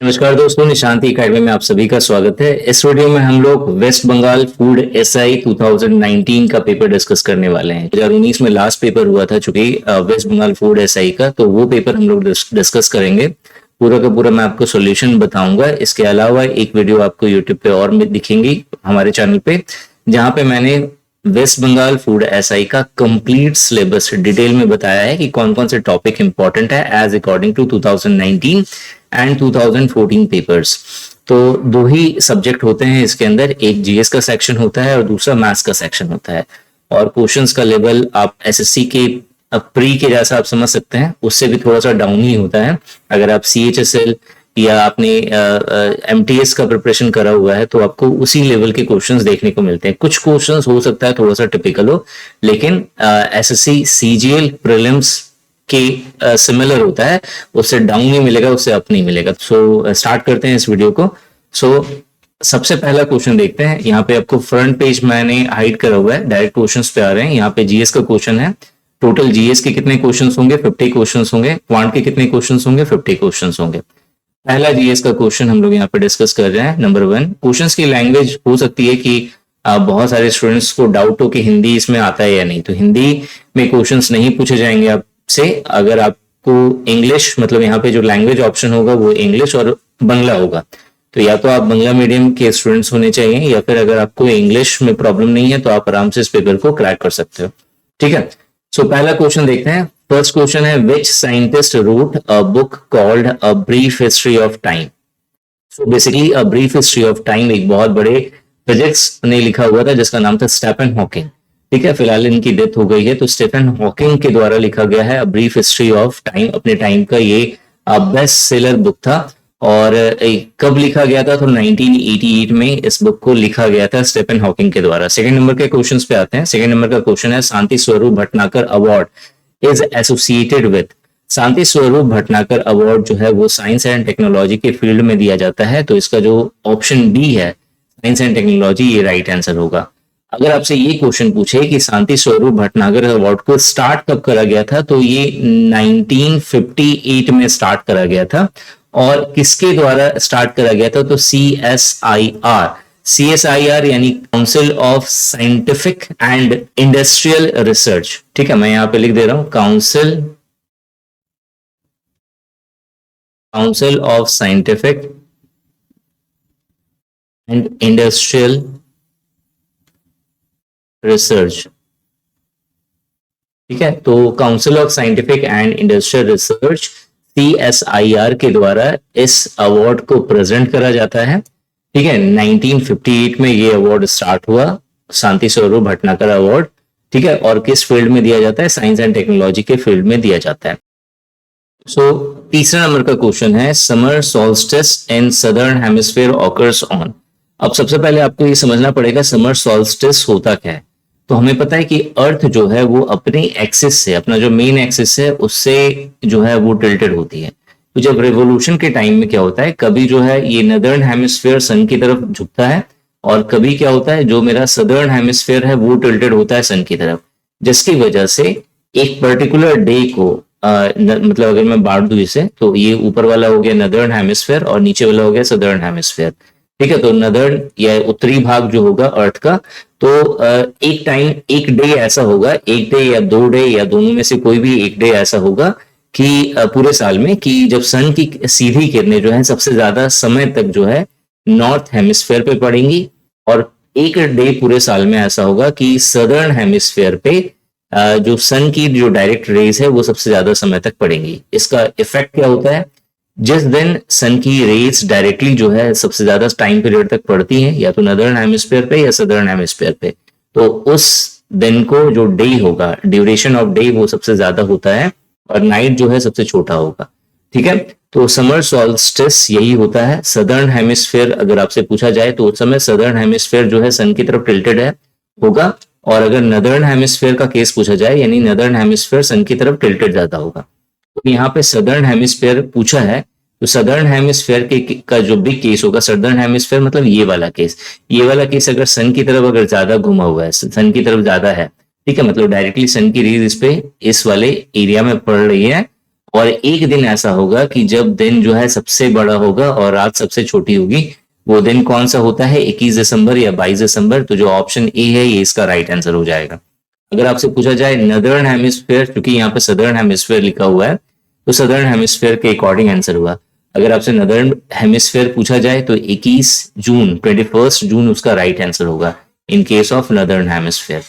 नमस्कार दोस्तों, निशांति एकेडमी में आप सभी का स्वागत है। इस वीडियो में हम लोग वेस्ट बंगाल फूड एसआई 2019 का पेपर डिस्कस करने वाले हैं। 2019 में लास्ट पेपर हुआ था चूंकि वेस्ट बंगाल फूड एसआई का, तो वो पेपर हम लोग डिस्कस करेंगे। पूरा का पूरा मैं आपको सॉल्यूशन बताऊंगा। इसके अलावा एक वीडियो आपको यूट्यूब पे और दिखेंगी हमारे चैनल पे, जहां पे मैंने वेस्ट बंगाल फूड एसआई का कंप्लीट सिलेबस डिटेल में बताया है कि कौन कौन से टॉपिक इंपॉर्टेंट है as according to 2019 and 2014 papers. तो दो ही सब्जेक्ट होते हैं इसके अंदर, एक जीएस का सेक्शन होता है और दूसरा मैथ्स का सेक्शन होता है। और क्वेश्चंस का लेवल आप एसएससी के प्री के जैसा आप समझ सकते हैं, उससे भी थोड़ा सा डाउन ही होता है। अगर आप सीएचएसएल या आपने एमटीएस का प्रिपरेशन करा हुआ है तो आपको उसी लेवल के क्वेश्चंस देखने को मिलते हैं। कुछ क्वेश्चंस हो सकता है थोड़ा सा टिपिकल हो, लेकिन एसएससी सीजीएल प्रीलिम्स के सिमिलर होता है, उससे डाउन नहीं मिलेगा, उससे अप नहीं मिलेगा। सो स्टार्ट करते हैं इस वीडियो को। सबसे पहला क्वेश्चन देखते हैं। यहाँ पे आपको फ्रंट पेज मैंने हाइड करा हुआ है, डायरेक्ट क्वेश्चंस पे आ रहे हैं। यहाँ पे जीएस का क्वेश्चन है। टोटल जीएस के कितने क्वेश्चंस होंगे? 50 क्वेश्चंस होंगे। क्वांट के कितने क्वेश्चंस होंगे? 50 क्वेश्चंस होंगे। पहला जीएस का क्वेश्चन हम लोग यहाँ पे डिस्कस कर रहे हैं। नंबर 1, क्वेश्चंस की लैंग्वेज हो सकती है कि बहुत सारे स्टूडेंट्स को डाउट हो कि हिंदी इसमें आता है या नहीं, तो हिंदी में क्वेश्चंस नहीं पूछे जाएंगे आपसे। अगर आपको इंग्लिश, मतलब यहाँ पे जो लैंग्वेज ऑप्शन होगा वो इंग्लिश और बंगला होगा, तो या तो आप बंगला मीडियम के स्टूडेंट्स होने चाहिए, या फिर अगर आपको इंग्लिश में प्रॉब्लम नहीं है तो आप आराम से इस पेपर को क्रैक कर सकते हो। ठीक है, सो पहला क्वेश्चन देखते हैं। फर्स्ट क्वेश्चन है, which scientist wrote a book called a brief history of time. So basically a brief history of time एक बहुत बड़े फिजिक्स ने लिखा हुआ था जिसका नाम था स्टीफन हॉकिंग। ठीक है, फिलहाल इनकी डेथ हो गई है, तो स्टीफन हॉकिंग के द्वारा लिखा गया है a brief history of time. अपने टाइम का ये बेस्ट सेलर बुक था। और कब लिखा गया था? तो 1988 में इस बुक को लिखा गया था स्टीफन हॉकिंग के द्वारा। सेकंड नंबर के क्वेश्चंस पे आते हैं। सेकंड नंबर का क्वेश्चन है, Shanti Swarup Bhatnagar award is associated with. Shanti Swarup Bhatnagar award जो है वो साइंस एंड टेक्नोलॉजी के फील्ड में दिया जाता है, तो इसका जो ऑप्शन डी है साइंस एंड टेक्नोलॉजी, ये राइट आंसर होगा। अगर आपसे ये क्वेश्चन पूछे कि शांति स्वरूप भटनागर अवार्ड को स्टार्ट कब करा गया था, तो ये 1958 में स्टार्ट करा गया था। और किसके द्वारा स्टार्ट करा गया था? तो सीएसआईआर यानी council of scientific and industrial research. ठीक है, मैं यहां पे लिख दे रहा हूं, council of scientific and industrial research. ठीक है, तो council of scientific and industrial research CSIR के द्वारा इस अवार्ड को प्रेजेंट करा जाता है। ठीक है, 1958 में ये अवार्ड स्टार्ट हुआ, शांति स्वरूप भटनागर अवार्ड। ठीक है, और किस फील्ड में दिया जाता है? साइंस एंड टेक्नोलॉजी के फील्ड में दिया जाता है। सो तीसरा नंबर का क्वेश्चन है, summer solstice in southern hemisphere occurs on. अब सबसे पहले आपको ये समझना पड़ेगा समर सॉल्स्टिस होता क्या है। तो हमें पता है कि अर्थ जो है वो अपनी एक्सिस से, अपना जो मेन एक्सिस है उससे जो है वो टिल्टेड होती है। तो जब रेवोल्यूशन के टाइम में क्या होता है, कभी जो है ये नदर्न हेमिस्फीयर सन की तरफ झुकता है, और कभी क्या होता है जो मेरा सदर्न हेमिस्फीयर है वो टिल्टेड होता है सन की तरफ, जिसकी वजह से एक पर्टिकुलर डे को मतलब अगर मैं बांट दूं इसे, तो ये ऊपर वाला हो गया नदर्न हेमिस्फीयर और नीचे वाला हो गया सदर्न हेमिस्फीयर। ठीक है, तो नदर्न या उत्तरी भाग जो होगा अर्थ का, तो एक टाइम, एक डे ऐसा होगा, एक डे या 2 डे या दोनों में से कोई भी एक डे ऐसा होगा कि पूरे साल में कि जब सन की सीधी किरणें जो है सबसे ज्यादा समय तक जो है नॉर्थ हेमिस्फीयर पे पड़ेंगी, और एक डे पूरे साल में ऐसा होगा कि सदर्न हेमिस्फीयर पे जो सन की जो डायरेक्ट रेज है वो सबसे ज्यादा समय तक पड़ेंगी। इसका इफेक्ट क्या होता है? जिस दिन सन की रेज डायरेक्टली जो है सबसे ज्यादा टाइम पीरियड तक पड़ती हैं, या तो नदर्न हेमिस्फीयर पे या सदर्न हेमिस्फीयर पे, तो उस दिन को जो डे होगा, ड्यूरेशन ऑफ डे वो सबसे ज्यादा होता है, और नाइट जो है सबसे छोटा होगा। ठीक है, तो समर सॉल्स्टिस यही होता है। सदर्न हेमिस्फीयर अगर आपसे पूछा जाए तो उस समय सदर्न हेमिस्फीयर जो है सन की तरफ टिल्टेड है होगा, और अगर नदर्न हेमिस्फीयर का केस पूछा जाए यानी नदर्न हेमिस्फीयर सन की तरफ टिल्टेड ज्यादा होगा। तो यहाँ पे सदर्न हेमिस्फीयर पूछा है, तो सदर्न हेमिस्फीयर का जो बिग केस होगा, सदर्न हेमिस्फीयर मतलब ये वाला केस अगर सन की तरफ अगर ज्यादा घुमा हुआ है, सन की तरफ ज्यादा है, ठीक है, मतलब डायरेक्टली सन की रेज इस पे इस वाले एरिया में पड़ रही है, और एक दिन ऐसा होगा कि जब दिन जो है सबसे बड़ा होगा और रात सबसे छोटी होगी। वो दिन कौन सा होता है, 21 दिसंबर या 22 दिसंबर? तो जो ऑप्शन ए है ये इसका राइट आंसर हो जाएगा। अगर आपसे पूछा जाए नदर्न हेमिस्फेयर, क्योंकि यहाँ पे सदर्न हेमिस्फेयर लिखा हुआ है, तो सदर्न हेमिस्फेयर के अकॉर्डिंग आंसर हुआ। अगर आपसे नदर्न हेमिस्फेयर पूछा जाए तो 21 जून, 21 जून उसका राइट आंसर होगा in case of northern hemisphere.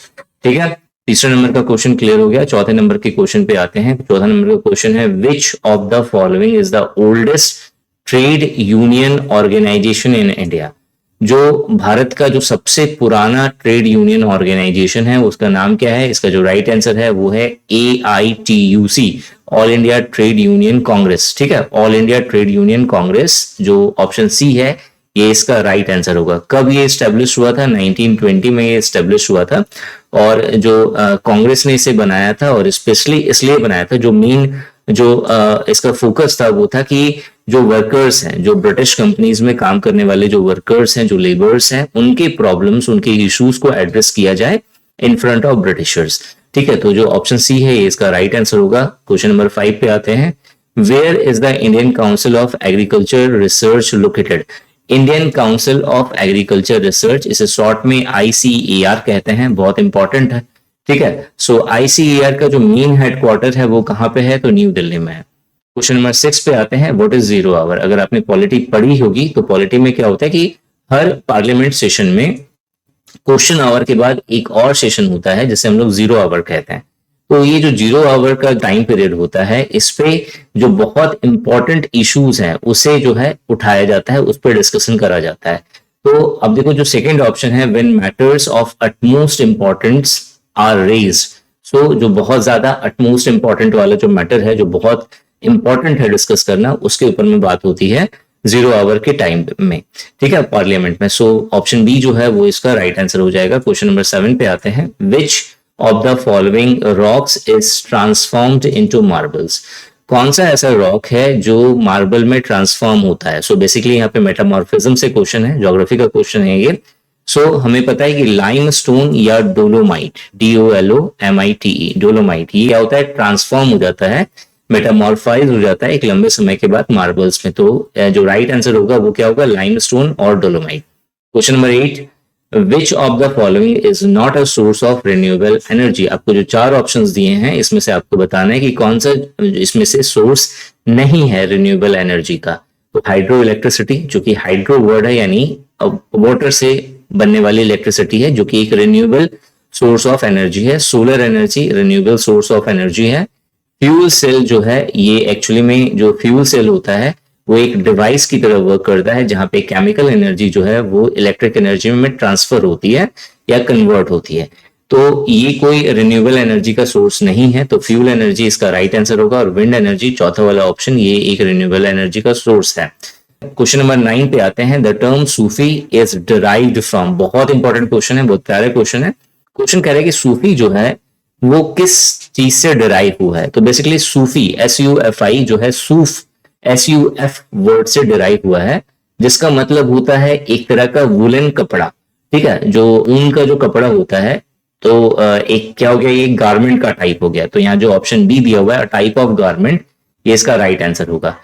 ठीक है, तीसरे नंबर का क्वेश्चन क्लियर हो गया। चौथे नंबर के क्वेश्चन पे आते हैं। चौथा नंबर का क्वेश्चन है, which of the following is the oldest trade union organisation in India? जो भारत का जो सबसे पुराना ट्रेड यूनियन ऑर्गेनाइजेशन है उसका नाम क्या है? इसका जो राइट आंसर है वो है AITUC, all India trade union Congress. ठीक है, all India trade union Congress, जो ऑप्शन सी है ये इसका राइट आंसर होगा। कब ये स्टेब्लिश हुआ था? 1920 में ये स्टेब्लिश हुआ था। और जो कांग्रेस ने इसे बनाया था, और स्पेशली इसलिए बनाया था, जो मेन जो इसका फोकस था वो था कि जो वर्कर्स हैं, जो ब्रिटिश कंपनीज में काम करने वाले जो वर्कर्स हैं, जो लेबर्स हैं, उनके प्रॉब्लम्स, उनके इश्यूज को एड्रेस किया जाए इन फ्रंट ऑफ ब्रिटिशर्स। ठीक है, तो जो ऑप्शन सी है ये इसका राइट आंसर होगा। क्वेश्चन नंबर 5 पे आते हैं। Where is the Indian council of agriculture research located? Indian council of agriculture research, इसे शॉर्ट में ICAR कहते हैं, बहुत इंपॉर्टेंट है। ठीक है, सो ICAR का जो मेन हेडक्वार्टर है वो कहाँ पे है? तो न्यू दिल्ली में है। क्वेश्चन नंबर 6 पे आते हैं। What is zero hour? अगर आपने पॉलिटी पढ़ी होगी तो पॉलिटी में क्या होता है कि हर पार्लियामेंट सेशन में क्वेश्चन आवर के बाद एक और सेशन होता है जिसे हम लोग जीरो आवर कहते हैं। तो ये जो जीरो आवर का टाइम पीरियड होता है, इस पे जो बहुत इंपॉर्टेंट इश्यूज हैं उसे जो है उठाया जाता है, उस पर डिस्कशन करा जाता है। तो अब देखो जो सेकंड ऑप्शन है, when matters of utmost importance are raised. So जो बहुत ज्यादा अटमोस्ट इंपॉर्टेंट वाला जो मैटर है, जो बहुत इंपॉर्टेंट है डिस्कस करना, उसके ऊपर में बात होती है जीरो आवर के टाइम में। ठीक है, पार्लियामेंट में। सो ऑप्शन बी जो है वो इसका राइट आंसर हो जाएगा। क्वेश्चन नंबर 7 पे आते हैं। Which of the following rocks is transformed into marbles? कौन सा ऐसा रॉक है जो मार्बल में ट्रांसफॉर्म होता है? सो बेसिकली यहाँ पे मेटामॉर्फिज्म से क्वेश्चन है, ज्योग्राफी का क्वेश्चन है ये। सो हमें पता है कि लाइमस्टोन या डोलोमाइट, DOLOMITE, डोलोमाइट, ये क्या होता है? ट्रांसफॉर्म हो जाता है, मेटामॉर्फाइज हो जाता है एक लंबे समय के बाद मार्बल्स में। तो जो राइट आंसर होगा वो क्या होगा? लाइमस्टोन और dolomite. Question number 8, which of the following is not a source of renewable energy? आपको जो 4 ऑप्शंस दिए हैं इसमें से आपको बताना है कि कौन सा इसमें से सोर्स नहीं है रिन्यूएबल एनर्जी का। तो हाइड्रो इलेक्ट्रिसिटी, जो कि हाइड्रो वर्ड है यानी वाटर से बनने वाली इलेक्ट्रिसिटी है, जो कि एक रिन्यूएबल सोर्स ऑफ एनर्जी है। Solar energy renewable source of energy है। फ्यूल सेल जो है, ये एक्चुअली में जो फ्यूल सेल होता है वो एक डिवाइस की तरह वर्क करता है, जहां पे केमिकल एनर्जी जो है वो इलेक्ट्रिक एनर्जी में ट्रांसफर होती है या कन्वर्ट होती है। तो ये कोई रिन्यूएबल एनर्जी का सोर्स नहीं है, तो फ्यूल एनर्जी इसका राइट आंसर होगा। और विंड एनर्जी, चौथा वाला ऑप्शन, ये एक रिन्यूएबल एनर्जी का सोर्स है। क्वेश्चन नंबर 9 पे आते हैं। The term Sufi is derived from, बहुत इंपॉर्टेंट क्वेश्चन है, बहुत प्यारा क्वेश्चन है। क्वेश्चन कह रहा है कि सूफी जो है वो किस चीज से डिराइव हुआ है? तो बेसिकली सूफी, SUFI जो है, सूफ SUF वर्ड से डिराइव हुआ है, जिसका मतलब होता है एक तरह का वुलन कपड़ा। ठीक है, जो ऊन का जो कपड़ा होता है, तो एक क्या हो गया, ये गारमेंट का टाइप हो गया। तो यहाँ जो ऑप्शन बी दिया हुआ है, टाइप ऑफ गारमेंट, ये इसका राइट आंसर होगा।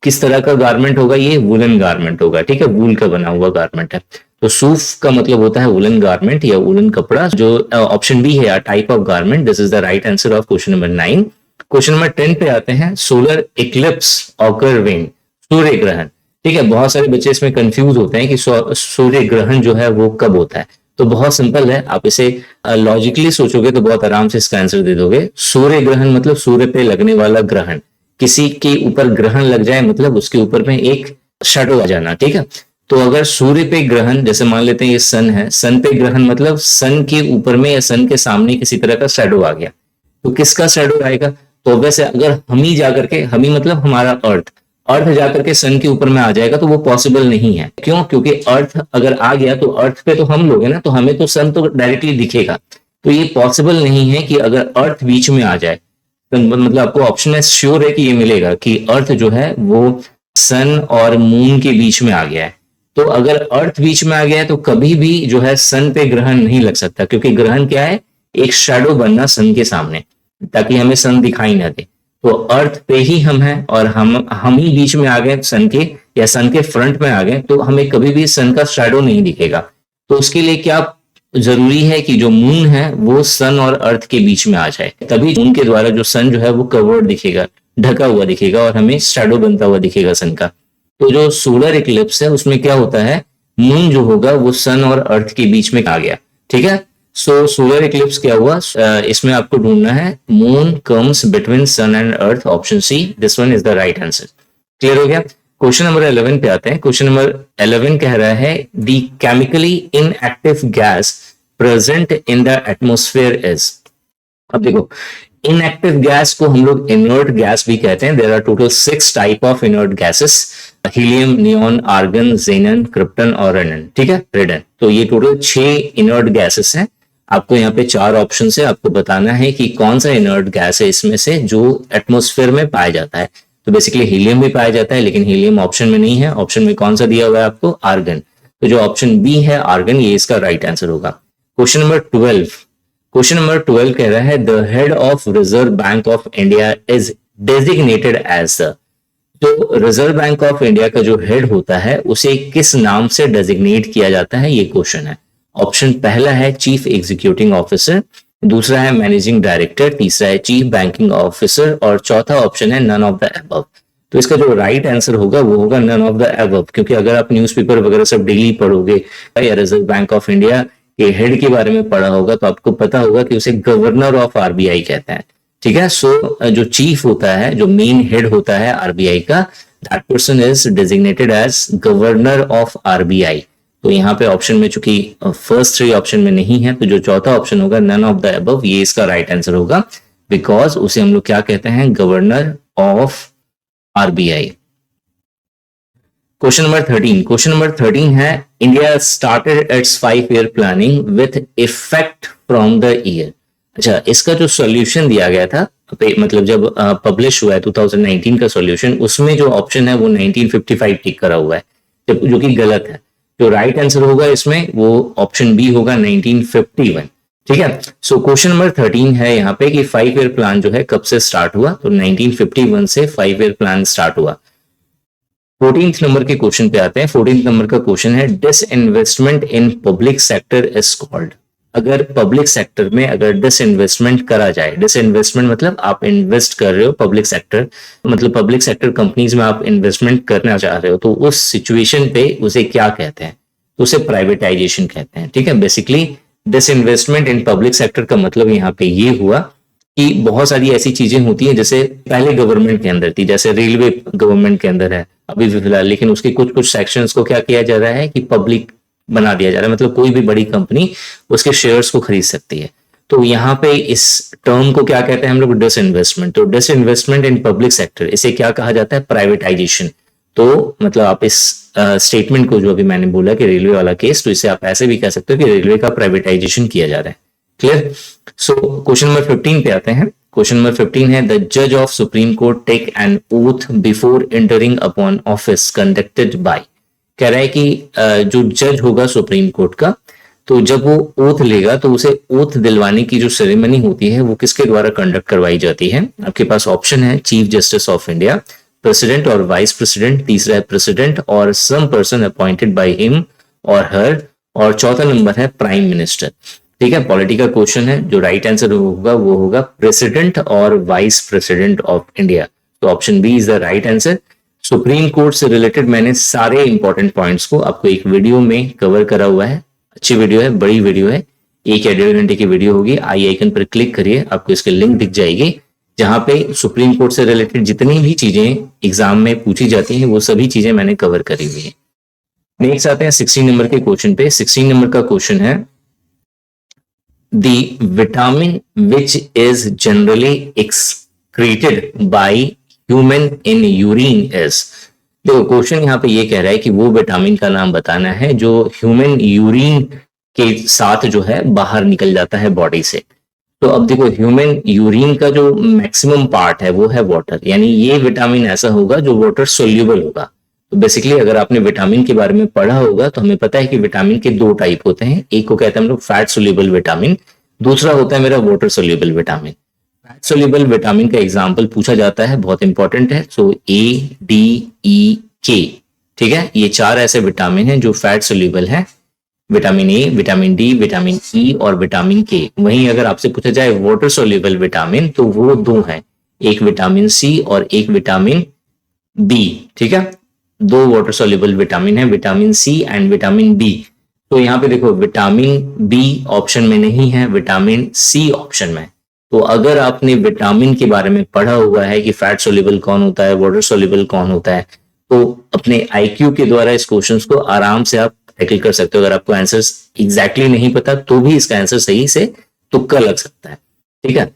किस तरह का गारमेंट होगा? ये वुलन गारमेंट होगा। ठीक है, वूल का बना हुआ गारमेंट है। तो सूफ का मतलब होता है वुलन गारमेंट या वुलन कपड़ा। जो ऑप्शन बी है, type of garment, this is the right answer of question number 9। Question number 10 पे आते हैं। सोलर इक्लिप्स ऑकर व्हेन, सूर्य ग्रहण। ठीक है, बहुत सारे बच्चे इसमें कंफ्यूज होते हैं कि सूर्य ग्रहण जो है वो कब होता है। तो बहुत सिंपल है, आप इसे लॉजिकली सोचोगे तो बहुत आराम से इसका आंसर दे दोगे। सूर्य ग्रहण मतलब सूर्य पे लगने वाला ग्रहण, किसी के ऊपर ग्रहण लग जाए मतलब उसके ऊपर में एक शैडो आ जाना। ठीक है, तो अगर सूर्य पे ग्रहण, जैसे मान लेते हैं ये सन है, सन पे ग्रहण मतलब सन के ऊपर में या सन के सामने किसी तरह का शैडो आ गया, तो किसका शैडो आएगा? तो वैसे अगर हम ही जाकर के, हम ही मतलब हमारा अर्थ जाकर के सन के ऊपर में आ जाएगा तो वो पॉसिबल नहीं है। क्यों? क्योंकि अर्थ अगर आ गया तो अर्थ पे तो हम लोग है ना, तो हमें तो सन तो डायरेक्टली दिखेगा। तो ये पॉसिबल नहीं है कि अगर अर्थ बीच में आ जाए, तो मतलब आपको ऑप्शन है, श्योर है कि ये मिलेगा कि अर्थ जो है वो सन और मून के बीच में आ गया है। तो अगर अर्थ बीच में आ गया है तो कभी भी जो है सन पे ग्रहण नहीं लग सकता, क्योंकि ग्रहण क्या है? एक शैडो बनना सन के सामने, ताकि हमें सन दिखाई ना दे। तो अर्थ पे ही हम हैं और हम ही बीच में आ गए सन के, या सन के फ्रंट में आ गए, तो हमें कभी भी सन का शैडो नहीं दिखेगा। तो उसके लिए क्या जरूरी है कि जो मून है वो सन और अर्थ के बीच में आ जाए, तभी मून के द्वारा जो सन जो है वो कवर्ड दिखेगा, ढका हुआ दिखेगा, और हमें शैडो बनता हुआ दिखेगा सन का। तो जो सोलर इक्लिप्स है उसमें क्या होता है, मून जो होगा वो सन और अर्थ के बीच में आ गया। ठीक है, सो सोलर इक्लिप्स क्या हुआ, इसमें आपको ढूंढना है moon comes between sun and earth, option C, this one is the right answer. Clear हो गया। क्वेश्चन नंबर 11 पे आते हैं। क्वेश्चन नंबर 11 कह रहा है the chemically inactive gas present in the atmosphere is. अब देखो, इनएक्टिव गैस को हम लोग इनर्ट गैस भी कहते हैं। There are total 6 type of inert gases, helium, neon, argon, xenon, krypton और रेडन। ठीक है, रेडन। तो ये टोटल 6 इनर्ट गैसेस हैं। आपको यहाँ पे 4 ऑप्शन है, आपको बताना है कि कौन सा इनर्ट गैस है इसमें से जो एटमोस्फेयर में पाया जाता है। तो बेसिकली हीलियम भी पाया जाता है, लेकिन हीलियम ऑप्शन में नहीं है। ऑप्शन में कौन सा दिया हुआ है आपको, आर्गन। तो जो ऑप्शन बी है आर्गन, ये इसका राइट आंसर होगा। क्वेश्चन नंबर 12, क्वेश्चन नंबर 12 कह रहा है the head of reserve bank of India is designated as the. तो रिजर्व बैंक ऑफ इंडिया का जो हेड होता है उसे किस नाम से डेजिग्नेट किया जाता है, ये क्वेश्चन है। ऑप्शन पहला है चीफ एग्जीक्यूटिव ऑफिसर, दूसरा है मैनेजिंग डायरेक्टर, तीसरा है चीफ बैंकिंग ऑफिसर और चौथा ऑप्शन है नन ऑफ द अबव। तो इसका जो राइट आंसर होगा वो होगा नन ऑफ द अबव, क्योंकि अगर आप न्यूज़पेपर वगैरह सब डेली पढ़ोगे या रिजर्व बैंक ऑफ इंडिया के हेड के बारे में पढ़ा होगा तो आपको पता होगा कि उसे गवर्नर ऑफ आरबीआई कहते हैं। ठीक है, सो जो चीफ होता है, जो मेन हेड होता है आरबीआई का, that person is designated as governor of RBI. तो यहाँ पे ऑप्शन में चूंकि फर्स्ट 3 ऑप्शन में नहीं है, तो जो चौथा ऑप्शन होगा नन ऑफ द अबव, ये इसका राइट आंसर होगा, बिकॉज उसे हम लोग क्या कहते हैं, governor of RBI. Question number 13, question number 13 है India started it's 5-year planning with effect from the year. अच्छा, इसका जो सॉल्यूशन दिया गया था, मतलब जब पब्लिश हुआ है 2019 का सॉल्यूशन, उसमें जो ऑप्शन है वो 1955 टिक करा हुआ है, जो कि गलत है। जो राइट आंसर होगा इसमें वो ऑप्शन बी होगा 1951। ठीक है, सो क्वेश्चन नंबर 13 है यहाँ पे कि 5-year प्लान जो है कब से स्टार्ट हुआ, तो 1951 से 5-year प्लान स्टार्ट हुआ। 14th नंबर के क्वेश्चन पे आते हैं। 14th नंबर का क्वेश्चन है disinvestment in public sector is called. अगर पब्लिक सेक्टर में अगर डिसइन्वेस्टमेंट करा जाए, डिसइन्वेस्टमेंट मतलब आप इन्वेस्ट कर रहे हो, पब्लिक सेक्टर मतलब पब्लिक सेक्टर कंपनीज में आप इन्वेस्टमेंट करना चाह रहे हो, तो उस सिचुएशन पे उसे क्या कहते हैं, तो उसे प्राइवेटाइजेशन कहते हैं। ठीक है, basically disinvestment in public sector का मतलब यहाँ पे ये हुआ कि बहुत सारी ऐसी चीजें होती हैं जैसे पहले गवर्नमेंट के अंदर थी, जैसे रेलवे गवर्नमेंट के अंदर है अभी भी फिलहाल, लेकिन उसके कुछ कुछ सेक्शंस को क्या किया जा रहा है कि पब्लिक बना दिया जा रहा है, मतलब कोई भी बड़ी कंपनी उसके शेयर्स को खरीद सकती है। तो यहाँ पे इस टर्म को क्या कहते हैं हम लोग, डिसइन्वेस्टमेंट। तो डिसइन्वेस्टमेंट इन पब्लिक सेक्टर, इसे क्या कहा जाता है, प्राइवेटाइजेशन। तो मतलब आप इस स्टेटमेंट को जो अभी मैंने बोला कि रेलवे वाला केस, तो इसे आप ऐसे भी कह सकते हो कि रेलवे का प्राइवेटाइजेशन किया जा रहा है। क्लियर। सो क्वेश्चन नंबर 15 पे आते हैं। क्वेश्चन नंबर 15 है द जज of supreme court take an oath before entering upon office conducted by. कह रहा है कि जो जज होगा सुप्रीम कोर्ट का, तो जब वो ओथ लेगा तो उसे ओथ दिलवाने की जो सेरेमनी होती है वो किसके द्वारा कंडक्ट करवाई जाती है। आपके पास ऑप्शन है chief justice of India, president और वाइस प्रेसिडेंट, तीसरा है प्रेसिडेंट और some person appointed by him और हर, और चौथा नंबर है प्राइम मिनिस्टर। ठीक है, पॉलिटी का क्वेश्चन है, जो राइट आंसर होगा वो होगा प्रेसिडेंट और वाइस प्रेसिडेंट ऑफ इंडिया। तो option B is the right answer. Supreme court से रिलेटेड मैंने सारे इंपॉर्टेंट पॉइंट्स को आपको एक वीडियो में कवर करा हुआ है। अच्छी वीडियो है, बड़ी वीडियो है, 1 या 1.5 घंटे की वीडियो होगी। आई आइकन पर क्लिक करिए, आपको इसके लिंक दिख जाएगी, जहां पे सुप्रीम कोर्ट से रिलेटेड जितनी भी चीजें एग्जाम में पूछी जाती हैं वो सभी चीजें मैंने कवर करी हुई है। नेक्स्ट आते हैं 16 नंबर के क्वेश्चन पे। 16 नंबर का क्वेश्चन है the vitamin which is generally excreted by human in urine is। देखो क्वेश्चन यहाँ पे ये कह रहा है कि वो विटामिन का नाम बताना है जो ह्यूमन यूरिन के साथ जो है बाहर निकल जाता है बॉडी से। तो अब देखो ह्यूमन यूरिन का जो मैक्सिमम पार्ट है वो है वाटर, यानी ये विटामिन ऐसा होगा जो वाटर सोल्यूबल होगा। तो बेसिकली अगर आपने विटामिन के बारे में पढ़ा होगा तो हमें पता है कि विटामिन के 2 टाइप होते हैं। एक को कहते हैं हम लोग फैट सोल्यूबल विटामिन, दूसरा होता है मेरा water soluble vitamin. Fat soluble vitamin का एग्जाम्पल पूछा जाता है, बहुत इंपॉर्टेंट है। सो ADEK, ठीक है, ये 4 ऐसे विटामिन हैं जो फैट सोल्यूबल है, vitamin A, vitamin D, vitamin E और विटामिन के। वहीं अगर आपसे पूछा जाए वाटर सोल्यूबल विटामिन, तो वो 2 हैं, एक विटामिन सी और एक विटामिन बी, ठीक है। 2 वाटर सोल्यूबल विटामिन है, vitamin C and vitamin B. तो यहाँ पे देखो विटामिन बी ऑप्शन में नहीं है, विटामिन सी ऑप्शन में। तो अगर आपने विटामिन के बारे में पढ़ा हुआ है कि फैट सोल्यूबल कौन होता है, वाटर सोल्यूबल कौन होता है, तो अपने आईक्यू के द्वारा इस क्वेश्चंस को आराम से आप टैकल कर सकते हो। अगर आपको आंसर्स एग्जैक्टली नहीं पता तो भी इसका आंसर सही से तुक्का लग सकता है, ठीक है।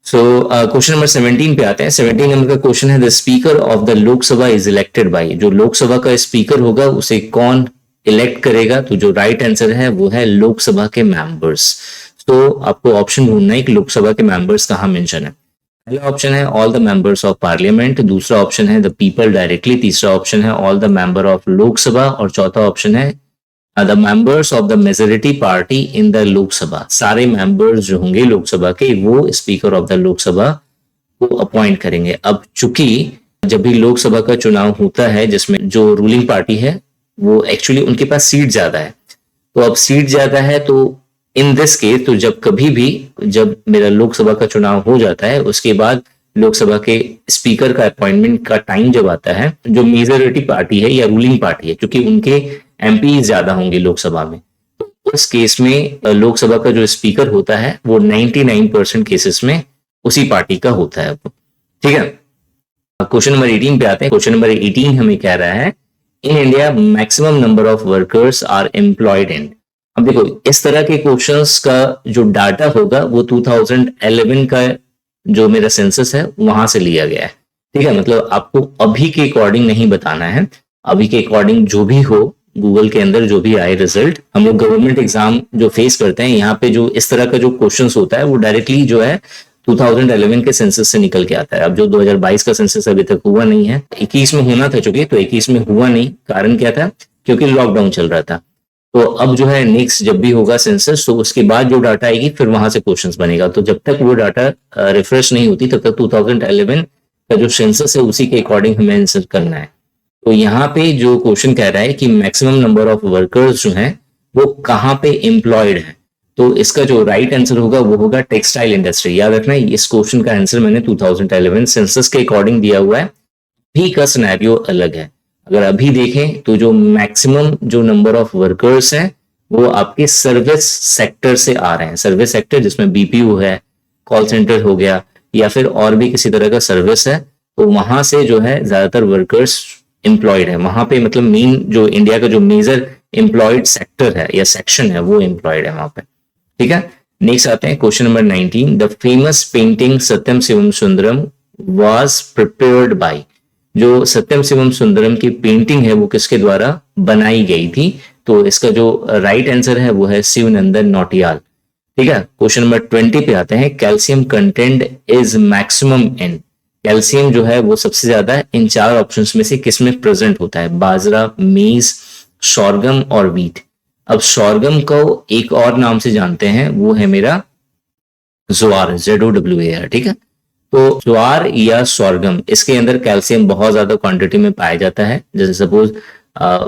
सो क्वेश्चन नंबर 17 पे आते हैं। 17 नंबर का क्वेश्चन है, the speaker of the Lok Sabha is elected by. जो लोकसभा का स्पीकर होगा उसे कौन इलेक्ट करेगा? तो जो राइट आंसर है वो है लोकसभा के मेंबर्स। तो आपको ऑप्शन ढूंढना है कि लोकसभा के मेंबर्स कहाँ मेंशन है। पहला ऑप्शन है all the members of parliament, दूसरा ऑप्शन है द पीपल डायरेक्टली, तीसरा ऑप्शन है all the member of Lok Sabha और चौथा ऑप्शन है the members of the majority party in the Lok Sabha. सारे मेंबर्स जो होंगे लोकसभा के वो स्पीकर ऑफ द लोकसभा को अपॉइंट करेंगे। अब चूंकि जब भी लोकसभा का चुनाव होता है जिसमें जो रूलिंग पार्टी है वो एक्चुअली उनके पास सीट ज्यादा है, तो अब सीट ज्यादा है तो इन दिस केस, तो जब कभी भी जब मेरा लोकसभा का चुनाव हो जाता है उसके बाद लोकसभा के स्पीकर का अपॉइंटमेंट का टाइम जब आता है, जो मेजोरिटी पार्टी है या रूलिंग पार्टी है, क्योंकि उनके एमपी ज्यादा होंगे लोकसभा में, तो उस केस में लोकसभा का जो स्पीकर होता है वो 99% केसेस में उसी पार्टी का होता है, ठीक है। क्वेश्चन नंबर 18 पे आते हैं। क्वेश्चन नंबर 18 हमें कह रहा है, in India maximum number of workers are employed in. अब देखो इस तरह के क्वेश्चंस का जो डाटा होगा वो 2011 का जो मेरा सेंसस है वहां से लिया गया है, ठीक है। मतलब आपको अभी के अकॉर्डिंग नहीं बताना है, अभी के अकॉर्डिंग जो भी हो गूगल के अंदर जो भी आए रिजल्ट। हम लोग गवर्नमेंट एग्जाम जो फेस करते हैं यहाँ पे जो इस तरह का जो क्वेश्चंस होता है वो डायरेक्टली जो है 2011 के सेंसस से निकल के आता है। अब जो 2022 का सेंसस अभी तक हुआ नहीं है, 21 में होना था चूंकि, तो 21 में हुआ नहीं, कारण क्या था? क्योंकि लॉकडाउन चल रहा था। तो अब जो है नेक्स्ट जब भी होगा सेंसस तो उसके बाद जो डाटा आएगी फिर वहां से क्वेश्चंस बनेगा। तो जब तक वो डाटा रिफ्रेश नहीं होती तब तक 2011 का जो सेंसस है उसी के अकॉर्डिंग हमें आंसर करना है। तो यहाँ पे जो क्वेश्चन कह रहा है कि मैक्सिमम नंबर ऑफ वर्कर्स जो हैं वो कहाँ पे एम्प्लॉयड है, तो इसका जो राइट आंसर होगा वो होगा टेक्सटाइल इंडस्ट्री। याद रखना इस क्वेश्चन का आंसर मैंने 2011 सेंसस के अकॉर्डिंग दिया हुआ है, भी का सिनेरियो अलग है। अगर अभी देखें तो जो मैक्सिमम जो नंबर ऑफ वर्कर्स हैं वो आपके सर्विस सेक्टर से आ रहे हैं। सर्विस सेक्टर जिसमें बीपीओ है, कॉल सेंटर हो गया या फिर और भी किसी तरह का सर्विस है, तो वहां से जो है ज्यादातर वर्कर्स एम्प्लॉयड है। वहां पे मतलब मेन जो इंडिया का जो मेजर एम्प्लॉयड सेक्टर है या सेक्शन है वो एम्प्लॉयड है वहां पे, ठीक है। नेक्स्ट आते हैं question number 19। The famous painting Satyam Shivam Sundaram was prepared by. जो सत्यम शिवम सुंदरम की पेंटिंग है वो किसके द्वारा बनाई गई थी? तो इसका जो राइट आंसर है वो है शिवनंदन नौटियाल, ठीक है। क्वेश्चन नंबर 20 पे आते हैं। Calcium content is maximum in. Calcium जो है वो सबसे ज्यादा इन 4 ऑप्शंस में से किस में प्रेजेंट होता है? बाजरा, मेज, सोरगम और वीट। अब सोरगम को एक और नाम से जानते हैं, वो है मेरा ज्वार, ZOWAR, ठीक है। तो ज्वार या सोरगम इसके अंदर कैल्शियम बहुत ज्यादा क्वांटिटी में पाया जाता है। जैसे सपोज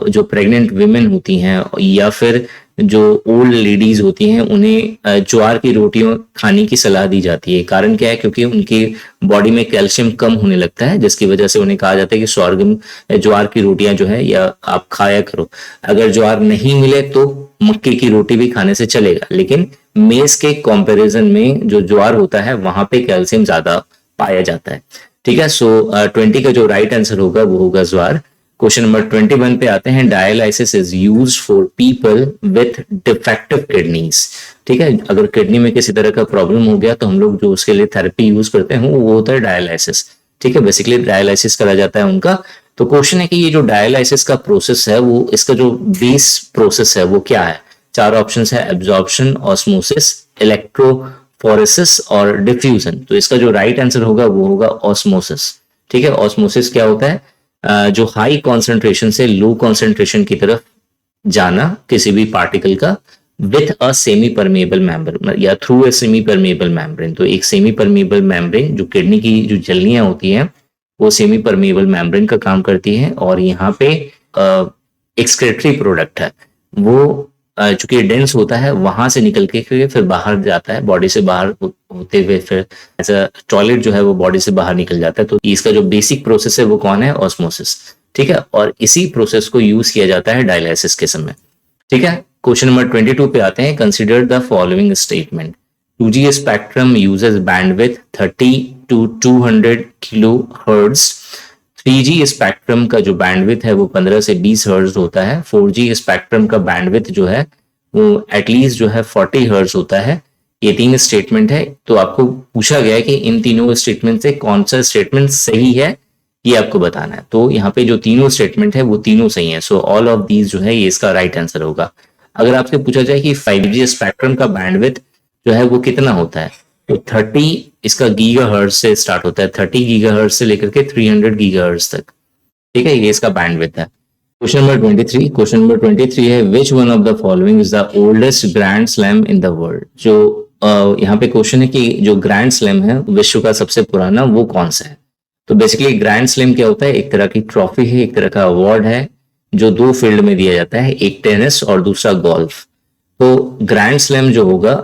जो प्रेग्नेंट विमेन होती हैं या फिर जो ओल्ड लेडीज होती हैं उन्हें ज्वार की रोटियां खाने की सलाह दी जाती है। कारण क्या है? क्योंकि उनकी बॉडी में कैल्शियम कम होने लगता है, जिसकी वजह से उन्हें कहा जाता है कि सोरगम ज्वार की रोटियां जो है या आप खाया करो। अगर ज्वार नहीं मिले तो मक्के की रोटी भी खाने से चलेगा, लेकिन मेज के कंपैरिजन में जो ज्वार होता है वहां पे कैल्शियम ज्यादा पाया जाता है, ठीक है। सो 20 का जो राइट आंसर होगा वो होगा ज्वार। क्वेश्चन नंबर 21 पे आते हैं। Dialysis is used for people with defective kidneys, ठीक है। अगर किडनी में किसी तरह का प्रॉब्लम हो गया तो हम लोग जो उसके लिए थेरेपी यूज करते हैं वो होता है डायलाइसिस, ठीक है। बेसिकली डायलाइसिस करा जाता है उनका। तो क्वेश्चन है कि ये जो डायलाइसिस का प्रोसेस है वो इसका जो बेस प्रोसेस है वो क्या है? 4 ऑप्शन है, एब्जॉर्प्शन, ऑस्मोसिस, इलेक्ट्रोफोरेसिस और डिफ्यूजन। तो इसका जो राइट आंसर होगा वो होगा ऑस्मोसिस, ठीक है। ऑस्मोसिस क्या होता है? जो हाई कॉन्सेंट्रेशन से लो कॉन्सेंट्रेशन की तरफ जाना किसी भी पार्टिकल का, with a semi permeable membrane या through a semi permeable membrane. तो एक सेमी परमेबल मेम्ब्रेन, जो किडनी की जो झिल्लियां होती हैं वो सेमी परमेबल मेम्ब्रेन का काम करती है, और यहाँ पे एक्सक्रेटरी प्रोडक्ट है वो चूंकि डेंस होता है वहां से निकल के फिर बाहर जाता है, बॉडी से बाहर होते हुए फिर एज अ टॉयलेट जो है वो बॉडी से बाहर निकल जाता है। तो इसका जो बेसिक प्रोसेस है वो कौन है? ऑस्मोसिस। ठीक है, और इसी प्रोसेस को यूज किया जाता है डायलिसिस के समय। ठीक है, क्वेश्चन नंबर 22 पे आते हैं। Consider the following statement. 2G spectrum uses bandwidth 30 to 200 kilo hertz. 3G spectrum का जो बैंडविड्थ है वो 15 से 20 हर्ट्ज होता है। 4G स्पेक्ट्रम का बैंडविड्थ जो है वो एटलीस्ट जो है 40 हर्ट्ज होता है। ये 3 स्टेटमेंट है। तो आपको पूछा गया है कि इन तीनों स्टेटमेंट से कौन सा स्टेटमेंट सही है, ये आपको बताना है। तो यहाँ पे जो तीनों स्टेटमेंट है वो तीनों सही है। सो ऑल ऑफ दीज जो है ये इसका राइट आंसर होगा। अगर आपसे पूछा जाए कि 5G स्पेक्ट्रम का बैंडविड्थ जो है वो कितना होता है, तो 30 इसका गीगाहर्ट्ज से स्टार्ट होता है, 30 गीगाहर्ट्ज से लेकर के 300 गीगाहर्ट्ज तक। ठीक है, ये इसका बैंडविड्थ है। Question number 23। क्वेश्चन नंबर 23 है which one of the following is the oldest grand slam in the world. जो यहाँ पे क्वेश्चन है कि जो ग्रैंड स्लैम है विश्व का सबसे पुराना वो कौन सा है। तो बेसिकली ग्रैंड स्लैम क्या होता है? एक तरह की ट्रॉफी है, एक तरह का अवार्ड है जो 2 फील्ड में दिया जाता है, एक टेनिस और दूसरा गोल्फ। तो ग्रैंड स्लैम जो होगा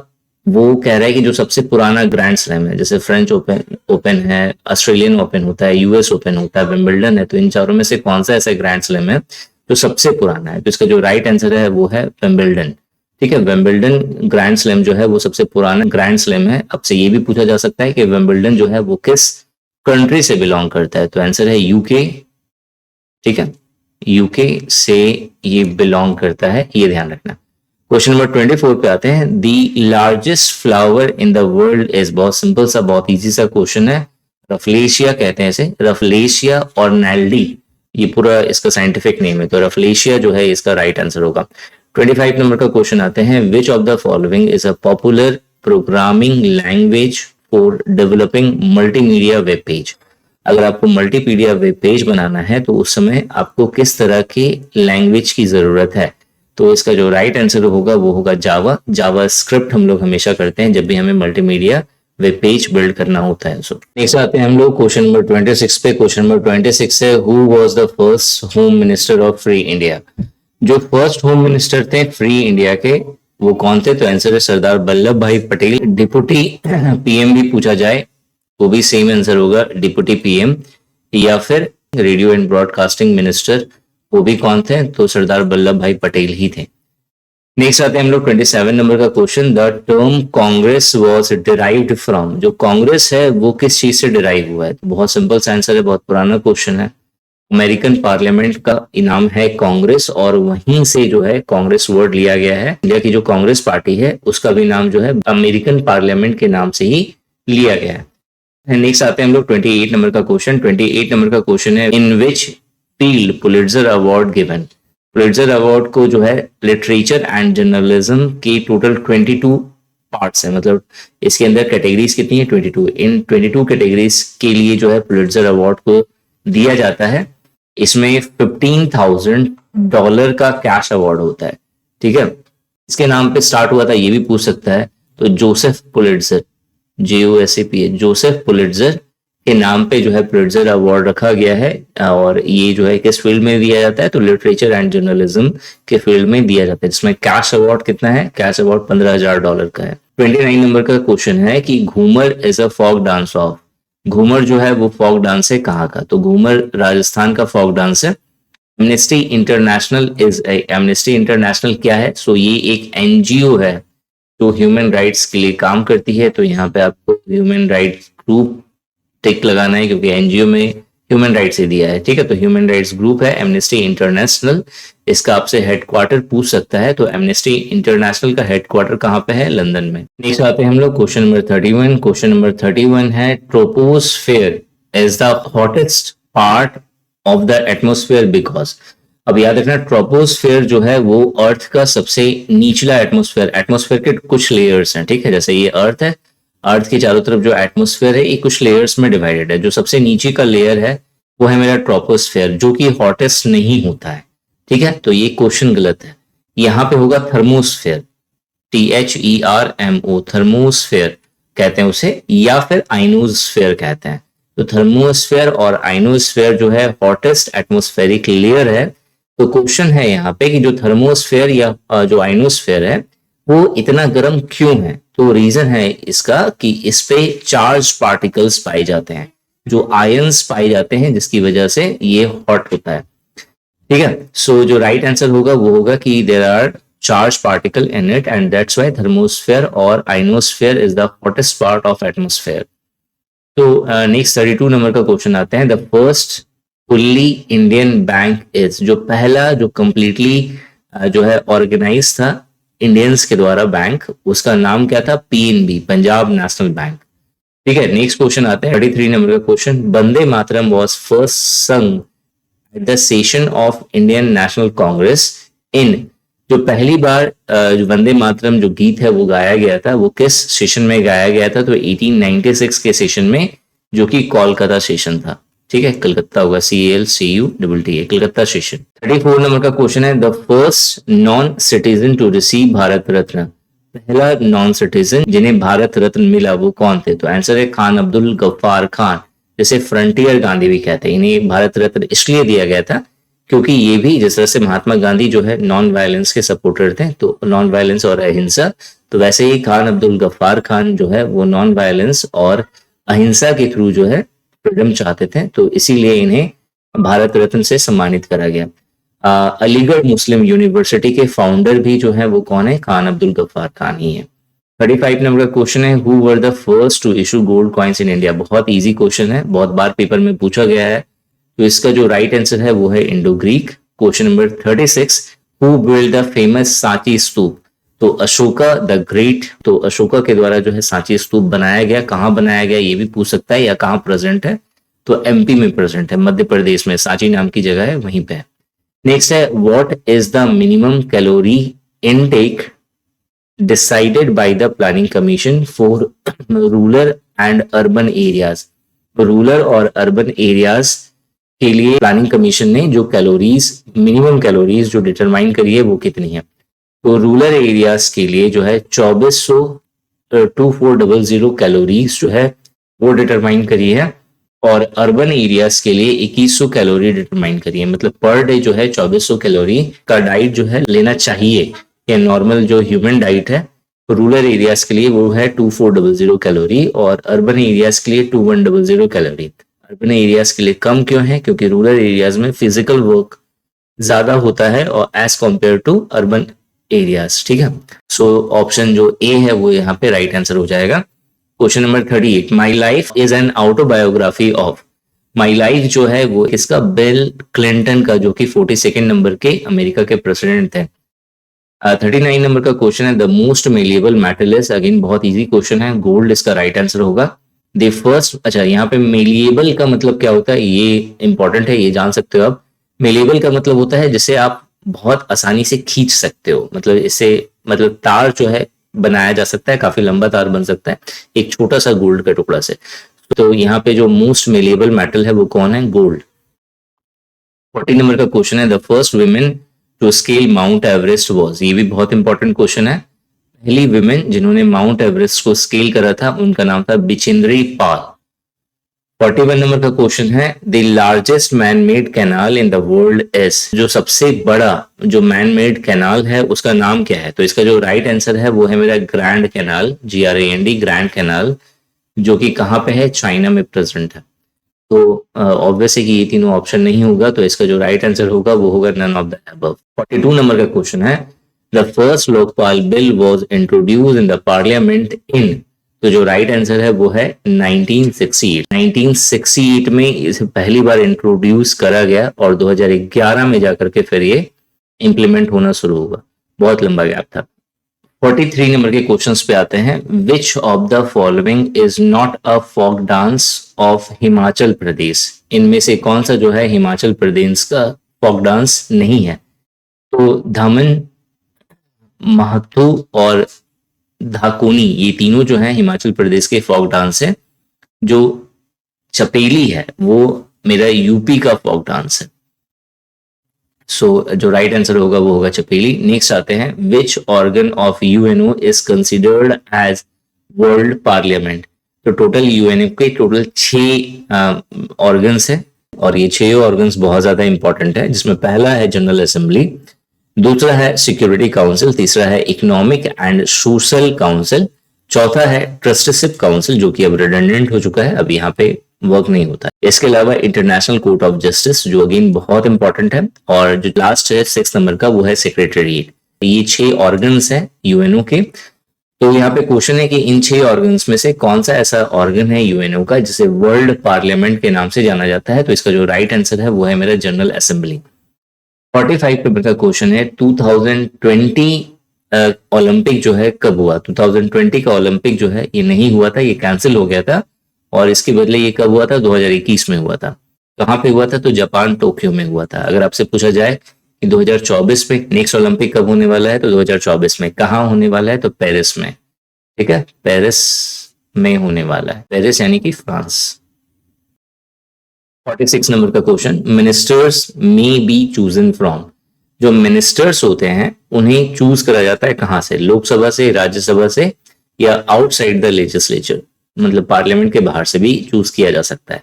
वो कह रहा है कि जो सबसे पुराना ग्रैंड स्लैम है, जैसे फ्रेंच ओपन है, ऑस्ट्रेलियन ओपन होता है, यूएस ओपन होता है, विंबलडन है, तो इन चारों में से कौन सा ऐसा ग्रैंड स्लैम है जो सबसे पुराना है? तो इसका जो राइट आंसर है वो है विंबलडन। ठीक है, विंबलडन ग्रैंड स्लैम जो है वो सबसे पुराना ग्रैंड स्लैम है। अब से ये भी पूछा जा सकता है कि विंबलडन जो है वो किस कंट्री से बिलोंग करता है, तो आंसर है यूके। ठीक है, यूके से ये बिलोंग करता है, ये ध्यान रखना। क्वेश्चन नंबर 24 पे आते हैं। दी largest flower in the world is, बहुत सिंपल सा बहुत इजी सा क्वेश्चन है। रफलेशिया कहते हैं इसे, रफलेशिया और नैल्डी ये पूरा इसका साइंटिफिक नेम है। तो रफलेशिया जो है इसका राइट आंसर होगा। 25 नंबर का क्वेश्चन आते हैं। Which of the following is a popular programming language for developing multimedia web page. अगर आपको मल्टीमीडिया वेब पेज बनाना है तो उस समय आपको किस तरह की लैंग्वेज की जरूरत है? तो इसका जो राइट आंसर होगा वो होगा जावा। जावा स्क्रिप्ट हम लोग हमेशा करते हैं जब भी हमें मल्टीमीडिया वेब पेज बिल्ड करना होता है। सो नेक्स्ट आते हैं हम लोग क्वेश्चन नंबर 26 पे। क्वेश्चन नंबर 26 है who was the first home minister of free India. जो फर्स्ट होम मिनिस्टर थे फ्री इंडिया के वो कौन थे? तो आंसर है सरदार वल्लभ भाई पटेल। डिप्टी पीएम भी पूछा जाए वो भी सेम आंसर होगा, डिप्टी पीएम। या फिर रेडियो एंड ब्रॉडकास्टिंग मिनिस्टर वो भी कौन थे? तो सरदार वल्लभ भाई पटेल ही थे। नेक्स्ट आते हैं हम लोग 27 नंबर का question. The term Congress was derived from. जो कांग्रेस है वो किस चीज से डिराइव हुआ है? तो बहुत सिंपल सा आंसर है, बहुत पुराना क्वेश्चन है। अमेरिकन पार्लियामेंट का इनाम है कांग्रेस, और वहीं से जो है कांग्रेस वर्ड लिया गया है। इंडिया की जो कांग्रेस पार्टी है उसका भी नाम जो है अमेरिकन पार्लियामेंट के नाम से ही लिया गया है। नेक्स्ट आते हैं हम लोग 28 नंबर का क्वेश्चन। 28 नंबर का क्वेश्चन है in which field Pulitzer award given. Pulitzer award को जो है लिटरेचर एंड जर्नलिज्म की टोटल 22 पार्ट्स है, मतलब इसके अंदर कैटेगरीज कितनी है? 22। इन 22 कैटेगरीज के लिए जो है पुलिट्जर अवार्ड को दिया जाता है। इसमें $15,000 का कैश अवार्ड होता है। ठीक है, इसके नाम पे स्टार्ट हुआ था ये भी पूछ सकता है। तो Joseph Pulitzer, JOSEP, Joseph Pulitzer के नाम पे जो है पुलिट्जर अवार्ड रखा गया है। और ये जो है किस फील्ड में दिया जाता है? तो लिटरेचर एंड जर्नलिज्म के फील्ड में दिया जाता है, जिसमें कैश अवार्ड कितना है? कैश अवार्ड $15,000 का है। 29 नंबर का क्वेश्चन है कि Ghoomar is a folk dance of. Ghoomar जो है वो फोक डांस है कहाँ का? तो घूमर राजस्थान का फोक डांस है। एमनेस्टी इंटरनेशनल एमनेस्टी इंटरनेशनल क्या है? सो ये एक NGO है जो ह्यूमन राइट्स के लिए काम करती है। तो यहाँ पे आपको ह्यूमन राइट्स ग्रुप टिक लगाना है क्योंकि NGO में ह्यूमन राइट्स ही दिया है। ठीक है, तो ह्यूमन राइट्स ग्रुप है एमनेस्टी इंटरनेशनल। इसका आपसे हेडक्वार्टर पूछ सकता है, तो एमनेस्टी इंटरनेशनल का हेडक्वार्टर कहाँ पे है? लंदन में। नेक्स्ट आते हैं हम लोग क्वेश्चन नंबर 31। क्वेश्चन नंबर 31 है troposphere is the hottest part of the atmosphere because. अब याद रखना ट्रोपोस्फेयर जो है वो अर्थ का सबसे निचला एटमोस्फेयर के कुछ लेयर्स हैं। ठीक है, जैसे ये अर्थ है, अर्थ के चारों तरफ जो एटमोस्फेयर है ये कुछ लेयर्स में डिवाइडेड है। जो सबसे नीचे का लेयर है वो है मेरा ट्रोपोस्फेयर, जो कि हॉटेस्ट नहीं होता है। ठीक है, तो ये क्वेश्चन गलत है। यहाँ पे होगा थर्मोस्फेयर। THERMO, थर्मोस्फेयर कहते हैं उसे, या फिर आइनोस्फेयर कहते हैं। तो थर्मोस्फेयर और आइनोस्फेयर जो है हॉटेस्ट एटमॉस्फेरिक लेयर है। तो क्वेश्चन है यहाँ पे कि जो थर्मोस्फेयर या जो आइनोस्फेयर है वो इतना गर्म क्यों है। तो रीजन है इसका कि इस पे चार्ज पार्टिकल्स पाए जाते हैं, जो आयंस पाए जाते हैं, जिसकी वजह से ये हॉट होता है। ठीक है, सो जो राइट आंसर होगा वो होगा कि there are charge particle in it and that's why thermosphere और ionosphere is the hottest part of atmosphere. तो नेक्स्ट 32 नंबर का क्वेश्चन आते हैं। The first fully Indian bank is, जो पहला जो कंप्लीटली जो है ऑर्गेनाइज था इंडियंस के द्वारा बैंक, उसका नाम क्या था? PNB, Punjab national bank. ठीक है, नेक्स्ट क्वेश्चन आते हैं 33 नंबर का question. Vande Mataram was first sung at the session of Indian National Congress in, जो पहली बार जो वंदे मातरम जो गीत है वो गाया गया था वो किस सेशन में गाया गया था? तो 1896 के सेशन में, जो कि कोलकाता सेशन था। ठीक है, कलकत्ता होगा, CALCUTTA, कलकत्ता सेशन। 34 नंबर का क्वेश्चन है। The first non citizen to receive Bharat Ratna, पहला नॉन सिटीजन जिन्हें भारत रत्न मिला वो कौन थे? तो आंसर है खान अब्दुल गफ्फार खान, जिसे फ्रंटियर गांधी भी कहते हैं। इन्हें भारत रत्न इसलिए दिया गया था क्योंकि ये भी जिस तरह से महात्मा गांधी जो है नॉन वायलेंस के सपोर्टर थे, तो नॉन वायलेंस और अहिंसा, तो वैसे ही खान अब्दुल गफ्फार खान जो है वो नॉन वायलेंस और अहिंसा के थ्रू जो है फ्रीडम चाहते थे, तो इसीलिए इन्हें भारत रत्न से सम्मानित करा गया। अलीगढ़ मुस्लिम यूनिवर्सिटी के फाउंडर भी जो है वो कौन है? खान अब्दुल गफ्फार खान ही है। 35 नंबर का क्वेश्चन है। Who were the first to issue gold coins in India, बहुत इजी क्वेश्चन है, बहुत बार पेपर में पूछा गया है। तो इसका जो राइट आंसर है वो है Indo Greek. Question number 36, who build the famous Sanchi stupa, तो अशोका द ग्रेट, तो अशोका के द्वारा जो है सांची स्तूप बनाया गया। कहाँ बनाया गया ये भी पूछ सकता है, या कहाँ प्रेजेंट है? तो MP में प्रेजेंट है, मध्य प्रदेश में सांची नाम की जगह है, वहीं पे। नेक्स्ट है, what is the minimum calorie intake decided by the planning commission for rural and urban areas. Rural और अर्बन एरियाज के लिए प्लानिंग कमीशन ने जो कैलोरीज, मिनिमम कैलोरीज जो डिटरमाइन करी है वो कितनी है? तो रूरल एरियाज के लिए जो है 2400 कैलोरीज जो है वो डिटरमाइन करी है, और अर्बन एरियाज के लिए 2100 कैलोरी डिटरमाइन करी है। मतलब पर डे जो है 2400 कैलोरी का डाइट जो है लेना चाहिए, या नॉर्मल जो ह्यूमन डाइट है रूरल एरियाज के लिए वो है 2400 कैलोरी, और अर्बन एरियाज के लिए 2100 कैलोरी। अर्बन एरियाज के लिए कम क्यों है? क्योंकि रूरल एरियाज में फिजिकल वर्क ज्यादा होता है और as compare to urban areas. ठीक है, सो ऑप्शन जो ए है वो यहाँ पे राइट आंसर हो जाएगा। Question number 38, my life is an autobiography of, my life जो है वो इसका बिल क्लिंटन का, जो कि 42nd नंबर के अमेरिका के प्रेसिडेंट थे। 39 नंबर का क्वेश्चन है। The most malleable metal is, again बहुत इजी क्वेश्चन है, गोल्ड इसका राइट आंसर होगा। द फर्स्ट, अच्छा यहाँ पे मेलिएबल का मतलब क्या होता है ये इंपॉर्टेंट है, ये जान सकते हो आप। मेलिएबल का मतलब होता है जिसे आप बहुत आसानी से खींच सकते हो, मतलब इससे मतलब तार जो है बनाया जा सकता है, काफी लंबा तार बन सकता है एक छोटा सा गोल्ड का टुकड़ा से। तो यहाँ पे जो मोस्ट मेलिएबल मेटल है वो कौन है? गोल्ड। 40 नंबर का क्वेश्चन है। The first women to scale Mount Everest was, ये भी बहुत इंपॉर्टेंट क्वेश्चन है। पहली विमेन जिन्होंने माउंट एवरेस्ट को स्केल करा था उनका नाम था बिचेंद्री पाल। 41 नंबर का क्वेश्चन है। The largest man made canal in the world is, जो सबसे बड़ा जो मैन मेड कैनाल है उसका नाम क्या है? तो इसका जो राइट आंसर है वो है मेरा grand canal, GRAND, grand canal, जो कि कहाँ पे है? चाइना में प्रेजेंट है। तो ऑब्वियस है कि ये तीनों ऑप्शन नहीं होगा, तो इसका जो राइट आंसर होगा वो होगा none of the above. 42 number का क्वेश्चन है। The first Lokpal bill was introduced in the parliament in, तो जो राइट आंसर है वो है 1968। 1968 में इसे पहली बार इंट्रोड्यूस करा गया और 2011 में जाकर के फिर ये इंप्लीमेंट होना शुरू हुआ, बहुत लंबा गैप था। 43 नंबर के क्वेश्चंस पे आते हैं। Which of the following is not a folk dance of Himachal Pradesh, इनमें से कौन सा जो है हिमाचल प्रदेश का फोक डांस नहीं है? तो धमन, महथू और धाकुनी, ये तीनों जो है हिमाचल प्रदेश के फोक डांस है। जो चपेली है वो मेरा यूपी का फोक डांस है। सो जो राइट आंसर होगा वो होगा चपेली। नेक्स्ट आते हैं, which organ of UNO is considered as world parliament. तो टोटल यूएनओ के टोटल 6 ऑर्गन्स है और ये 6 ऑर्गन्स बहुत ज्यादा इंपॉर्टेंट है, जिसमें पहला है जनरल असेंबली, दूसरा है सिक्योरिटी काउंसिल, तीसरा है इकोनॉमिक एंड सोशल काउंसिल, चौथा है ट्रस्टीशिप काउंसिल जो कि अब रिडंडेंट हो चुका है, अब यहाँ पे वर्क नहीं होता है। इसके अलावा इंटरनेशनल कोर्ट ऑफ जस्टिस जो अगेन बहुत इंपॉर्टेंट है, और जो लास्ट है 6 नंबर का वो है सेक्रेटरीट। ये 6 ऑर्गन्स है यूएनओ के। तो यहाँ पे क्वेश्चन है कि इन 6 ऑर्गन्स में से कौन सा ऐसा ऑर्गन है यूएनओ का जिसे वर्ल्ड पार्लियामेंट के नाम से जाना जाता है। तो इसका जो राइट आंसर है वो है मेरा जनरल असेंबली। 45 पेपर का क्वेश्चन है, 2020 ओलंपिक जो है कब हुआ। 2020 का ओलंपिक जो है ये नहीं हुआ था, ये कैंसिल हो गया था, और इसके बदले ये कब हुआ था, 2021 में हुआ था। कहाँ पे हुआ था, तो जापान टोक्यो में हुआ था। अगर आपसे पूछा जाए कि 2024 में नेक्स्ट ओलंपिक कब होने वाला है, तो 2024 में। कहाँ होने वाला है, तो पेरिस में। ठीक है, पेरिस में होने वाला है, पेरिस यानी कि फ्रांस। 46 नंबर का question, ministers may be chosen from. जो मिनिस्टर्स होते हैं उन्हें चूज करा जाता है कहां से, लोकसभा से, राज्यसभा से, या आउटसाइड द लेजिस्लेचर, मतलब पार्लियामेंट के बाहर से भी चूज किया जा सकता है।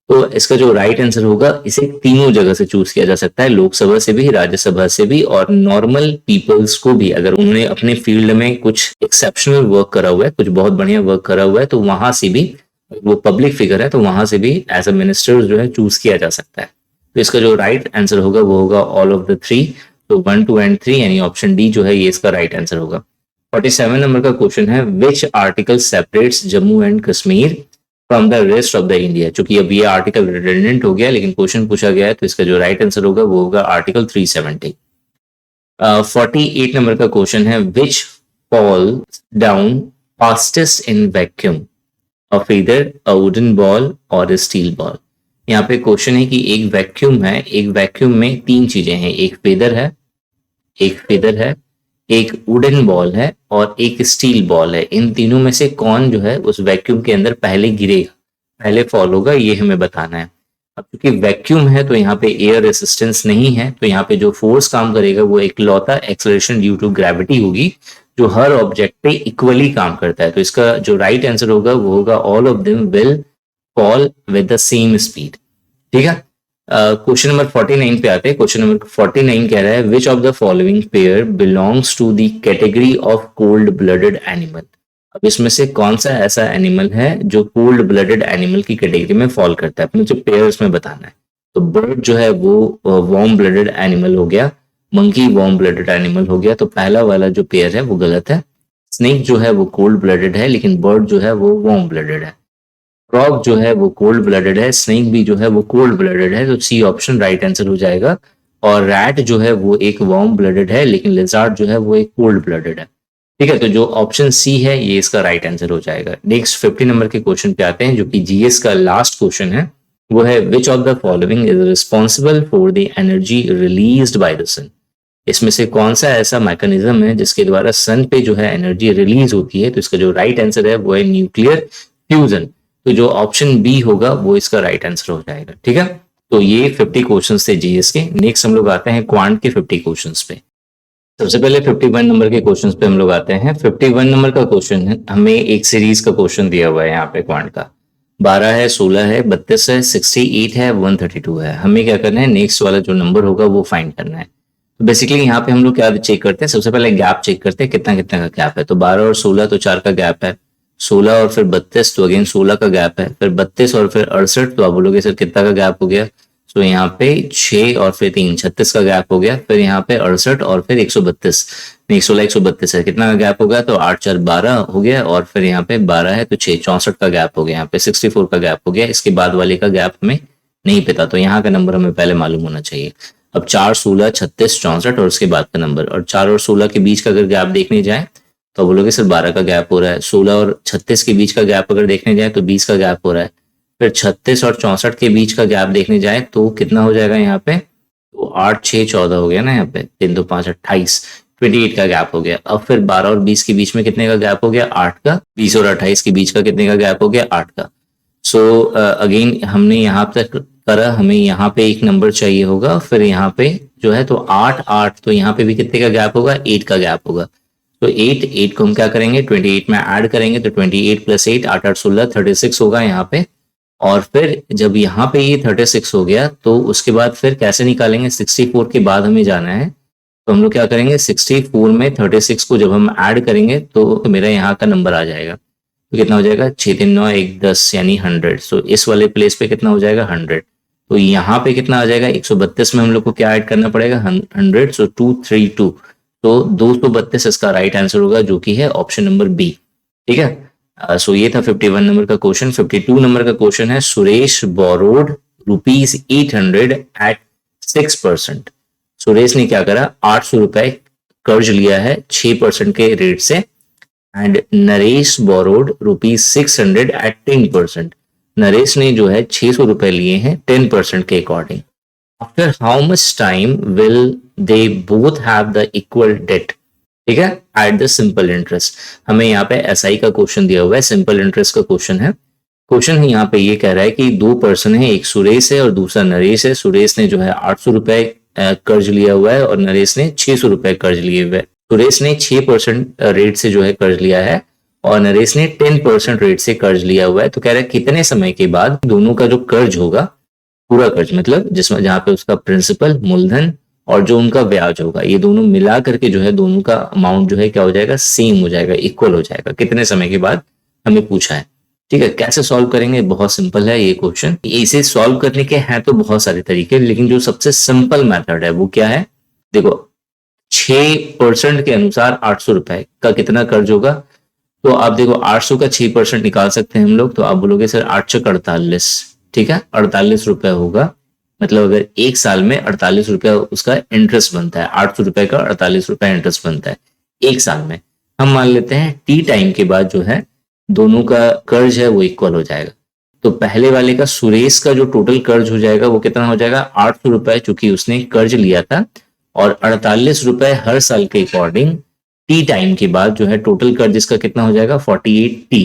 तो इसका जो राइट आंसर होगा, इसे तीनों जगह से चूज किया जा सकता है, लोकसभा से भी, राज्यसभा से भी, और नॉर्मल पीपल्स को भी। अगर उन्होंने अपने फील्ड में कुछ एक्सेप्शनल वर्क करा हुआ है, कुछ बहुत बढ़िया वर्क करा हुआ है, तो वहां से भी, वो पब्लिक फिगर है तो वहां से भी एज अ मिनिस्टर जो है चूज किया जा सकता है। तो इसका जो राइट आंसर होगा वो होगा ऑल ऑफ द 3। तो 1, 2 एंड 3 यानी ऑप्शन डी जो है ये इसका राइट आंसर होगा। 47 नंबर का क्वेश्चन है, which article separates Jammu and Kashmir from the rest of the India. चूंकि अब ये आर्टिकल रिडंडेंट हो गया लेकिन क्वेश्चन पूछा गया है, तो इसका जो राइट आंसर होगा वो होगा आर्टिकल 370। 48 नंबर का क्वेश्चन है, विच fall down fastest in vacuum of either a wooden ball और स्टील बॉल। यहाँ पे क्वेश्चन है कि एक वैक्यूम है, एक वैक्यूम में 3 चीजें हैं, एक फेदर है, एक वुडन बॉल है और एक स्टील बॉल है। इन तीनों में से कौन जो है उस वैक्यूम के अंदर पहले गिरेगा, पहले फॉल होगा, ये हमें बताना है। अब क्योंकि वैक्यूम है तो यहाँ पे एयर रेसिस्टेंस नहीं है, तो यहाँ पे जो फोर्स काम करेगा वो एक लौता एक्सेलरेशन ड्यू टू ग्रेविटी होगी, जो हर ऑब्जेक्ट पे इक्वली काम करता है। तो इसका जो राइट आंसर होगा वो होगा all of them will fall with the same speed. ठीक है, क्वेश्चन नंबर 49 पे आते हैं। क्वेश्चन नंबर 49 कह रहा है, which of the following pair belongs to the category of cold blooded animal. अब इसमें से कौन सा ऐसा एनिमल है जो कोल्ड ब्लडेड एनिमल की कैटेगरी में फॉल करता है, अपने जो पेयर उसमें बताना है। तो बर्ड जो है वो वार्म ब्लडेड एनिमल हो गया, मंकी वार्म ब्लडेड एनिमल हो गया, तो पहला वाला जो पेयर है वो गलत है। स्नेक जो है वो कोल्ड ब्लडेड है लेकिन बर्ड जो है वो वार्म ब्लडेड है। फ्रॉग जो है वो कोल्ड ब्लडेड है, स्नेक भी जो है वो कोल्ड ब्लडेड है, तो सी ऑप्शन राइट आंसर हो जाएगा। और रैट जो है वो एक वार्म ब्लडेड है लेकिन लिजार्ड जो है वो एक कोल्ड ब्लडेड है। ठीक है, तो जो ऑप्शन सी है ये इसका राइट आंसर हो जाएगा। नेक्स्ट 50 नंबर के क्वेश्चन पे आते हैं जो कि जीएस का लास्ट क्वेश्चन है, वो है which of the following is responsible for the energy released by the sun. इसमें से कौन सा ऐसा मैकेनिज्म है जिसके द्वारा सन पे जो है एनर्जी रिलीज होती है। तो इसका जो राइट आंसर है वो है न्यूक्लियर फ्यूजन। तो जो ऑप्शन बी होगा वो इसका राइट आंसर हो जाएगा। ठीक है, तो ये 50 क्वेश्चंस थे जीएस के। नेक्स्ट हम लोग आते हैं क्वांट के 50 क्वेश्चंस पे। सबसे पहले 51 नंबर के क्वेश्चंस पे हम लोग आते हैं। 51 नंबर का क्वेश्चन है, हमें एक सीरीज का क्वेश्चन दिया हुआ है यहाँ पे क्वांट का। 12 है, 16 है, 32 है, 68 है, 132 है। हमें क्या करना है, नेक्स्ट वाला जो नंबर होगा वो फाइंड करना है। तो बेसिकली यहाँ पे हम लोग क्या चेक करते हैं, सबसे पहले गैप चेक करते हैं कितना कितना का गैप है। तो 12 और 16 तो 4 का गैप है, 16 और फिर 32 तो अगेन 16 का गैप है, फिर 32 और फिर 68 तो आप बोलोगे सर कितना का गैप हो गया। तो यहाँ पे 6 और फिर 3 36 का गैप हो गया। फिर यहाँ पे 68 और फिर 132 नहीं 16 132 है, कितना का गैप हो गया, तो 8 4 12 हो गया। और फिर यहाँ पे 12 है तो 6 64 का गैप हो गया। यहाँ पे 64 का गैप हो गया। इसके बाद वाले का गैप हमें नहीं पता, तो यहाँ का नंबर हमें पहले मालूम होना चाहिए। अब 4 16 36 64 और उसके बाद का नंबर, और 4 और 16 के बीच का अगर गैप देखने जाए तो बोलोगे सर 12 का गैप हो रहा है। 16 और 36 के बीच का गैप अगर देखने जाए तो 20 का गैप हो रहा है। फिर 36 और 64 के बीच का गैप देखने जाए तो कितना हो जाएगा यहाँ पे, तो 8 6 14 हो गया ना, यहाँ पे 3 2 5 28 28 का गैप हो गया। अब फिर 12 और 20 के बीच में कितने का गैप हो गया, 8 का। 20 और 28 के बीच का कितने का गैप हो गया, 8 का। सो अगेन हमने यहाँ तक करा, हमें यहाँ पे एक नंबर चाहिए होगा, फिर यहाँ पे जो है, तो 8 8, तो यहाँ पे भी कितने का गैप होगा, 8 का गैप होगा। तो 8 को हम क्या करेंगे, 28 में ऐड करेंगे, तो 28 प्लस 8, 8 8 16, 36 होगा यहाँ पे। और फिर जब यहाँ पे ये 36 हो गया, तो उसके बाद फिर कैसे निकालेंगे, 64 के बाद हमें जाना है। तो हम लोग क्या करेंगे, 64 में 36 को जब हम ऐड करेंगे तो मेरा यहाँ का नंबर आ जाएगा। तो कितना हो जाएगा, 6 3 9 1 10 यानी 100। सो इस वाले प्लेस पे कितना हो जाएगा, 100। तो यहाँ पे कितना आ जाएगा, 132 में हम लोग को क्या ऐड करना पड़ेगा, 100। सो 232, तो 232 इसका राइट आंसर होगा, जो कि है ऑप्शन नंबर बी। ठीक है। सो ये था 51 नंबर का क्वेश्चन। 52 नंबर का क्वेश्चन है, सुरेश बोरोड ₹800 एट 6%। सुरेश ने क्या करा, 800 रुपए कर्ज लिया है 6% के रेट से। And Naresh borrowed ₹600 at 10%। Naresh ने जो है 600 रुपए लिए हैं 10% के according. After how much time will they both have the equal debt. ठीक है, एट द सिंपल इंटरेस्ट। हमें यहाँ पे एसआई का क्वेश्चन दिया हुआ है, सिंपल इंटरेस्ट का क्वेश्चन है। क्वेश्चन है यहाँ पे ये कह रहा है कि दो पर्सन है, एक सुरेश है और दूसरा नरेश है। सुरेश ने जो है 800 रुपए कर्ज लिया हुआ है और नरेश ने 600 रुपए कर्ज लिए हुए हैं। सुरेश ने 6% रेट से जो है कर्ज लिया है और नरेश ने 10% रेट से कर्ज लिया हुआ है। तो कह रहा है कितने समय के बाद दोनों का जो कर्ज होगा, पूरा कर्ज मतलब जिसमें जहां पे उसका प्रिंसिपल मूलधन और जो उनका ब्याज होगा, ये दोनों मिला करके जो है दोनों का अमाउंट जो है क्या हो जाएगा, सेम हो जाएगा, इक्वल हो जाएगा, कितने समय के बाद हमें पूछा है। ठीक है, कैसे सॉल्व करेंगे, बहुत सिंपल है ये क्वेश्चन। इसे सॉल्व करने के हैं तो बहुत सारे तरीके, लेकिन जो सबसे सिंपल मेथड है वो क्या है, देखो 6% के अनुसार 800 रुपए का कितना कर्ज होगा। तो आप देखो 800 का 6% निकाल सकते हैं हम लोग। तो आप बोलोगे सर 8 चक 48, ठीक है, 48 रुपए होगा। मतलब अगर एक साल में 48 रुपया उसका इंटरेस्ट बनता है, 800 रुपए का 48 रुपया इंटरेस्ट बनता है एक साल में। हम मान लेते हैं टी टाइम के बाद जो है दोनों का कर्ज है वो इक्वल हो जाएगा। तो पहले वाले का, सुरेश का जो टोटल कर्ज हो जाएगा वो कितना हो जाएगा, 800 रुपए, चूंकि उसने कर्ज लिया था, और 48 रुपए हर साल के अकॉर्डिंग टी टाइम के बाद जो है टोटल कर्ज इसका कितना हो जाएगा, 48T।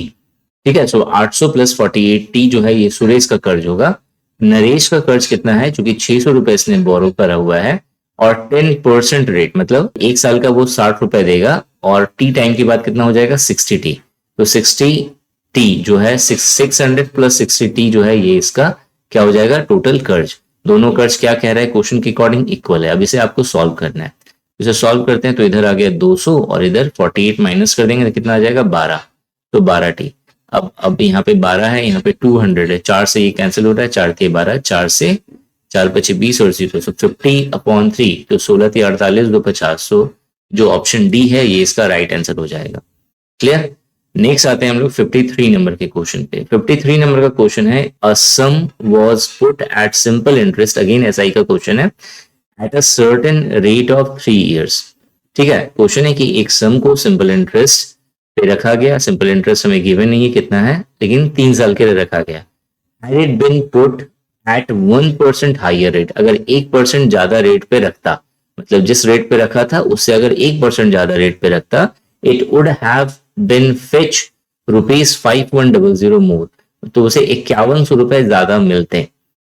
ठीक है, सो 800 प्लस 48T जो है ये सुरेश का कर्ज होगा। नरेश का कर्ज कितना है, चूंकि 600 रुपए इसने बोरो करा हुआ है और 10% रेट, मतलब एक साल का वो 60 रुपए देगा और टी टाइम के बाद कितना हो जाएगा, 60T। तो 60T जो है 600 प्लस 60T जो है ये इसका क्या हो जाएगा, टोटल कर्ज। दोनों कर्ज क्या कह रहा है, क्वेश्चन के अकॉर्डिंग इक्वल है। अब इसे आपको सॉल्व करना है। इसे सॉल्व करते हैं तो इधर आ गया 200 और इधर 48 माइनस कर देंगे तो कितना आ जाएगा, 12। तो 12T। अब यहाँ पे 12 है, यहाँ पे 200 है, 4 से ये कैंसिल हो रहा है, 4 थे 12, 4 से 4 पचे 20 और 0, सो 50/3, तो 16 थे 48, 2 50। सो जो ऑप्शन डी है ये इसका राइट आंसर हो जाएगा। क्लियर। नेक्स्ट आते हैं हम लोग 53 नंबर के क्वेश्चन पे। 53 नंबर का क्वेश्चन है, a sum was put at simple interest, again SI का क्वेश्चन है, at a certain rate of 3 years। ठीक है, क्वेश्चन है कि एक सम को सिंपल इंटरेस्ट पे रखा गया। सिंपल इंटरेस्ट हमें गिवन नहीं है कितना है, लेकिन 3 साल के लिए रखा गया। Had it been put at 1% higher rate, अगर 1% ज्यादा रेट पे रखता, मतलब जिस रेट पे रखा था उससे अगर 1% ज्यादा रेट पे रखता, it would have been fetch ₹5100 more, तो उसे 5100 रुपए ज्यादा मिलते।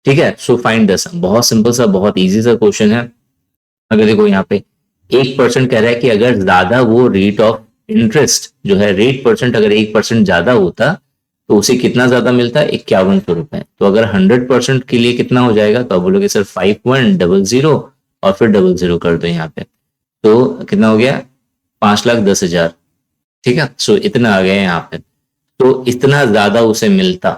ठीक है, सो फाइंड द सम। बहुत सिंपल सा, बहुत इजी सा क्वेश्चन है। अगर देखो यहाँ पे 1% कह रहा है कि अगर ज्यादा वो रेट ऑफ इंटरेस्ट जो है, रेट परसेंट अगर 1% ज्यादा होता तो उसे कितना ज्यादा मिलता है, 5100 रुपए। तो अगर 100% के लिए कितना हो जाएगा, तो आप बोलोगे सर 5100 और फिर 00 कर दो यहाँ पे, तो कितना हो गया, 5,10,000। ठीक है, सो इतना आ गया यहाँ पे। तो इतना ज्यादा उसे मिलता,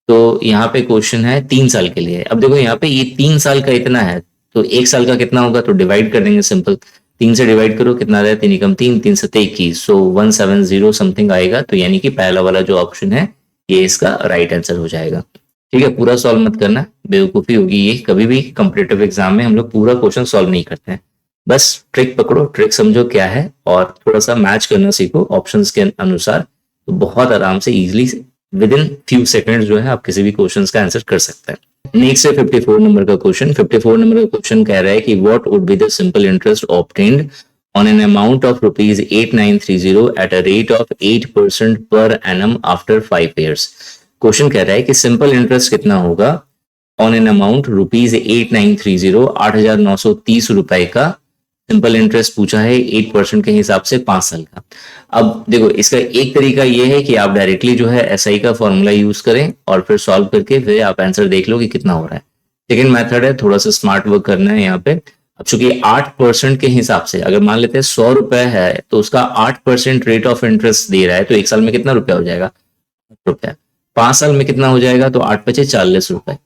तो यहाँ पे क्वेश्चन है 3 साल के लिए। अब देखो यहाँ पे ये 3 साल का इतना है, तो एक साल का कितना होगा, तो डिवाइड कर देंगे सिंपल। 3 से डिवाइड करो, कितना आ रहा है, 3 एकम 3, 3 सत्ते 21, सो 170 समथिंग आएगा। तो यानी कि पहला वाला जो ऑप्शन है ये इसका राइट आंसर हो जाएगा। ठीक है, पूरा सॉल्व मत करना, बेवकूफी होगी ये। कभी भी कॉम्पिटिटिव एग्जाम में हम लोग पूरा क्वेश्चन सॉल्व नहीं करते हैं, बस ट्रिक पकड़ो, ट्रिक समझो क्या है और थोड़ा सा मैच करना सीखो ऑप्शंस के अनुसार, तो बहुत आराम से easily with in few seconds जो है आप किसी भी क्वेश्चंस का आंसर कर सकते हैं। नेक्स्ट है 54 नंबर का क्वेश्चन। 54 नंबर का क्वेश्चन कह रहा है कि what would be the simple interest obtained on an amount of ₹8930 at a rate of 8% per annum after 5 years। Question कह रहा है कि सिंपल इंटरेस्ट कितना होगा ऑन एन अमाउंट ₹8,930, 8,930 रुपए का सिंपल इंटरेस्ट पूछा है 8% के हिसाब से 5 साल का। अब देखो इसका एक तरीका ये है कि आप डायरेक्टली जो है एसआई का फॉर्मूला यूज करें और फिर सॉल्व करके फिर आप आंसर देख लो कि कितना हो रहा है। सेकेंड मेथड है थोड़ा सा स्मार्ट वर्क करना है यहाँ पे। अब चूंकि 8% के हिसाब से अगर मान लेते हैं 100 रुपए है तो उसका 8% रेट ऑफ इंटरेस्ट दे रहा है, तो एक साल में कितना रुपया हो जाएगा? रुपया। 5 साल में कितना हो जाएगा? तो 8 पचे 40 रुपए।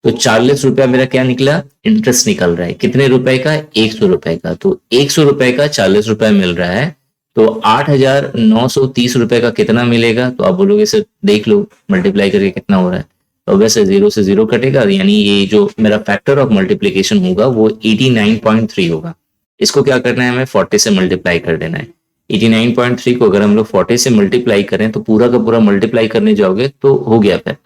तो 40 रुपया मेरा क्या निकला? इंटरेस्ट निकल रहा है। कितने रुपए का? 100 रुपए का। तो 100 रुपए का 40 रुपया मिल रहा है, तो 8,930 रुपए का कितना मिलेगा? तो आप बोलोगे सर देख लो मल्टीप्लाई करके कितना हो रहा है, तो वैसे 0 से 0 कटेगा, यानी ये जो मेरा फैक्टर ऑफ मल्टीप्लीकेशन होगा वो 89.3 होगा। इसको क्या करना है, हमें 40 से मल्टीप्लाई कर देना है। 89.3 को अगर हम लोग 40 से मल्टीप्लाई करें तो पूरा का पूरा मल्टीप्लाई करने जाओगे तो हो गया फिर।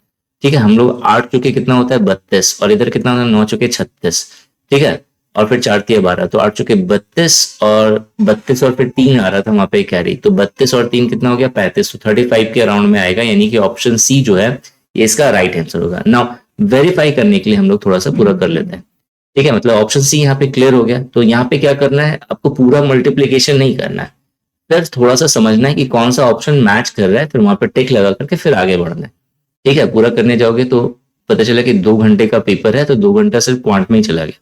ठीक है, हम लोग 8 चुके कितना होता है 32, और इधर कितना होता है 9 चुके 36। ठीक है, और फिर 4 तिया 12, तो 8 चुके 32 और 32 और फिर 3 आ रहा था वहां पे कैरी, तो 32 और 3 कितना हो गया 35, तो 35 के अराउंड में आएगा, यानी कि ऑप्शन सी जो है ये इसका राइट आंसर होगा। नाउ वेरीफाई करने के लिए हम लोग थोड़ा सा पूरा कर लेते हैं। ठीक है, मतलब ऑप्शन सी यहाँ पे क्लियर हो गया। तो यहाँ पे क्या करना है, आपको पूरा मल्टीप्लीकेशन नहीं करना है, फिर थोड़ा सा समझना है कि कौन सा ऑप्शन मैच कर रहा है, फिर वहां पर टिक लगा करके फिर आगे बढ़ना है। ठीक है, पूरा करने जाओगे तो पता चला कि 2 घंटे का पेपर है, तो 2 घंटा सिर्फ क्वांट में ही चला गया।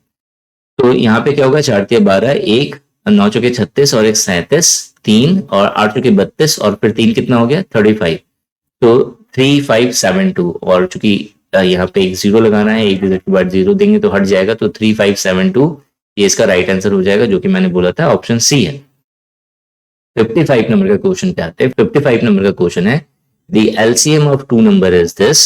तो यहाँ पे क्या होगा, 4 तिया 12, 1 9 चौके 36 और 1 37, 3 और 8 चौके 32 और फिर 3 कितना हो गया 35, तो 3572। और चूंकि यहाँ पे एक जीरो लगाना है, एक डिजिट के बाद जीरो देंगे तो हट जाएगा, तो 3572 ये इसका राइट आंसर हो जाएगा, जो कि मैंने बोला था ऑप्शन सी है। 55 नंबर का क्वेश्चन पे आते हैं। 55 नंबर का क्वेश्चन है the LCM of two number is this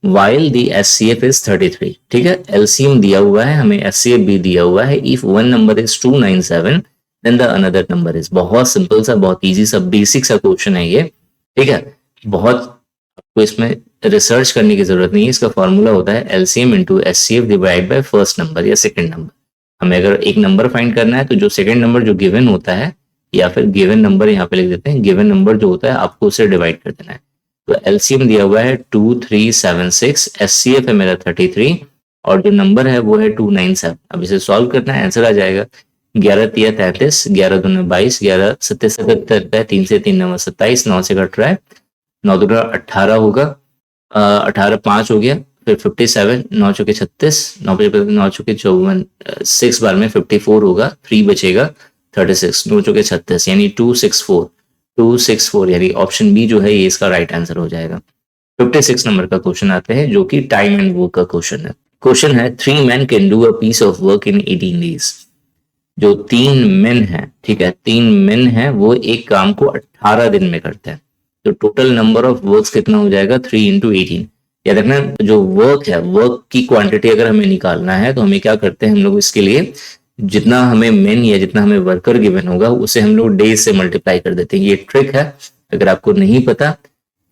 while the SCF is 33। ठीक है, LCM दिया हुआ है हमें, SCF भी दिया हुआ है। if one number is 297 then the another number is। बहुत सिंपल सा, बहुत इजी सा, बेसिक सा क्वेश्चन है ये। ठीक है, बहुत आपको इसमें रिसर्च करने की जरूरत नहीं है। इसका फॉर्मूला होता है LCM into SCF divide by first number या सेकंड नंबर। हमें अगर एक नंबर फाइंड करना है तो जो सेकंड नंबर जो गिवन होता है, या फिर गिवन नंबर यहाँ पे लिख देते हैं, गिवन नंबर जो होता है आपको उसे डिवाइड कर देना है। तो एलसीएम दिया हुआ है 2376, एचसीएफ है मेरा 33 और जो नंबर है वो है 297। अब इसे सॉल्व करना है, आंसर आ जाएगा 11 तिया 33, 11 दूना 22, 11 सत्ते 77, 3 से 3 9 27, 9 से कट रहा है 9 दूना 18 होगा, 18 5 हो गया, फिर 57, 9 चौके 36, 9 चौके 54, 6 बार में 54 होगा, 3 बचेगा 36, 9 चौके 36 यानी 264 यानी ऑप्शन बी जो है ये इसका राइट आंसर हो जाएगा। 56 नंबर का क्वेश्चन आते हैं जो कि टाइम एंड वर्क का क्वेश्चन है। क्वेश्चन है 3 men can do a piece of work in 18 days। जो 3 men हैं, ठीक है, 3 men हैं वो एक काम को 18 दिन में करते हैं, तो टोटल नंबर ऑफ वर्क्स कितना हो जाएगा 3 into 18। याद रखना जो वर्क है, वर्क की क्वांटिटी अगर हमें निकालना है तो हमें क्या करते हैं हम लोग, इसके लिए जितना हमें मेन या जितना हमें वर्कर गिवन होगा उसे हम लोग डेज से मल्टीप्लाई कर देते हैं। ये ट्रिक है, अगर आपको नहीं पता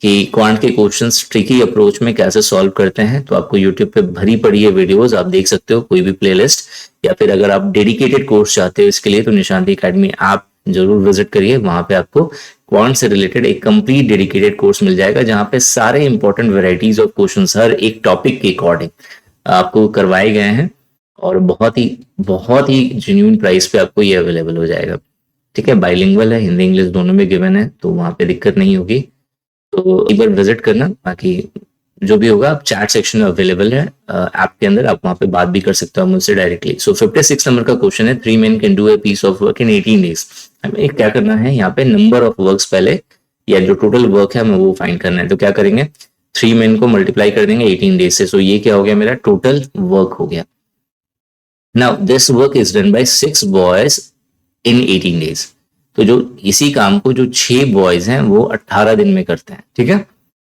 कि क्वांट के क्वेश्चंस ट्रिकी अप्रोच में कैसे सॉल्व करते हैं तो आपको यूट्यूब पे भरी पड़ी है वीडियोस, आप देख सकते हो कोई भी प्लेलिस्ट, या फिर अगर आप डेडिकेटेड कोर्स चाहते हो इसके लिए तो निशांति एकेडमी आप जरूर विजिट करिए। वहां पे आपको क्वांट से रिलेटेड एक कंप्लीट डेडिकेटेड कोर्स मिल जाएगा जहां पे सारे इंपॉर्टेंट वेराइटीज ऑफ क्वेश्चंस हर एक टॉपिक के अकॉर्डिंग आपको करवाए गए हैं और बहुत ही जेन्युइन प्राइस पे आपको ये अवेलेबल हो जाएगा। ठीक है, बाइलिंगुअल है, हिंदी इंग्लिश दोनों में गिवन है, तो वहां पे दिक्कत नहीं होगी, तो एक बार विजिट करना। बाकी जो भी होगा आप चैट सेक्शन में अवेलेबल है ऐप के अंदर, आप वहां पे बात भी कर सकते हो मुझसे डायरेक्टली। सो 56 नंबर का क्वेश्चन है 3 men can do a piece of work in 18 days। हमें क्या करना है यहाँ पे, नंबर ऑफ वर्क्स पहले या जो टोटल वर्क है हमें वो फाइंड करना है। तो क्या करेंगे, 3 men को मल्टीप्लाई कर देंगे 18 डेज से, सो ये क्या हो गया मेरा टोटल वर्क हो गया। Now this work is done by 6 boys in 18 days। तो जो इसी काम को जो 6 बॉयज हैं वो 18 दिन में करते हैं। ठीक है,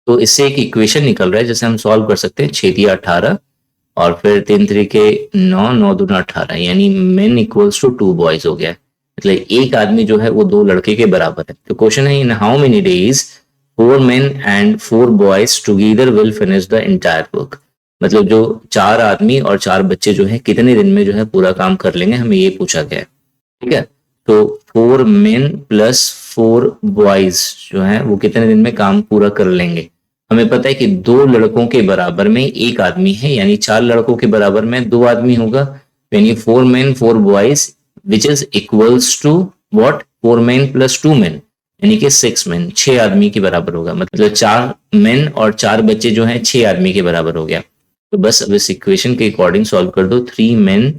तो इससे एक इक्वेशन निकल रहा है जिसे हम सॉल्व कर सकते हैं। 6 तिया 18 और फिर 3 तरीके 9, 9 दूना 18 यानी men equals to 2 boys हो गया। मतलब एक आदमी जो है वो 2 लड़के के बराबर है। तो क्वेश्चन है in how many days 4 men and 4 boys together will finish the entire work। मतलब जो 4 आदमी और 4 बच्चे जो है कितने दिन में जो है पूरा काम कर लेंगे, हमें ये पूछा गया है। ठीक है, तो 4 men प्लस 4 बॉयज जो है वो कितने दिन में काम पूरा कर लेंगे, हमें पता है कि 2 लड़कों के बराबर में 1 आदमी है, यानी 4 लड़कों के बराबर में 2 आदमी होगा, यानी 4 men 4 boys which is equals to what 4 men plus 2 men, यानी कि 6 men 6 आदमी के बराबर होगा। मतलब 4 men और 4 बच्चे जो हैं 6 आदमी के बराबर हो गया। तो बस अब इस इक्वेशन के अकॉर्डिंग सॉल्व कर दो। 3 men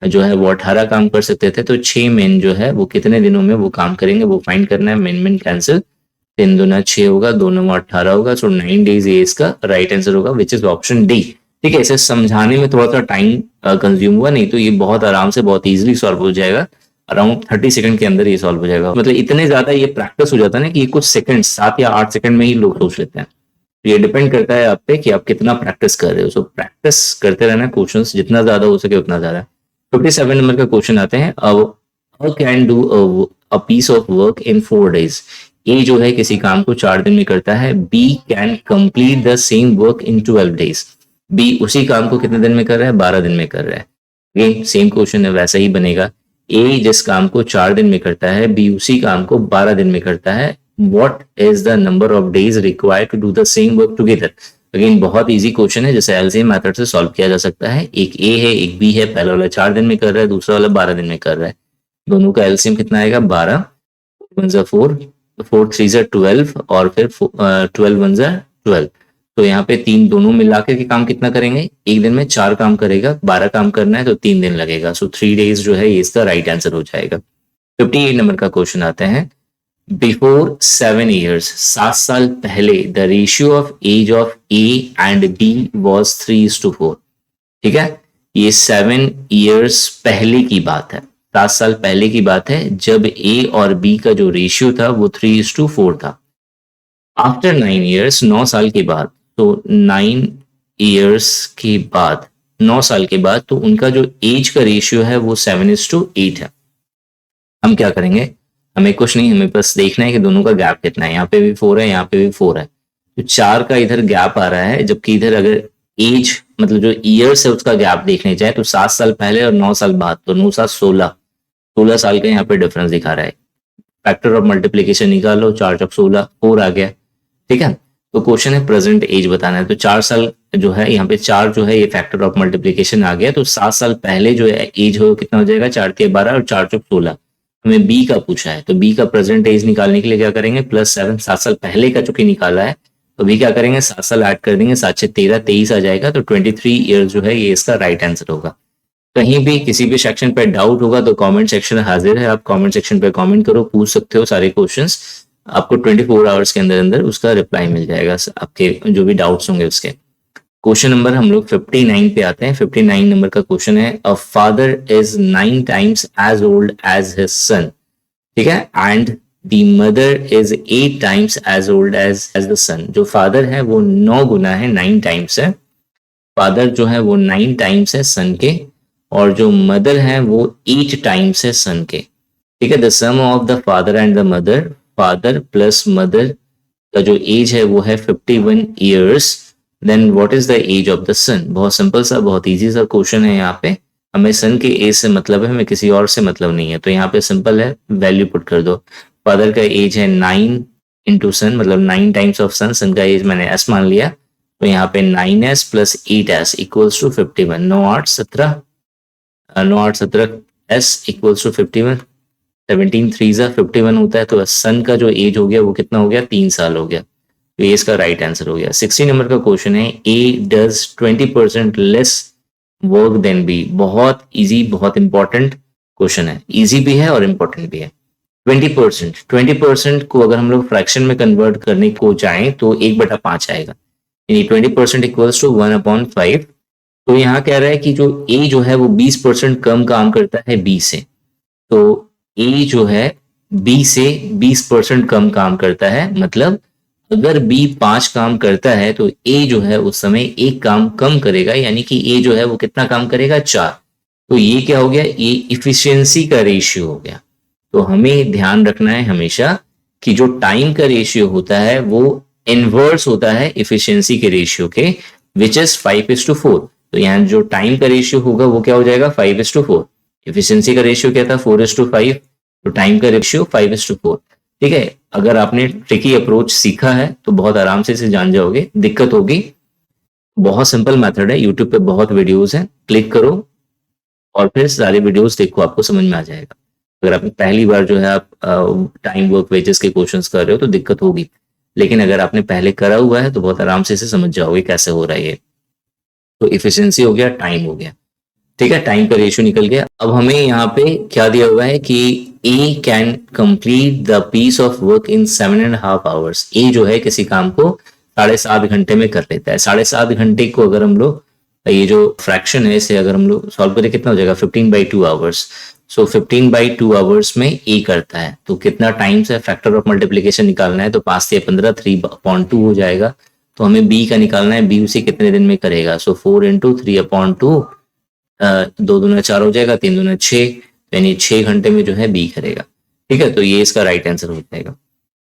जो है वो 18 काम कर सकते थे, तो 6 men जो है वो कितने दिनों में वो काम करेंगे वो फाइंड करना है। men कैंसिल, 3 दूना 6 होगा, 2 9 18 होगा, सो 9 डेज ये इसका राइट आंसर होगा, विच इज ऑप्शन डी। ठीक है, इसे समझाने में थोड़ा सा टाइम कंज्यूम हुआ, नहीं तो ये बहुत आराम से बहुत इजीली सॉल्व हो जाएगा। अराउंड 30 सेकंड के अंदर ये सॉल्व हो जाएगा। मतलब इतने ज्यादा ये प्रैक्टिस हो जाता है ना कि ये कुछ सेकंड 7 या 8 सेकंड में ही लोग सोच लेते हैं। तो ये डिपेंड करता है आप पे कि आप कितना प्रैक्टिस कर रहे हो। सो प्रैक्टिस करते रहना, क्वेश्चन जितना ज्यादा हो सके उतना ज्यादा। 57 नंबर का क्वेश्चन आते हैं। Can do a piece of work in 4 days। A जो है किसी काम को 4 दिन में करता है। B can complete the same work in 12 days। B उसी काम को कितने दिन में कर रहा है? 12 दिन में कर रहा है। ये सेम क्वेश्चन है, वैसा ही बनेगा। ए जिस काम को 4 दिन में करता है, बी उसी काम को 12 दिन में करता है। What is the number of days required to do the same work together. Again बहुत इजी क्वेश्चन है, जिसे एलसीएम मेथड से सॉल्व किया जा सकता है। एक ए है, एक बी है। पहला वाला 4 दिन में कर रहा है, दूसरा वाला 12 दिन में कर रहा है। दोनों का एलसीएम कितना आएगा? 12 1 4 4 3 12 और फिर 12 1 12। तो यहाँ पे 3 दोनों मिला के काम कितना करेंगे? एक दिन में 4 काम करेगा, 12 काम करना है तो 3 दिन लगेगा। सो 3 days जो है ये इसका राइट आंसर हो जाएगा। 58 नंबर का क्वेश्चन आते हैं। बिफोर 7 years, 7 साल पहले, the ratio of age of A and B was 3:4। ठीक है, ये 7 years पहले की बात है, 7 साल पहले की बात है, जब ए और बी का जो रेशियो था वो 3:4 था। आफ्टर 9 years, 9 साल के बाद, तो 9 years के बाद, 9 साल के बाद, तो उनका जो एज का रेशियो है वो 7:8 है। हम क्या करेंगे? हमें कुछ नहीं, हमें बस देखना है कि दोनों का गैप कितना है। यहाँ पे भी 4 है, यहाँ पे भी 4 है, तो 4 का इधर गैप आ रहा है, जबकि इधर अगर एज मतलब जो ईयर्स है उसका गैप देखने जाए तो 7 साल पहले और 9 साल बाद, तो 9 7 16 साल का यहाँ पे डिफरेंस दिखा रहा है। फैक्टर ऑफ मल्टीप्लीकेशन निकालो, 4 चौक 16, 4 आ गया। ठीक है, तो क्वेश्चन है प्रेजेंट एज बताना है। तो 4 साल जो है यहाँ पे 4 जो है ये फैक्टर ऑफ मल्टीप्लीकेशन आ गया, तो 7 साल पहले जो है एज हो कितना हो जाएगा? 4 3 12 और 4 चौक 16। हमें बी का पूछा है, तो बी का प्रेजेंट एज निकालने के लिए क्या करेंगे? +7, 7 साल पहले का चूंकि निकाला है तो बी क्या करेंगे? 7 साल ऐड कर देंगे, 7 6 13 23 आ जाएगा, तो 23 ईयर्स जो है ये इसका राइट आंसर होगा। कहीं भी किसी भी सेक्शन पे डाउट होगा तो कमेंट सेक्शन हाजिर है, आप कमेंट सेक्शन पे कमेंट करो, पूछ सकते हो सारे क्वेश्चंस, आपको 24 आवर्स के अंदर अंदर उसका रिप्लाई मिल जाएगा, आपके जो भी डाउट्स होंगे उसके। क्वेश्चन नंबर हम लोग 59 पे आते हैं। 59 नंबर का क्वेश्चन है, a father is 9 times as old as his son. ठीक है, and the mother is 8 times as old as the son. जो फादर है वो 9 गुना है, 9 times है। फादर जो है वो 9 times है सन के, और जो मदर है वो 8 times है सन के। ठीक है, the sum of the father and the mother, father plus mother का जो एज है वो है 51 years। Then what is the age of the son? बहुत सिंपल सा, बहुत इजी सा क्वेश्चन है। यहाँ पे हमें सन के एज से मतलब है, हमें किसी और से मतलब नहीं है, तो यहाँ पे सिंपल है, वैल्यू पुट कर दो। फादर का एज है 9 इंटू सन, मतलब 9 times ऑफ सन। सन का एज मैंने s मान लिया, तो यहाँ पे 9s + 8s equals to 51। 9 8 17, 9 8 17 s equals to 51। 17 3 51 होता है, तो सन का जो एज हो गया वो कितना हो गया? 3 साल हो गया, तो ये इसका राइट आंसर हो गया। 60 नंबर का क्वेश्चन है, A does 20% less work than B. बहुत इजी, बहुत इंपॉर्टेंट क्वेश्चन है, इजी भी है और इंपॉर्टेंट भी है। 20% को अगर हम लोग फ्रैक्शन में कन्वर्ट करने को जाएं तो 1/5 आएगा, यानी 20% इक्वल्स टू 1/5। तो यहाँ कह रहा है कि जो ए जो है वो 20% कम काम करता है बी से, तो ए जो है बी से 20% कम काम करता है। मतलब अगर बी 5 काम करता है तो ए जो है उस समय 1 काम कम करेगा, यानी कि ए जो है वो कितना काम करेगा? 4। तो ये क्या हो गया? ये इफिशियंसी का रेशियो हो गया। तो हमें ध्यान रखना है हमेशा कि जो टाइम का रेशियो होता है वो इनवर्स होता है इफिशियंसी के रेशियो के, विच इज 5:4। तो यहाँ जो टाइम का रेशियो होगा वो क्या हो जाएगा? 5:4। इफिशियंसी का रेशियो क्या था? 4:5, तो टाइम का रेशियो 5:4। ठीक है, अगर आपने ट्रिकी अप्रोच सीखा है तो बहुत आराम से इसे जान जाओगे। दिक्कत होगी, बहुत सिंपल मेथड है, यूट्यूब पे बहुत वीडियोस हैं, क्लिक करो और फिर सारे वीडियोस देखो, आपको समझ में आ जाएगा। अगर आपने पहली बार जो है आप टाइम वर्क वेजेस के क्वेश्चंस कर रहे हो तो दिक्कत होगी, लेकिन अगर आपने पहले करा हुआ है तो बहुत आराम से इसे समझ जाओगे कैसे हो रहा है ये। तो इफिशियंसी हो गया, टाइम हो गया, ठीक है, टाइम का रेशियो निकल गया। अब हमें यहाँ पे क्या दिया हुआ है कि A can complete the piece of work in 7.5 hours. A जो है किसी काम को 7.5 घंटे में कर लेता है। 7.5 घंटे को अगर हम लोग ये जो फ्रैक्शन है इसे अगर हम लोग सॉल्व करें कितना हो जाएगा, 15/2 आवर्स। सो 15/2 आवर्स में ए करता है, तो कितना टाइम्स है, फैक्टर ऑफ मल्टीप्लीकेशन निकालना है, तो 5 से 15 3/2 हो जाएगा। तो हमें बी का निकालना है, बी उसे कितने दिन में करेगा। सो 4 × 3/2, 2 दूना 4 हो जाएगा, 3 दूना 6, यानी 6 घंटे में जो है बी करेगा। ठीक है, तो ये इसका राइट आंसर हो जाएगा।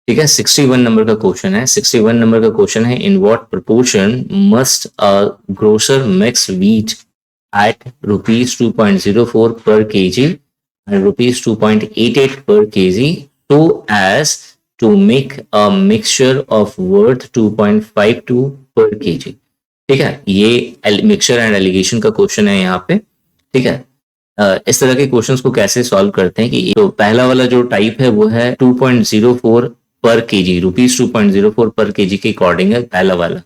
ठीक है, 61 नंबर का क्वेश्चन है। 61 नंबर का क्वेश्चन है, in what proportion must a grocer mix wheat at ₹2.04 per kg and ₹2.88 per kg so as to make a mixture of worth 2.52 per kg। ठीक है, ये मिक्सचर एंड एलिगेशन का question है यहाँ पे। ठीक है, इस तरह के क्वेश्चंस को कैसे सॉल्व करते हैं कि तो पहला वाला जो टाइप है वो है 2.04 पर केजी, ₹2.04 पर केजी के अकॉर्डिंग है पहला वाला,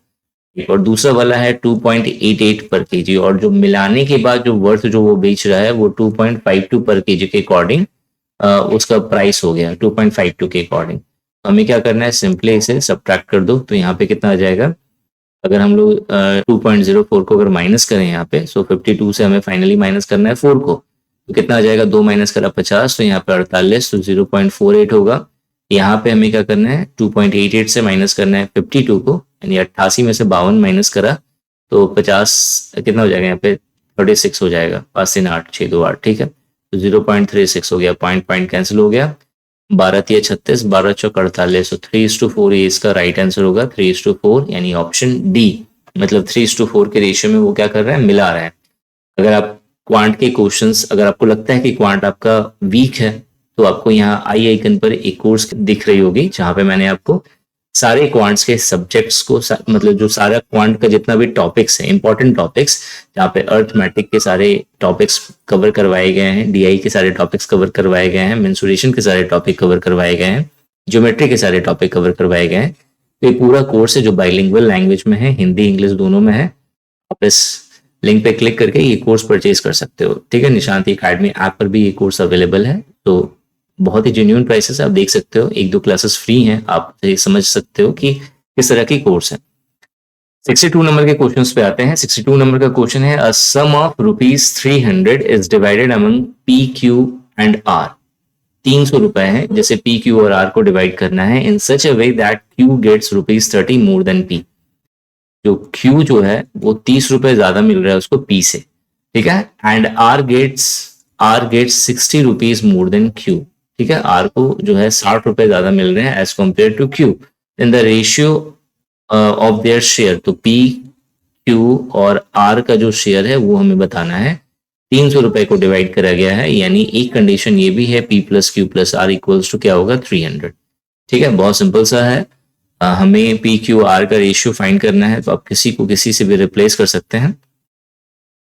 और दूसरा वाला है 2.88 पर केजी, और जो मिलाने के बाद जो वर्थ जो वो बेच रहा है वो 2.52 पर केजी के अकॉर्डिंग उसका प्राइस हो गया 2.52 के अकॉर्डिंग। हमें क्या करना है, सिंपली इसे सब्ट्रैक्ट कर दो, तो यहाँ पे कितना आ जाएगा, अगर हम लोग 2.04 को अगर माइनस करें यहाँ पे, सो 52 से हमें फाइनली माइनस करना है 4 को, तो कितना आ जाएगा, 2 माइनस करा 50, तो यहाँ पे 48, तो 0.48 होगा। यहाँ पे हमें क्या करना है, 2.88 से माइनस करना है 52 को, यानी 88 में से 52 माइनस करा तो 50 कितना हो जाएगा, यहाँ पे 36 हो जाएगा, 5 से 8 6 2 8। ठीक है, तो 0.36 हो गया, पॉइंट कैंसिल हो गया, 12×3 = 36, 12×4 = 48, तो 3:4 ये इसका राइट आंसर होगा, 3:4, यानी ऑप्शन डी, मतलब 3:4 के रेशियो में वो क्या कर रहा है, मिला रहा है। अगर आप क्वांट के क्वेश्चंस, अगर आपको लगता है कि क्वांट आपका वीक है तो आपको यहाँ आई आइकन पर एक कोर्स दिख रही होगी जहां पे मैंने आपको सारे क्वांट्स के सब्जेक्ट्स को मतलब जो सारा क्वांट का जितना भी टॉपिक्स है, इंपॉर्टेंट टॉपिक्स, जहाँ पे अर्थमेटिक के सारे टॉपिक्स कवर करवाए गए हैं, डीआई के सारे टॉपिक्स कवर करवाए गए हैं, मेंसुरेशन के सारे टॉपिक कवर करवाए गए हैं, ज्योमेट्री के सारे टॉपिक कवर करवाए गए हैं। तो ये पूरा कोर्स है जो बाइलिंगुअल लैंग्वेज में है, हिंदी इंग्लिश दोनों में है। आप इस लिंक पे क्लिक करके ये कोर्स परचेज कर सकते हो। ठीक है, निशांति एकेडमी ऐप पर भी ये कोर्स अवेलेबल है, तो बहुत ही जेन्युइन प्राइसेस आप देख सकते हो, 1-2 क्लासेस फ्री हैं, आप समझ सकते हो कि किस तरह की कोर्स है। 62 नंबर के क्वेश्चंस पे आते हैं। 62 नंबर का क्वेश्चन है, a sum of ₹300 is divided among P, Q and R. 300 रुपए है, जैसे पी, क्यू और आर को डिवाइड करना है in such a way that Q gets ₹30 more than P. जो क्यू जो है वो 30 रुपए ज्यादा मिल रहा है उसको पी से, ठीक है, and R gets 60 rupees more than Q. ठीक है, आर को जो है 60 रुपए ज्यादा मिल रहे हैं as compare to Q. In the ratio of their share, तो पी, क्यू और आर का जो शेयर है वो हमें बताना है। 300 रुपए को डिवाइड करा गया है, यानी एक कंडीशन ये भी है, P plus Q plus R equals to क्या होगा, 300। ठीक है, बहुत सिंपल सा है। हमें पी क्यू आर का रेशियो फाइंड करना है, तो आप किसी को किसी से भी रिप्लेस कर सकते हैं।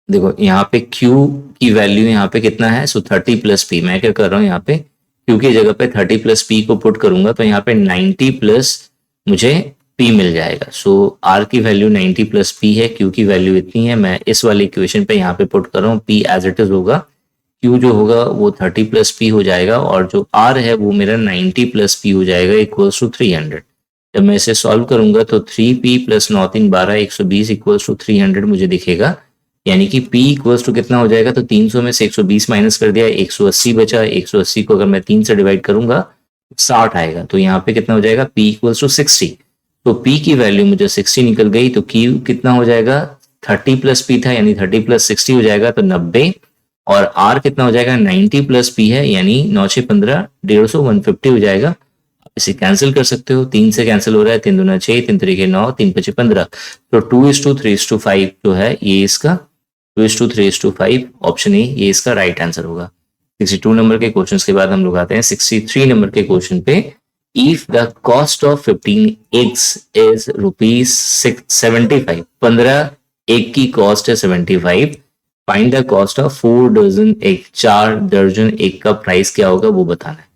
देखो यहाँ पे Q की वैल्यू यहाँ पे कितना है, सो 30 प्लस पी। मैं क्या कर रहा हूँ, यहाँ पे Q की जगह पे 30 प्लस पी को पुट करूंगा तो यहाँ पे 90 प्लस मुझे P मिल जाएगा। सो R की वैल्यू 90 प्लस P है, Q की वैल्यू इतनी है। मैं इस वाली इक्वेशन पे यहाँ पे पुट कर रहा हूँ, P एज इट इज होगा, Q जो होगा वो 30 प्लस P हो जाएगा, और जो R है वो मेरा 90 प्लस P हो जाएगा इक्वल्स टू 300। जब मैं इसे सॉल्व करूंगा तो 3P प्लस 9 3 12 120 इक्वल्स टू 300 मुझे दिखेगा, यानी कि P इक्वल्स टू कितना हो जाएगा, तो 300 में से 120 माइनस कर दिया, 180 बचा। 180 को अगर मैं 3 से डिवाइड करूंगा 60 आएगा, तो यहाँ पे कितना हो जाएगा, P इक्वल्स टू 60। तो P की वैल्यू मुझे 60 निकल गई, तो Q कितना हो जाएगा, 30 प्लस P था, यानी 30 प्लस 60 हो जाएगा तो 90, और R कितना हो जाएगा, 90 प्लस P है, यानी 9 6 15 150 150 हो जाएगा। इसे कैंसिल कर सकते हो, 3 से कैंसिल हो रहा है, 3 दूना 6 3 3 9 3 5 15, तो 2:3:5 जो है ये इसका 2:3:5 ऑप्शन ए ये इसका राइट आंसर होगा। 62 नंबर के क्वेश्चन के बाद हम लोग आते हैं 63 नंबर के क्वेश्चन पे, if the cost of 15 eggs is rupees 75, 15 egg की कॉस्ट है 75, find the cost of 4 dozen egg, 4 दर्जन एग का प्राइस क्या होगा वो बताना है।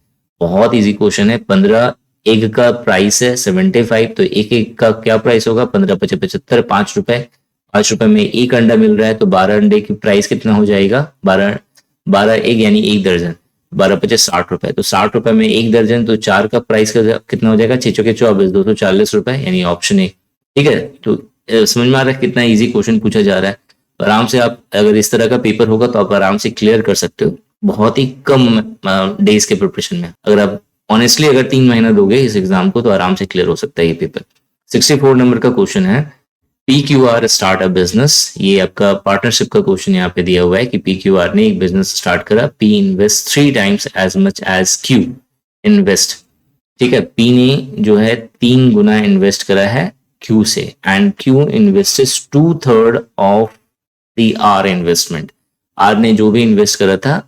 बहुत इजी क्वेश्चन है। 15 एग का प्राइस है 75, तो एक एग का क्या प्राइस होगा, 15 पचे 75, 5 रुपए। 5 रुपए में एक अंडा मिल रहा है, तो 12 अंडे की प्राइस कितना हो जाएगा, 12 एग यानी एक दर्जन, 12 पचे 60 रुपए, तो 60 रुपए में एक दर्जन, तो 4 का प्राइस कितना हो जाएगा, 6 चौके 24, 240 रुपए, यानी ऑप्शन ए। ठीक है, तो समझ में आ रहा है कितना इजी क्वेश्चन पूछा जा रहा है। आराम से आप अगर इस तरह का पेपर होगा तो आप आराम से क्लियर कर सकते हो, बहुत ही कम डेज के प्रिपरेशन में। अगर आप ऑनेस्टली अगर 3 महीना दोगे इस एग्जाम को तो आराम से क्लियर हो सकता है ये पेपर। 64 नंबर का क्वेश्चन है, PQR स्टार्ट अ बिजनेस। ये आपका पार्टनरशिप का क्वेश्चन यहाँ पे दिया हुआ है कि PQR ने एक बिजनेस स्टार्ट करा, P invest 3 times as much as Q invest. ठीक है, P ने जो है 3 गुना इन्वेस्ट करा है Q से, and Q invested 2/3 of the R investment. R ने जो भी इन्वेस्ट करा था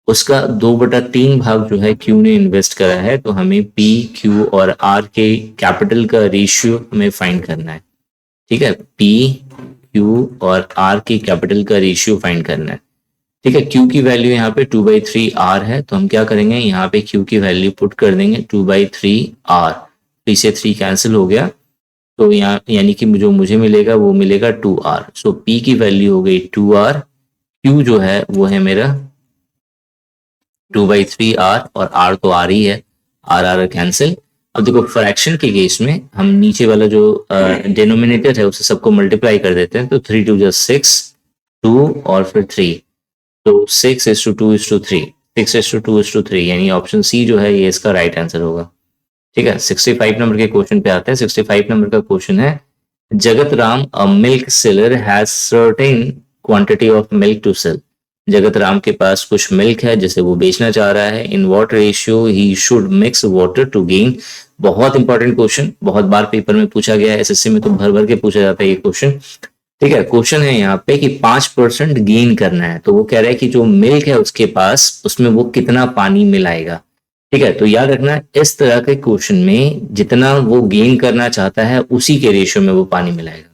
उसका 2/3 भाग जो है Q ने इन्वेस्ट करा है, तो हमें P, Q और R के कैपिटल का रेशियो हमें फाइंड करना है। ठीक है, P, Q और R के कैपिटल का रेशियो फाइंड करना है। ठीक है, Q की वैल्यू यहाँ पे 2/3 R है, तो हम क्या करेंगे, यहाँ पे Q की वैल्यू पुट कर देंगे 2/3 R, 3 से 3 कैंसिल हो गया, तो यहाँ यानी कि जो मुझे मिलेगा वो मिलेगा 2R। सो P की वैल्यू हो गई 2R, Q जो है वो है मेरा 2/3R, और R तो R ही है, R कैंसिल। अब देखो फ्रैक्शन के केस में हम नीचे वाला जो डिनोमिनेटर है उसे सबको मल्टीप्लाई कर देते हैं, तो 3 2 6, 2 और फिर 3, तो 6:2:3, 6:2:3, यानी ऑप्शन सी जो है ये इसका राइट आंसर होगा। ठीक है, 65 नंबर के क्वेश्चन पे आते हैं। 65 नंबर का क्वेश्चन है, Jagat Ram a milk seller has certain quantity of milk to sell. Jagat Ram के पास कुछ मिल्क है जिसे वो बेचना चाह रहा है, in what ratio he should mix water to gain. बहुत इंपॉर्टेंट क्वेश्चन, बहुत बार पेपर में पूछा गया है, एसएससी में तो भर भर के पूछा जाता है ये क्वेश्चन। ठीक है, क्वेश्चन है यहाँ पे कि 5% गेन करना है, तो वो कह रहा है कि जो मिल्क है उसके पास उसमें वो कितना पानी मिलाएगा। ठीक है, तो याद रखना इस तरह के क्वेश्चन में जितना वो गेन करना चाहता है उसी के रेशियो में वो पानी मिलाएगा।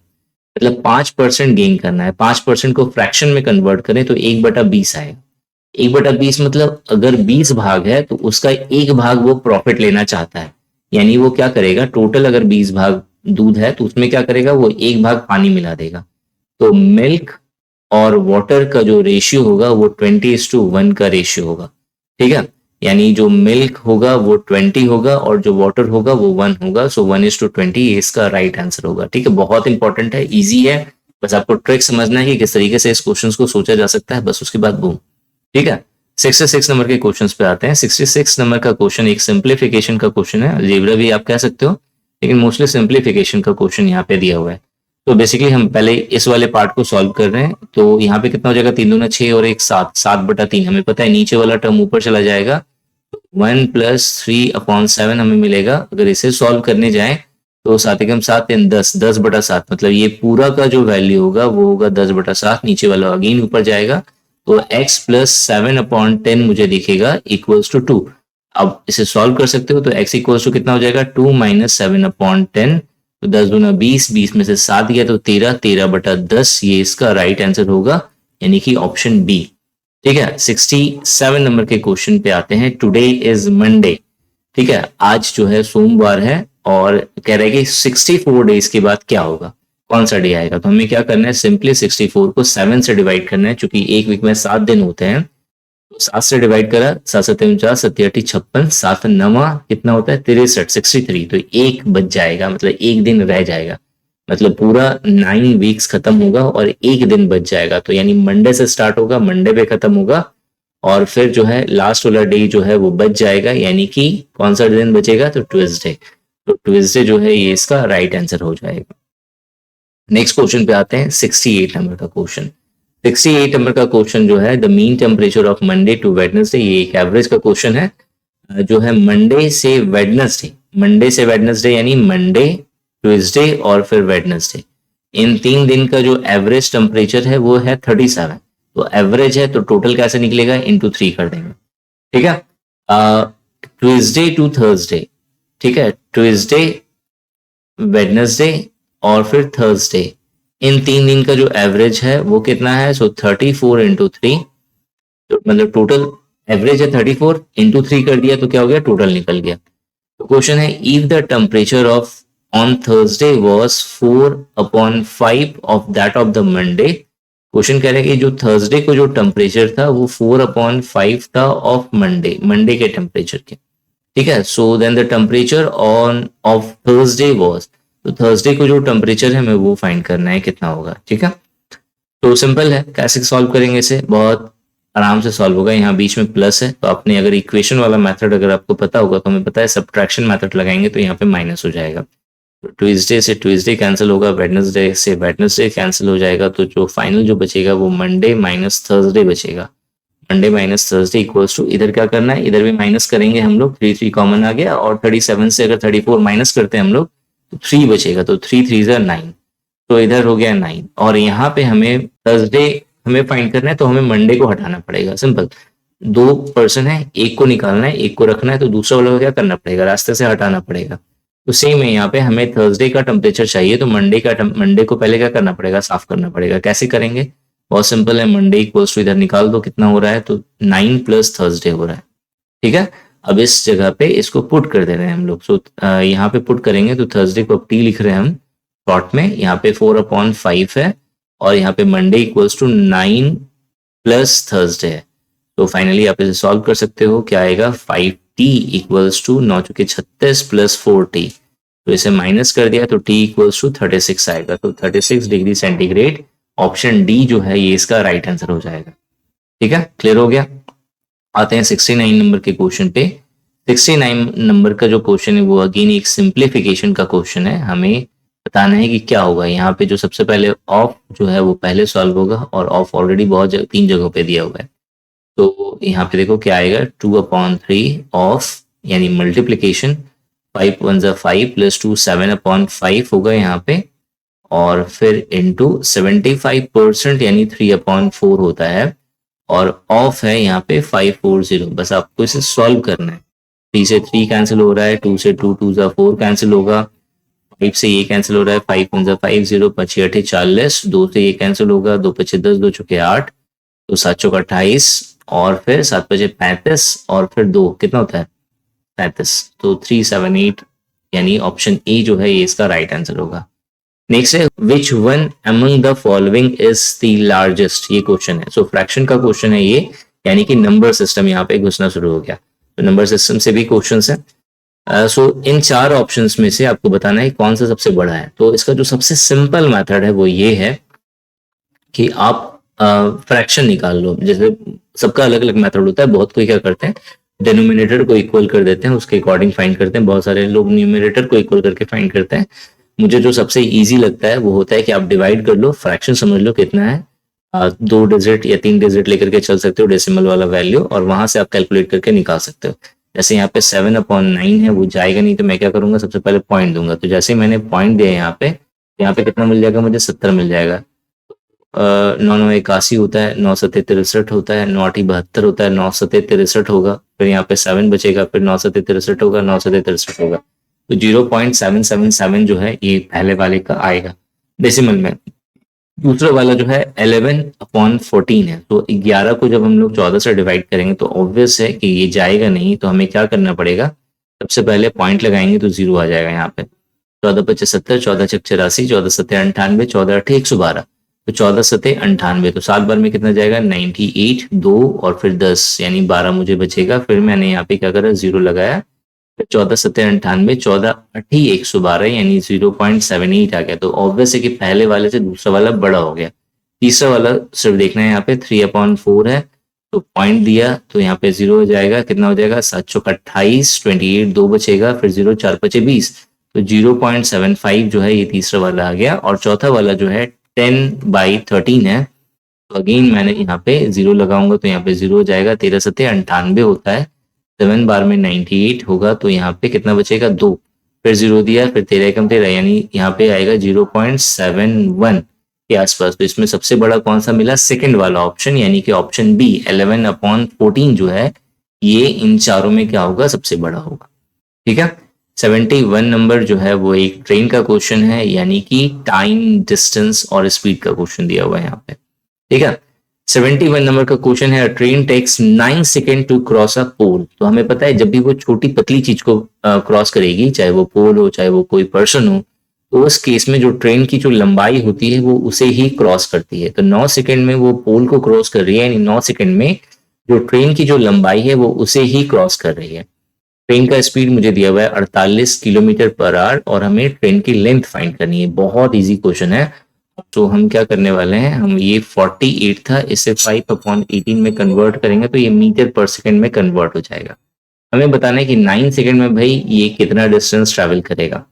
मतलब 5% गेन करना है, 5% को फ्रैक्शन में कन्वर्ट करें तो 1/20 आएगा। 1/20 मतलब अगर 20 भाग है तो उसका एक भाग वो प्रॉफिट लेना चाहता है, यानी वो क्या करेगा, टोटल अगर 20 भाग दूध है तो उसमें क्या करेगा, वो एक भाग पानी मिला देगा। तो मिल्क और वाटर का जो रेशियो होगा वो 20:1 का रेशियो होगा। ठीक है, यानी जो मिल्क होगा वो 20 होगा और जो वाटर होगा वो 1 होगा, सो 1:20 ये इसका राइट आंसर होगा। ठीक है, बहुत इंपॉर्टेंट है, इजी है, बस आपको ट्रिक समझना है कि किस तरीके से इस क्वेश्चन को सोचा जा सकता है, बस उसके बाद बूम। ठीक है, 66 नंबर के क्वेश्चन पे आते हैं। 66 नंबर का क्वेश्चन एक सिंप्लीफिकेशन का क्वेश्चन है, अलजेब्रा भी आप कह सकते हो, लेकिन मोस्टली सिंप्लीफिकेशन का क्वेश्चन यहाँ पे दिया हुआ है। तो बेसिकली हम पहले इस वाले पार्ट को सॉल्व कर रहे हैं, तो यहाँ पे कितना हो जाएगा, 3 दूना 6 और 1 7, 7/3 हमें पता है, नीचे वाला टर्म ऊपर चला जाएगा, 1 + 3/7 हमें मिलेगा। अगर इसे सॉल्व करने जाएं तो 7 एकम 7 3 10, 10/7, मतलब ये पूरा का जो वैल्यू होगा वो होगा 10/7, नीचे वाला अगेन ऊपर जाएगा, तो x + 7/10 मुझे दिखेगा इक्वल्स टू 2। अब इसे सॉल्व कर सकते हो, तो x इक्वल्स टू कितना हो जाएगा, 2 - 7/10, तो 10 दूना 20, 20 में से 7 गया तो 13, 13/10 ये इसका राइट आंसर होगा, यानी कि ऑप्शन बी। ठीक है, 67 नंबर के क्वेश्चन पे आते हैं। Today is Monday. ठीक है, आज जो है सोमवार है, और कह रहे हैं कि 64 डेज के बाद क्या होगा, कौन सा डे आएगा। तो हमें क्या करना है, सिंपली 64 को 7 से डिवाइड करना है, क्योंकि एक वीक में 7 दिन होते हैं, तो 7 से डिवाइड करा, 7 7 49, 7 8 56, 7 9 कितना होता है 63, 63, तो एक बच जाएगा, मतलब एक दिन रह जाएगा, मतलब पूरा 9 वीक्स खत्म होगा और एक दिन बच जाएगा। तो यानी मंडे से स्टार्ट होगा, मंडे पे खत्म होगा, और फिर जो है लास्ट वाला डे जो है वो बच जाएगा, यानी कि कौन सा दिन बचेगा, तो ट्यूसडे। तो ट्यूसडे जो है ये इसका राइट आंसर हो जाएगा। नेक्स्ट क्वेश्चन पे आते हैं, 68 नंबर का क्वेश्चन। 68 नंबर का क्वेश्चन जो है, the mean temperature of Monday to Wednesday, ये एक एवरेज का क्वेश्चन है, जो है मंडे से वेडनेसडे, मंडे से वेडनेसडे यानी मंडे, ट्यूसडे और फिर वेडनेसडे, इन 3 दिन का जो एवरेज टेम्परेचर है वो है 37। तो एवरेज है तो टोटल कैसे निकलेगा, इंटू 3 कर देंगे। ठीक है, ट्यूसडे टू थर्सडे, ठीक है, ट्यूसडे, वेडनेसडे और फिर थर्सडे, इन 3 दिन का जो एवरेज है वो कितना है? सो 34 इंटू 3, तो मतलब टोटल एवरेज है 34, इंटू 3 कर दिया तो क्या हो गया? टोटल निकल गया। तो क्वेश्चन है, if the temperature of on Thursday was 4/5 of that of the Monday. Question कह रहे हैं कि जो थर्सडे को जो टेम्परेचर था वो 4/5 था ऑफ मंडे, मंडे के टेम्परेचर के। ठीक है, so then the temperature on of Thursday was, तो थर्सडे को जो टेम्परेचर है हमें वो फाइंड करना है कितना होगा। ठीक है, तो सिंपल है, कैसे सॉल्व करेंगे इसे? बहुत आराम से सॉल्व होगा। यहाँ बीच में प्लस है, तो आपने अगर इक्वेशन वाला मेथड अगर आपको पता होगा तो हमें पता है सब्ट्रैक्शन मेथड लगाएंगे तो यहाँ पे माइनस हो जाएगा। तो ट्यूसडे से ट्यूसडे कैंसिल होगा, वेडनेसडे से वेडनेसडे कैंसिल हो जाएगा, तो जो फाइनल जो बचेगा वो मंडे माइनस थर्सडे बचेगा। Monday minus Thursday equals to, इधर क्या करना है? इधर भी माइनस करेंगे हम लोग, 3 कॉमन आ गया, और 37 से अगर 34 माइनस करते हैं हम लोग तो 3 बचेगा, तो 3 3 9, तो इधर हो गया 9। और यहाँ पे हमें थर्सडे हमें फाइंड करना है तो हमें मंडे को हटाना पड़ेगा। सिंपल, 2 पर्सन है, एक को निकालना है, एक को रखना है, तो दूसरा वाला को क्या करना पड़ेगा? रास्ते से हटाना पड़ेगा। तो सेम है, यहाँ पे हमें थर्सडे का टेम्परेचर चाहिए तो मंडे को पहले क्या करना पड़ेगा? साफ करना पड़ेगा। कैसे करेंगे? बहुत सिंपल है, मंडे इक्वल्स टू, इधर निकाल दो कितना हो रहा है, तो 9 प्लस थर्सडे हो रहा है। ठीक है, अब इस जगह पे इसको पुट कर दे रहे हैं हम लोग। सो यहाँ पे पुट करेंगे तो थर्सडे को अब टी लिख रहे हैं हम शॉर्ट में, यहाँ पे 4/5 है, और यहाँ पे Monday equals to 9 plus Thursday है। तो फाइनली आप इसे सॉल्व कर सकते हो, क्या आएगा? 5t इक्वल्स टू 9 चुके 36 प्लस 4t, तो इसे माइनस कर दिया तो t इक्वल्स टू 36 आएगा। तो 36 डिग्री सेंटीग्रेड, ऑप्शन डी जो है ये इसका राइट आंसर हो जाएगा। ठीक है, क्लियर हो गया। आते हैं 69 नंबर के क्वेश्चन पे। 69 नंबर का जो क्वेश्चन है वो अगेन एक सिंप्लीफिकेशन का क्वेश्चन है। हमें बताना है कि क्या होगा। यहाँ पे जो सबसे पहले ऑफ जो है वो पहले सॉल्व होगा, और ऑफ ऑलरेडी बहुत 3 जगहों पे दिया हुआ है। तो यहाँ पे देखो क्या आएगा, 2/3 ऑफ यानी मल्टीप्लीकेशन, 5 1 5 प्लस 2 7/5 होगा यहाँ पे, और फिर इंटू 75% यानी 3/4 होता है, और ऑफ है यहाँ पे 540। बस आपको इसे सॉल्व करना है। 3 से 3 कैंसिल हो रहा है, 2 से 2 2 4 कैंसिल होगा, 5 से ये कैंसिल हो रहा है, 5 1 5 0 5 8 40, 2 से ये कैंसिल होगा, 2 5 10 2 चुके 8, तो 7 चौका 28, और फिर 7 5 35, और फिर 2 कितना होता है? 35। तो 378 यानी ऑप्शन ए जो है ये इसका राइट आंसर होगा। नेक्स्ट है, which one among the following is the largest, ये क्वेश्चन है। सो फ्रैक्शन का क्वेश्चन है ये, यानी कि नंबर सिस्टम यहाँ पे घुसना शुरू हो गया। तो नंबर सिस्टम से भी क्वेश्चंस है। सो इन 4 ऑप्शंस में से आपको बताना है कौन सा सबसे बड़ा है। तो इसका जो सबसे सिंपल मेथड है वो ये है कि आप फ्रैक्शन निकाल लो। जैसे सबका अलग अलग मेथड होता है, बहुत कोई क्या करते हैं डिनोमिनेटर को इक्वल कर देते हैं, उसके अकॉर्डिंग फाइंड करते हैं, बहुत सारे लोग न्यूमरेटर को इक्वल करके फाइंड करते हैं। मुझे जो सबसे इजी लगता है वो होता है कि आप डिवाइड कर लो, फ्रैक्शन समझ लो कितना है, 2 डिजिट या 3 डिजिट लेकर के चल सकते हो डेसिमल वाला वैल्यू, और वहां से आप कैलकुलेट करके निकाल सकते हो। जैसे यहाँ पे 7/9 है, वो जाएगा नहीं, तो मैं क्या करूंगा, सबसे पहले पॉइंट दूंगा। तो जैसे ही मैंने पॉइंट दिया यहाँ पे कितना मिल जाएगा मुझे? 70 मिल जाएगा। 9 9 81 होता है, 9 7 63 होता है, 9 8 72 होता है, 9 7 63 होगा, फिर यहाँ पे 7 बचेगा, फिर 9 7 63 होगा, 9 7 63 होगा, तो 0.777 जो है ये पहले वाले का आएगा डेसिमल में। दूसरा वाला जो है 11/14 है, तो 11 को जब हम लोग 14 से डिवाइड करेंगे तो ऑब्वियस है कि ये जाएगा नहीं, तो हमें क्या करना पड़ेगा, सबसे पहले पॉइंट लगाएंगे तो 0 आ जाएगा यहाँ पे। 14 5 70, 14 6 84, 14 7 98, 14 8 112, तो 14 7 98, तो 7 बार में कितना जाएगा? 98, 2 और फिर 10 यानी 12 मुझे बचेगा। फिर मैंने यहाँ पे क्या करा, 0 लगाया, 14 7 98, 14 8 112 यानी 0.78 आ गया। तो ऑब्वियस है कि पहले वाले से दूसरा वाला बड़ा हो गया। तीसरा वाला सिर्फ देखना है, यहाँ पे 3/4 है, तो पॉइंट दिया तो यहाँ पे 0 हो जाएगा। कितना हो जाएगा? 7 चौक 28, 28 2 बचेगा, फिर 0 4 5 20, तो 0.75 जो है ये तीसरा वाला आ गया। और चौथा वाला जो है 10/13 है, तो अगेन मैंने यहाँ पे 0 लगाऊंगा तो यहाँ पे 0 हो जाएगा। 13 7 98 होता है, 7 बार में 98 होगा, तो यहाँ पे कितना बचेगा? 2, फिर 0 दिया, फिर 13 एकम 13 यानी यहाँ पे आएगा 0.71 के आसपास। तो इसमें सबसे बड़ा कौन सा मिला? सेकंड वाला ऑप्शन, यानी कि ऑप्शन बी 11/14 जो है ये इन चारों में क्या होगा? सबसे बड़ा होगा। ठीक है, 71 नंबर जो है वो एक ट्रेन का क्वेश्चन है, यानी कि टाइम, डिस्टेंस और स्पीड का क्वेश्चन दिया हुआ है यहाँ पे, ठीक है। 71 नंबर का क्वेश्चन है, train takes 9 seconds to cross a pole. तो हमें पता है जब भी वो छोटी पतली चीज को क्रॉस करेगी, चाहे वो पोल हो चाहे वो कोई पर्सन हो, तो उस केस में जो ट्रेन की जो लंबाई होती है वो उसे ही क्रॉस करती है। तो 9 सेकेंड में वो पोल को क्रॉस कर रही है, यानी 9 सेकेंड में जो ट्रेन की जो लंबाई है वो उसे ही क्रॉस कर रही है। ट्रेन का स्पीड मुझे दिया हुआ है 48 किलोमीटर पर आवर और हमें ट्रेन की लेंथ फाइंड करनी है। बहुत इजी क्वेश्चन है। तो हम क्या करने वाले हैं, हम ये 48 था, इसे 5/18 में कन्वर्ट करेंगे तो ये मीटर पर सेकेंड में कन्वर्ट हो जाएगा। हमें बताना है कि 9 सेकेंड में भाई ये कितना डिस्टेंस ट्रैवल करेगा।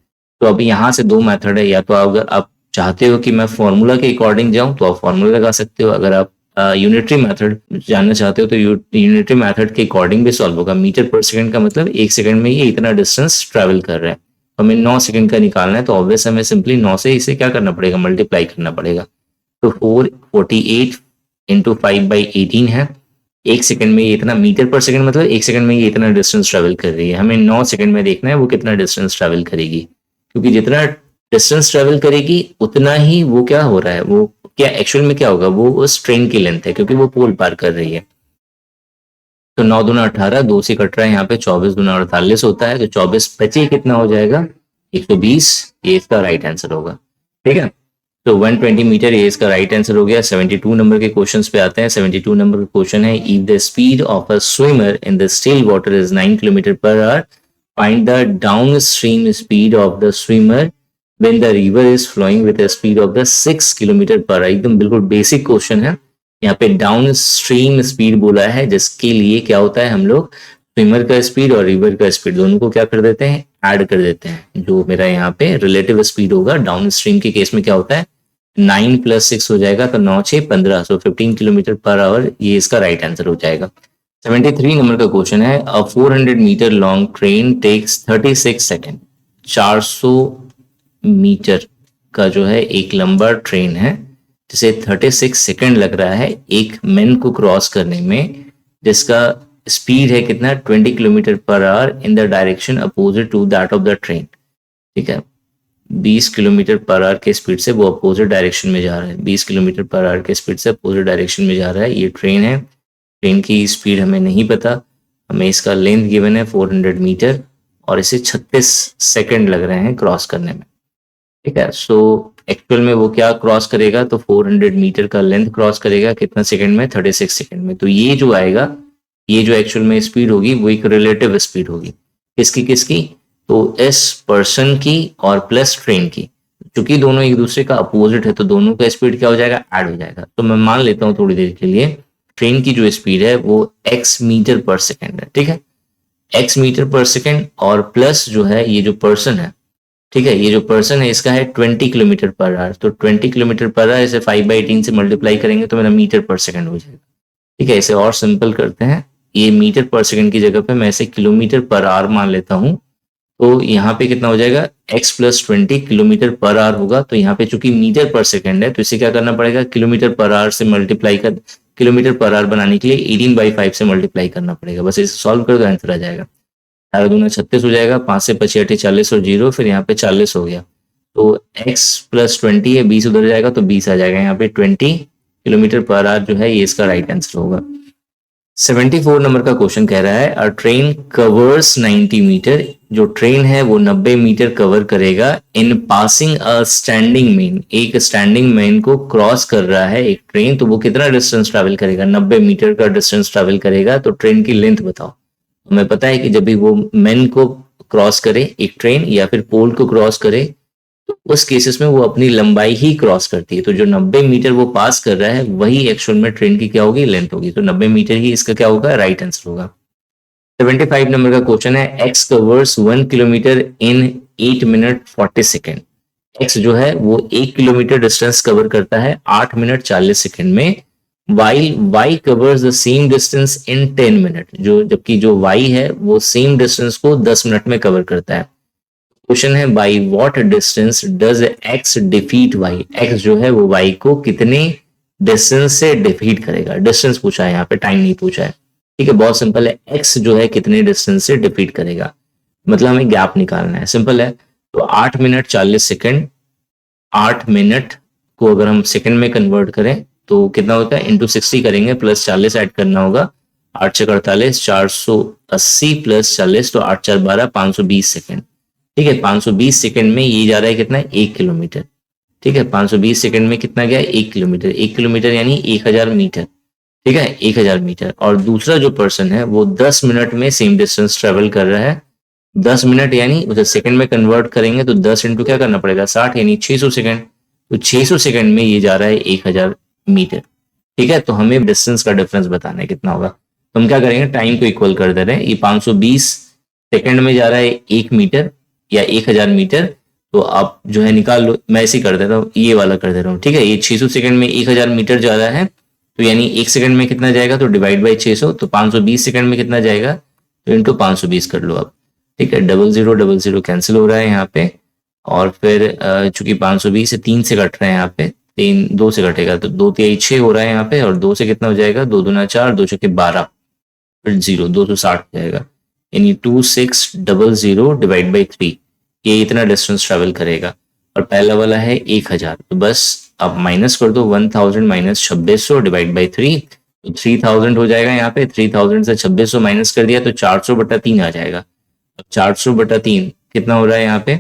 तो अभी यहाँ से दो मेथड है, या तो अगर आप चाहते हो कि मैं फॉर्मूला के अकॉर्डिंग जाऊं तो आप फॉर्मूला लगा सकते हो। अगर आप यूनिटरी मेथड जानना चाहते हो तो यूनिटरी मेथड के अकॉर्डिंग भी सॉल्व होगा। मीटर पर सेकंड का मतलब 1 सेकंड में ये इतना डिस्टेंस ट्रैवल कर रहा है। हमें 9 सेकंड का निकालना है, तो ऑब्वियस हमें सिंपली 9 से इसे क्या करना पड़ेगा, मल्टीप्लाई करना पड़ेगा। तो 448 इंटू 5/18 है। 1 सेकंड में ये इतना, मीटर पर सेकंड मतलब 1 सेकंड में ये इतना डिस्टेंस ट्रैवल कर रही है। हमें 9 सेकंड में देखना है वो कितना डिस्टेंस ट्रैवल करेगी, क्योंकि जितना डिस्टेंस ट्रैवल करेगी उतना ही वो क्या हो रहा है, वो क्या एक्चुअल में क्या होगा, वो उस ट्रेन की लेंथ है, क्योंकि वो पोल पार कर रही है। तो 9 दूना 18, 2 से कट रहा है यहाँ पे, 24 दूना 48 होता है। तो 24 बचे कितना हो जाएगा, 120। ये इसका राइट आंसर होगा, ठीक है। तो 120 मीटर ये इसका राइट आंसर हो गया। 72 नंबर के क्वेश्चंस पे आते हैं। 72 नंबर का क्वेश्चन है, if the speed of a swimmer in the still water is 9 kilometre per our, find the down stream speed of the swimmer when the river is flowing with a speed of the 6 kilometre पर। एकदम बिल्कुल basic question है। यहाँ पे down stream speed बोला है, जिसके लिए क्या होता है, हम लोग स्विमर का स्पीड और रिवर का स्पीड दोनों को क्या कर देते हैं, ऐड कर देते हैं। जो मेरा यहाँ पे रिलेटिव स्पीड होगा डाउन स्ट्रीम के केस में क्या होता है, 9 + 6 हो जाएगा, तो 9 6 15, सो 15 किलोमीटर पर आवर, ये इसका राइट आंसर हो जाएगा। 73 नंबर का क्वेश्चन है, a 400 meter long train takes 36 second. 400 meter का जो है एक लंबा ट्रेन है, जिसे 36 सेकंड लग रहा है एक मैन को क्रॉस करने में, जिसका स्पीड है कितना, 20 kilometer per hour in the direction opposite to that of the train, ठीक है। 20 किलोमीटर पर आवर के स्पीड से वो अपोजिट डायरेक्शन में जा रहा है। 20 किलोमीटर पर आवर के स्पीड से अपोजिट डायरेक्शन में जा रहा है। ये ट्रेन है, ट्रेन की स्पीड हमें नहीं पता, हमें इसका लेंथ गिवन है 400 मीटर और इसे 36 सेकंड लग रहे हैं क्रॉस करने में, ठीक है। सो एक्चुअल में वो क्या क्रॉस करेगा, तो 400 मीटर का लेंथ क्रॉस करेगा कितना सेकंड में, 36 सेकंड में। तो ये जो आएगा, ये जो एक्चुअल में स्पीड होगी वो एक रिलेटिव स्पीड होगी। किसकी किसकी, तो इस पर्सन की और प्लस ट्रेन की। क्योंकि दोनों एक दूसरे का अपोजिट है तो दोनों का स्पीड क्या हो जाएगा, ऐड हो जाएगा। तो मैं मान लेता हूँ थोड़ी देर के लिए ट्रेन की जो स्पीड है वो x मीटर पर सेकेंड है, ठीक है। x मीटर पर सेकेंड और प्लस जो है ये जो पर्सन है, ठीक है, ये जो पर्सन है इसका है 20 किलोमीटर पर आवर। तो 20 किलोमीटर पर आवर इसे 5/18 से मल्टीप्लाई करेंगे तो मेरा मीटर पर सेकंड हो जाएगा, ठीक है। इसे और सिंपल करते हैं, ये मीटर पर सेकंड की जगह पे मैं इसे किलोमीटर पर आवर मान लेता हूँ। तो यहाँ पे कितना हो जाएगा, x + 20 किलोमीटर पर आवर होगा। तो यहाँ पे चूंकि मीटर पर सेकंड है तो इसे क्या करना पड़ेगा, किलोमीटर पर आवर से मल्टीप्लाई कर, किलोमीटर पर आवर बनाने के लिए 18/5 से मल्टीप्लाई करना पड़ेगा। बस इसे सॉल्व कर दो, आंसर आ जाएगा। 18 दूना 36 हो जाएगा, 5 से 5 8 40 और 0, फिर यहाँ पे 40 हो गया। तो x + 20 है, 20 उधर जाएगा तो 20 आ जाएगा। यहाँ पे 20 किलोमीटर पर आवर जो है ये इसका राइट आंसर होगा। 74 नंबर का क्वेश्चन कह रहा है, अ ट्रेन कवर्स 90 मीटर। जो ट्रेन है वो 90 मीटर कवर करेगा इन पासिंग अ स्टैंडिंग मैन। एक स्टैंडिंग मैन को क्रॉस कर रहा है एक ट्रेन, तो वो कितना डिस्टेंस ट्रैवल करेगा, 90 मीटर का डिस्टेंस ट्रैवल करेगा। तो ट्रेन की लेंथ बताओ। हमें पता है कि जब भी वो मैन को क्रॉस करे एक ट्रेन या फिर पोल को क्रॉस करे, तो उस केसेस में वो अपनी लंबाई ही क्रॉस करती है। तो जो 90 मीटर वो पास कर रहा है वही एक्चुअल में ट्रेन की क्या होगी, लेंथ होगी। तो 90 मीटर ही इसका क्या होगा, राइट आंसर होगा। 75 नंबर का क्वेश्चन है, एक्स कवर्स 1 किलोमीटर इन 8 मिनट 40 सेकेंड। एक्स जो है वो 1 किलोमीटर डिस्टेंस कवर करता है 8 मिनट 40 सेकेंड में, while y covers the same distance in 10 minute. जो जबकि जो y है वो सेम डिस्टेंस को 10 मिनट में कवर करता है। क्वेश्चन है, by what distance does x defeat y। x जो है वो y को कितने डिस्टेंस से डिफीट करेगा। डिस्टेंस पूछा है यहाँ पे, टाइम नहीं पूछा है, ठीक है। बहुत सिंपल है, x जो है कितने डिस्टेंस से डिफीट करेगा। मतलब हमें गैप निकालना है, सिंपल है। तो 8 मिनट 40 सेकंड, 8 मिनट को अगर हम सेकंड में कन्वर्ट करें तो कितना होता है, इंटू 60 करेंगे, प्लस 40 ऐड करना होगा, 8 छक 48, 480 प्लस 40, तो 8 4 12, 520 सेकंड। ठीक है, 520 सेकंड में ये जा रहा है कितना, 1 किलोमीटर। ठीक है, 520 सेकंड में कितना गया, 1 किलोमीटर। 1 किलोमीटर यानी 1000 मीटर। ठीक है, 1000 मीटर। और दूसरा जो पर्सन है वो 10 मिनट में सेम डिस्टेंस ट्रेवल कर रहा है। 10 मिनट यानी उसे सेकंड में कन्वर्ट करेंगे तो 10 इंटू क्या करना पड़ेगा, 60, यानी 600 सेकंड। तो 600 सेकंड में ये जा रहा है 1000 मीटर। ठीक है, तो हमें डिस्टेंस का डिफरेंस बताना है कितना होगा। तो हम क्या करेंगे, टाइम को इक्वल कर दे रहे हैं। ये 520 सेकंड में जा रहा है 1 मीटर या 1000 मीटर, तो आप जो है निकाल लो। मैं ऐसे ही कर देता हूँ, ये वाला कर दे रहा हूँ। ठीक है, ये 600 सेकंड में 1000 मीटर जा रहा है, तो यानी 1 सेकंड में कितना जाएगा, तो डिवाइड बाई 600, तो 520 सेकंड में कितना जाएगा, तो इंटू 520 कर लो आप। ठीक है, 00 कैंसिल हो रहा है यहाँ पे। और फिर चूंकि 520 से 3 से कट रहे हैं यहाँ पे, 3 2 से कटेगा तो 2 3 6 हो रहा है यहाँ पे, और 2 से कितना हो जाएगा, 2 दूना 4, 2 छक्के 12, फिर 0, 260 जाएगा, यानी 2600 डिवाइड बाई 3, ये इतना डिस्टेंस ट्रेवल करेगा। और पहला वाला है 1000, तो बस आप माइनस कर दो, 1000 माइनस 2600 डिवाइड बाई 3, तो 3000 हो जाएगा यहाँ पे। 3000 से 2600 माइनस कर दिया तो 400/3 आ जाएगा। अब 400/3 कितना हो रहा है यहाँ पे,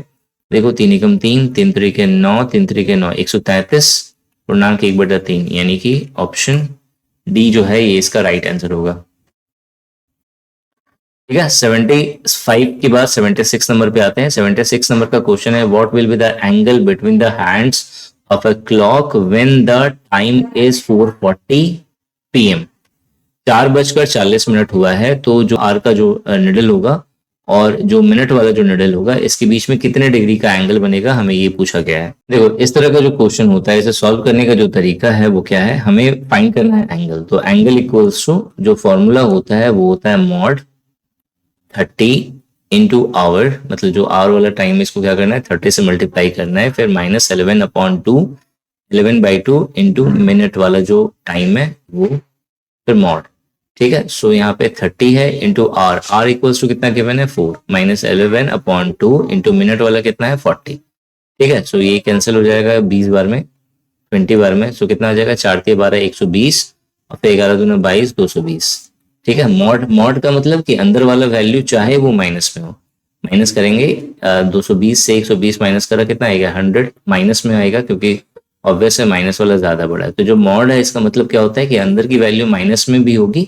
देखो 3 एकम 3, 3 त्रिके 9, 3 त्रिके 9, 133 पूर्णांक 1/3, यानी कि ऑप्शन डी जो है ये इसका राइट आंसर होगा। ठीक है, 75 के बाद 76 नंबर पे आते हैं। 76 नंबर का क्वेश्चन है, what will be the angle between the hands of a clock when the time is 4:40 PM। 4:40 हुआ है, तो जो आर का जो निडल होगा और जो मिनट वाला जो निडल होगा, इसके बीच में कितने डिग्री का एंगल बनेगा, हमें ये पूछा गया है। देखो इस तरह का जो क्वेश्चन होता है, इसे सॉल्व करने का जो तरीका है वो क्या है, हमें फाइंड करना है एंगल। तो एंगल इक्वल्स टू, जो फॉर्मूला होता है वो होता है मॉड 30 इंटू आवर, मतलब जो आवर वाला टाइम है इसको क्या करना है, 30 से मल्टीप्लाई करना है, फिर -11/2, 11/2 इंटू मिनट वाला जो टाइम है वो, फिर मॉड। ठीक है, सो यहाँ पे 30 है into R, R equals to कितना गिवन है, 4, -11/2 इंटू मिनट वाला कितना है, 40। ठीक है, सो ये कैंसिल हो जाएगा 20 बार में, 20 बार में, सो कितना आ जाएगा, 4 के 12 120, और फिर 11 दूना 22, 220। ठीक है, मॉड, मॉड का मतलब कि अंदर वाला वैल्यू चाहे वो माइनस में हो, माइनस करेंगे 220 से 120 माइनस करा कितना आएगा, 100 माइनस में आएगा, क्योंकि ऑब्वियस है माइनस वाला ज्यादा बड़ा है। तो जो मॉड है इसका मतलब क्या होता है कि अंदर की वैल्यू माइनस में भी होगी,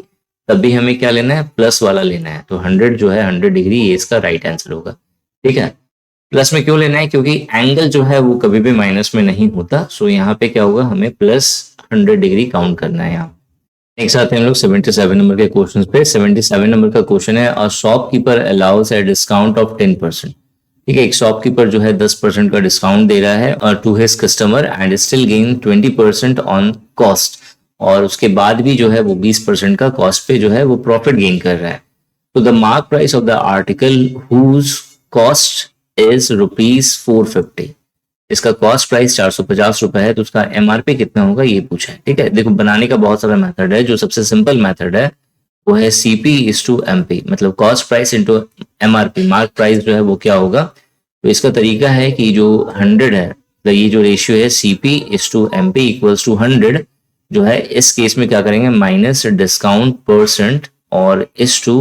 तब भी हमें क्या लेना है, प्लस वाला लेना है। तो 100 जो है 100 डिग्री, ये इसका राइट आंसर होगा। ठीक है, प्लस में क्यों लेना है, क्योंकि एंगल जो है वो कभी भी माइनस में नहीं होता। सो यहाँ पे क्या होगा, हमें प्लस 100 डिग्री काउंट करना है यहाँ। एक साथ हम लोग 77 नंबर के क्वेश्चन पे। 77 नंबर का क्वेश्चन है, a shopkeeper allows a discount of 10%। ठीक है, एक शॉपकीपर जो है 10% का डिस्काउंट दे रहा है और to his customer, and still gain 20% on cost, और उसके बाद भी जो है वो 20% का कॉस्ट पे जो है वो प्रॉफिट गेन कर रहा है। तो the mark price of the article whose cost is ₹450, इसका कॉस्ट प्राइस 450 रुपए है, तो उसका एमआरपी कितना होगा ये पूछा है। ठीक है, देखो बनाने का बहुत सारा मेथड है, जो सबसे सिंपल मेथड है वो है CP इज टू MP, मतलब cost price into MRP, mark price जो है वो क्या होगा। तो इसका तरीका है कि जो 100 है, तो ये जो रेशियो है CP is to MP equals to 100, जो है इस केस में क्या करेंगे, माइनस डिस्काउंट परसेंट और is to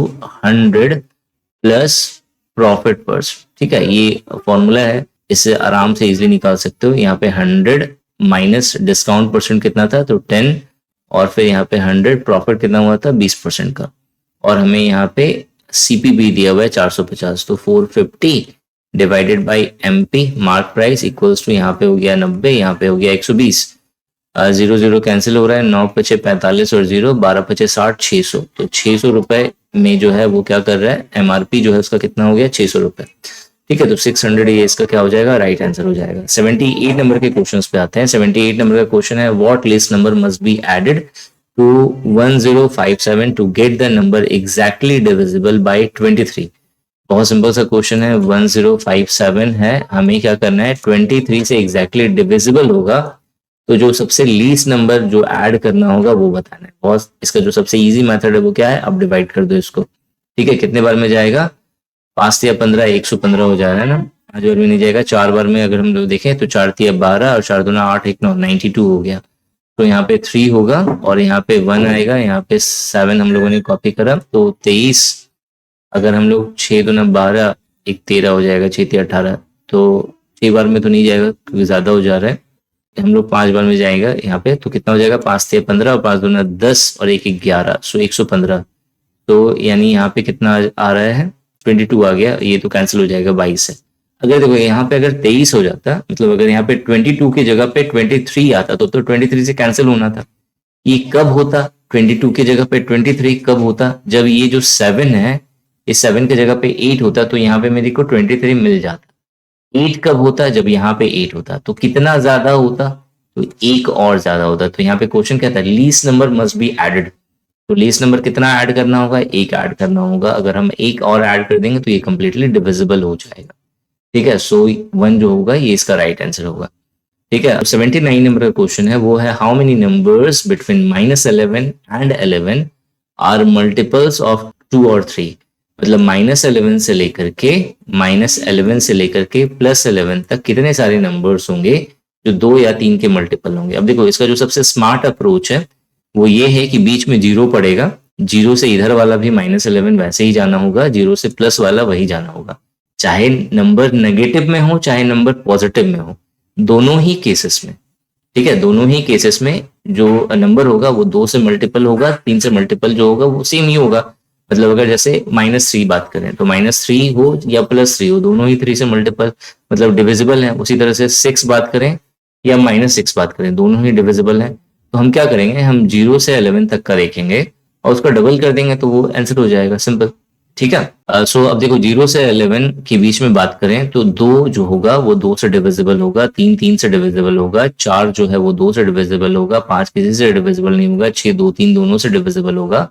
100 plus profit percent. ठीक है, ये फॉर्मूला है, इससे आराम से इजीली निकाल सकते हो। यहाँ पे 100 माइनस डिस्काउंट परसेंट कितना था, तो 10, और फिर यहाँ पे 100 प्रॉफिट कितना हुआ था, 20% का, और हमें यहाँ पे CP भी दिया हुआ है 450, तो 450 divided by MP mark price equals to, यहाँ पे हो गया 90, यहाँ पे हो गया 120, 0 कैंसिल हो रहा है, 9 पचे 45 और 0, 12 पचे 60, 600, तो 600 रुपए में जो है वो क्या कर रहा है, MRP जो है उसका कितना हो गया, 600 रुपए। ठीक है, तो 600 ये इसका क्या हो जाएगा, राइट आंसर हो जाएगा। 78 नंबर के क्वेश्चंस पे आते हैं। 78 नंबर का क्वेश्चन है, what least number must be added to 1057 to get the number exactly divisible by 23। बहुत सिंपल सा क्वेश्चन है, 1057 है, हमें क्या करना है, 23 से एग्जैक्टली डिविजिबल होगा, तो जो सबसे लीस्ट नंबर जो ऐड करना होगा वो बताना है। बहुत इसका जो सबसे इजी मेथड है वो क्या है, अब डिवाइड कर दो इसको। ठीक है, कितने बार में जाएगा, 5 या 15 115 हो जा रहा है ना, 5 बार में नहीं जाएगा, 4 बार में अगर हम लोग देखें तो 4 या 12 और 4 दूना 8 1 9 92 हो गया। तो यहाँ पे 3 होगा और यहाँ पे 1 आएगा, यहाँ पे 7 हम लोगों ने कॉपी करा तो 23। अगर हम लोग 6 दूना 12 एक 13 हो जाएगा, 6 3 18। तो 6 बार में तो नहीं जाएगा क्योंकि ज्यादा हो जा रहा है, हम लोग 5 बार में जाएगा यहाँ पे। तो कितना हो जाएगा, 5 3 15 और 5 दूना 10 और 1 11, सो 115। तो यानी यहाँ पे कितना आ रहा है, 22 आ गया, ये तो कैंसिल हो जाएगा 22 से। अगर देखो यहाँ पे अगर 23 हो जाता, मतलब अगर यहाँ पे 22 की जगह पे 23 आता तो 23 से कैंसिल होना था। ये कब होता, 22 की जगह पे 23 कब होता, जब ये जो 7 है इस 7 की जगह पे 8 होता, तो यहाँ पे मेरे को 23 मिल जाता। 8 कब होता, जब यहाँ पे 8 होता, तो कितना ज्यादा होता, तो एक और ज्यादा होता। तो यहाँ पे क्वेश्चन क्या था, least number must be added. तो लीस्ट नंबर कितना ऐड करना होगा, एक ऐड करना होगा। अगर हम एक और ऐड कर देंगे तो ये कंप्लीटली डिविजिबल हो जाएगा। ठीक है, सो 1 जो होगा ये इसका राइट आंसर होगा। ठीक है, 79 नंबर का क्वेश्चन है, वो है how many numbers between -11 and 11 are multiples of 2 और 3। मतलब -11 से लेकर के -11 से लेकर के +11 तक कितने सारे नंबर्स होंगे जो 2 या 3 के मल्टीपल होंगे। अब देखो इसका जो सबसे स्मार्ट अप्रोच है वो ये है कि बीच में 0 पड़ेगा, 0 से इधर वाला भी -11 वैसे ही जाना होगा, 0 से प्लस वाला वही जाना होगा, चाहे नंबर नेगेटिव में हो चाहे नंबर पॉजिटिव में हो, दोनों ही केसेस में। ठीक है, दोनों ही केसेस में जो नंबर होगा वो 2 से मल्टीपल होगा, 3 से मल्टीपल जो होगा वो सेम ही होगा। मतलब अगर जैसे -3 बात करें तो -3 हो या +3 हो, दोनों ही 3 से मल्टीपल मतलब डिविजिबल है। उसी तरह से 6 बात करें या -6 बात करें, दोनों ही डिविजिबल है। तो हम क्या करेंगे, हम 0 से 11 तक का देखेंगे और उसका डबल कर देंगे तो वो आंसर हो जाएगा, सिंपल। ठीक है, सो अब देखो 0 से 11 के बीच में बात करें तो 2 जो होगा वो 2 से डिविजिबल होगा, 3 3 से डिविजिबल होगा, 4 जो है वो 2 से डिविजिबल होगा, 5 किसी से डिविजिबल नहीं होगा, 6 2 3 दोनों से डिविजिबल होगा,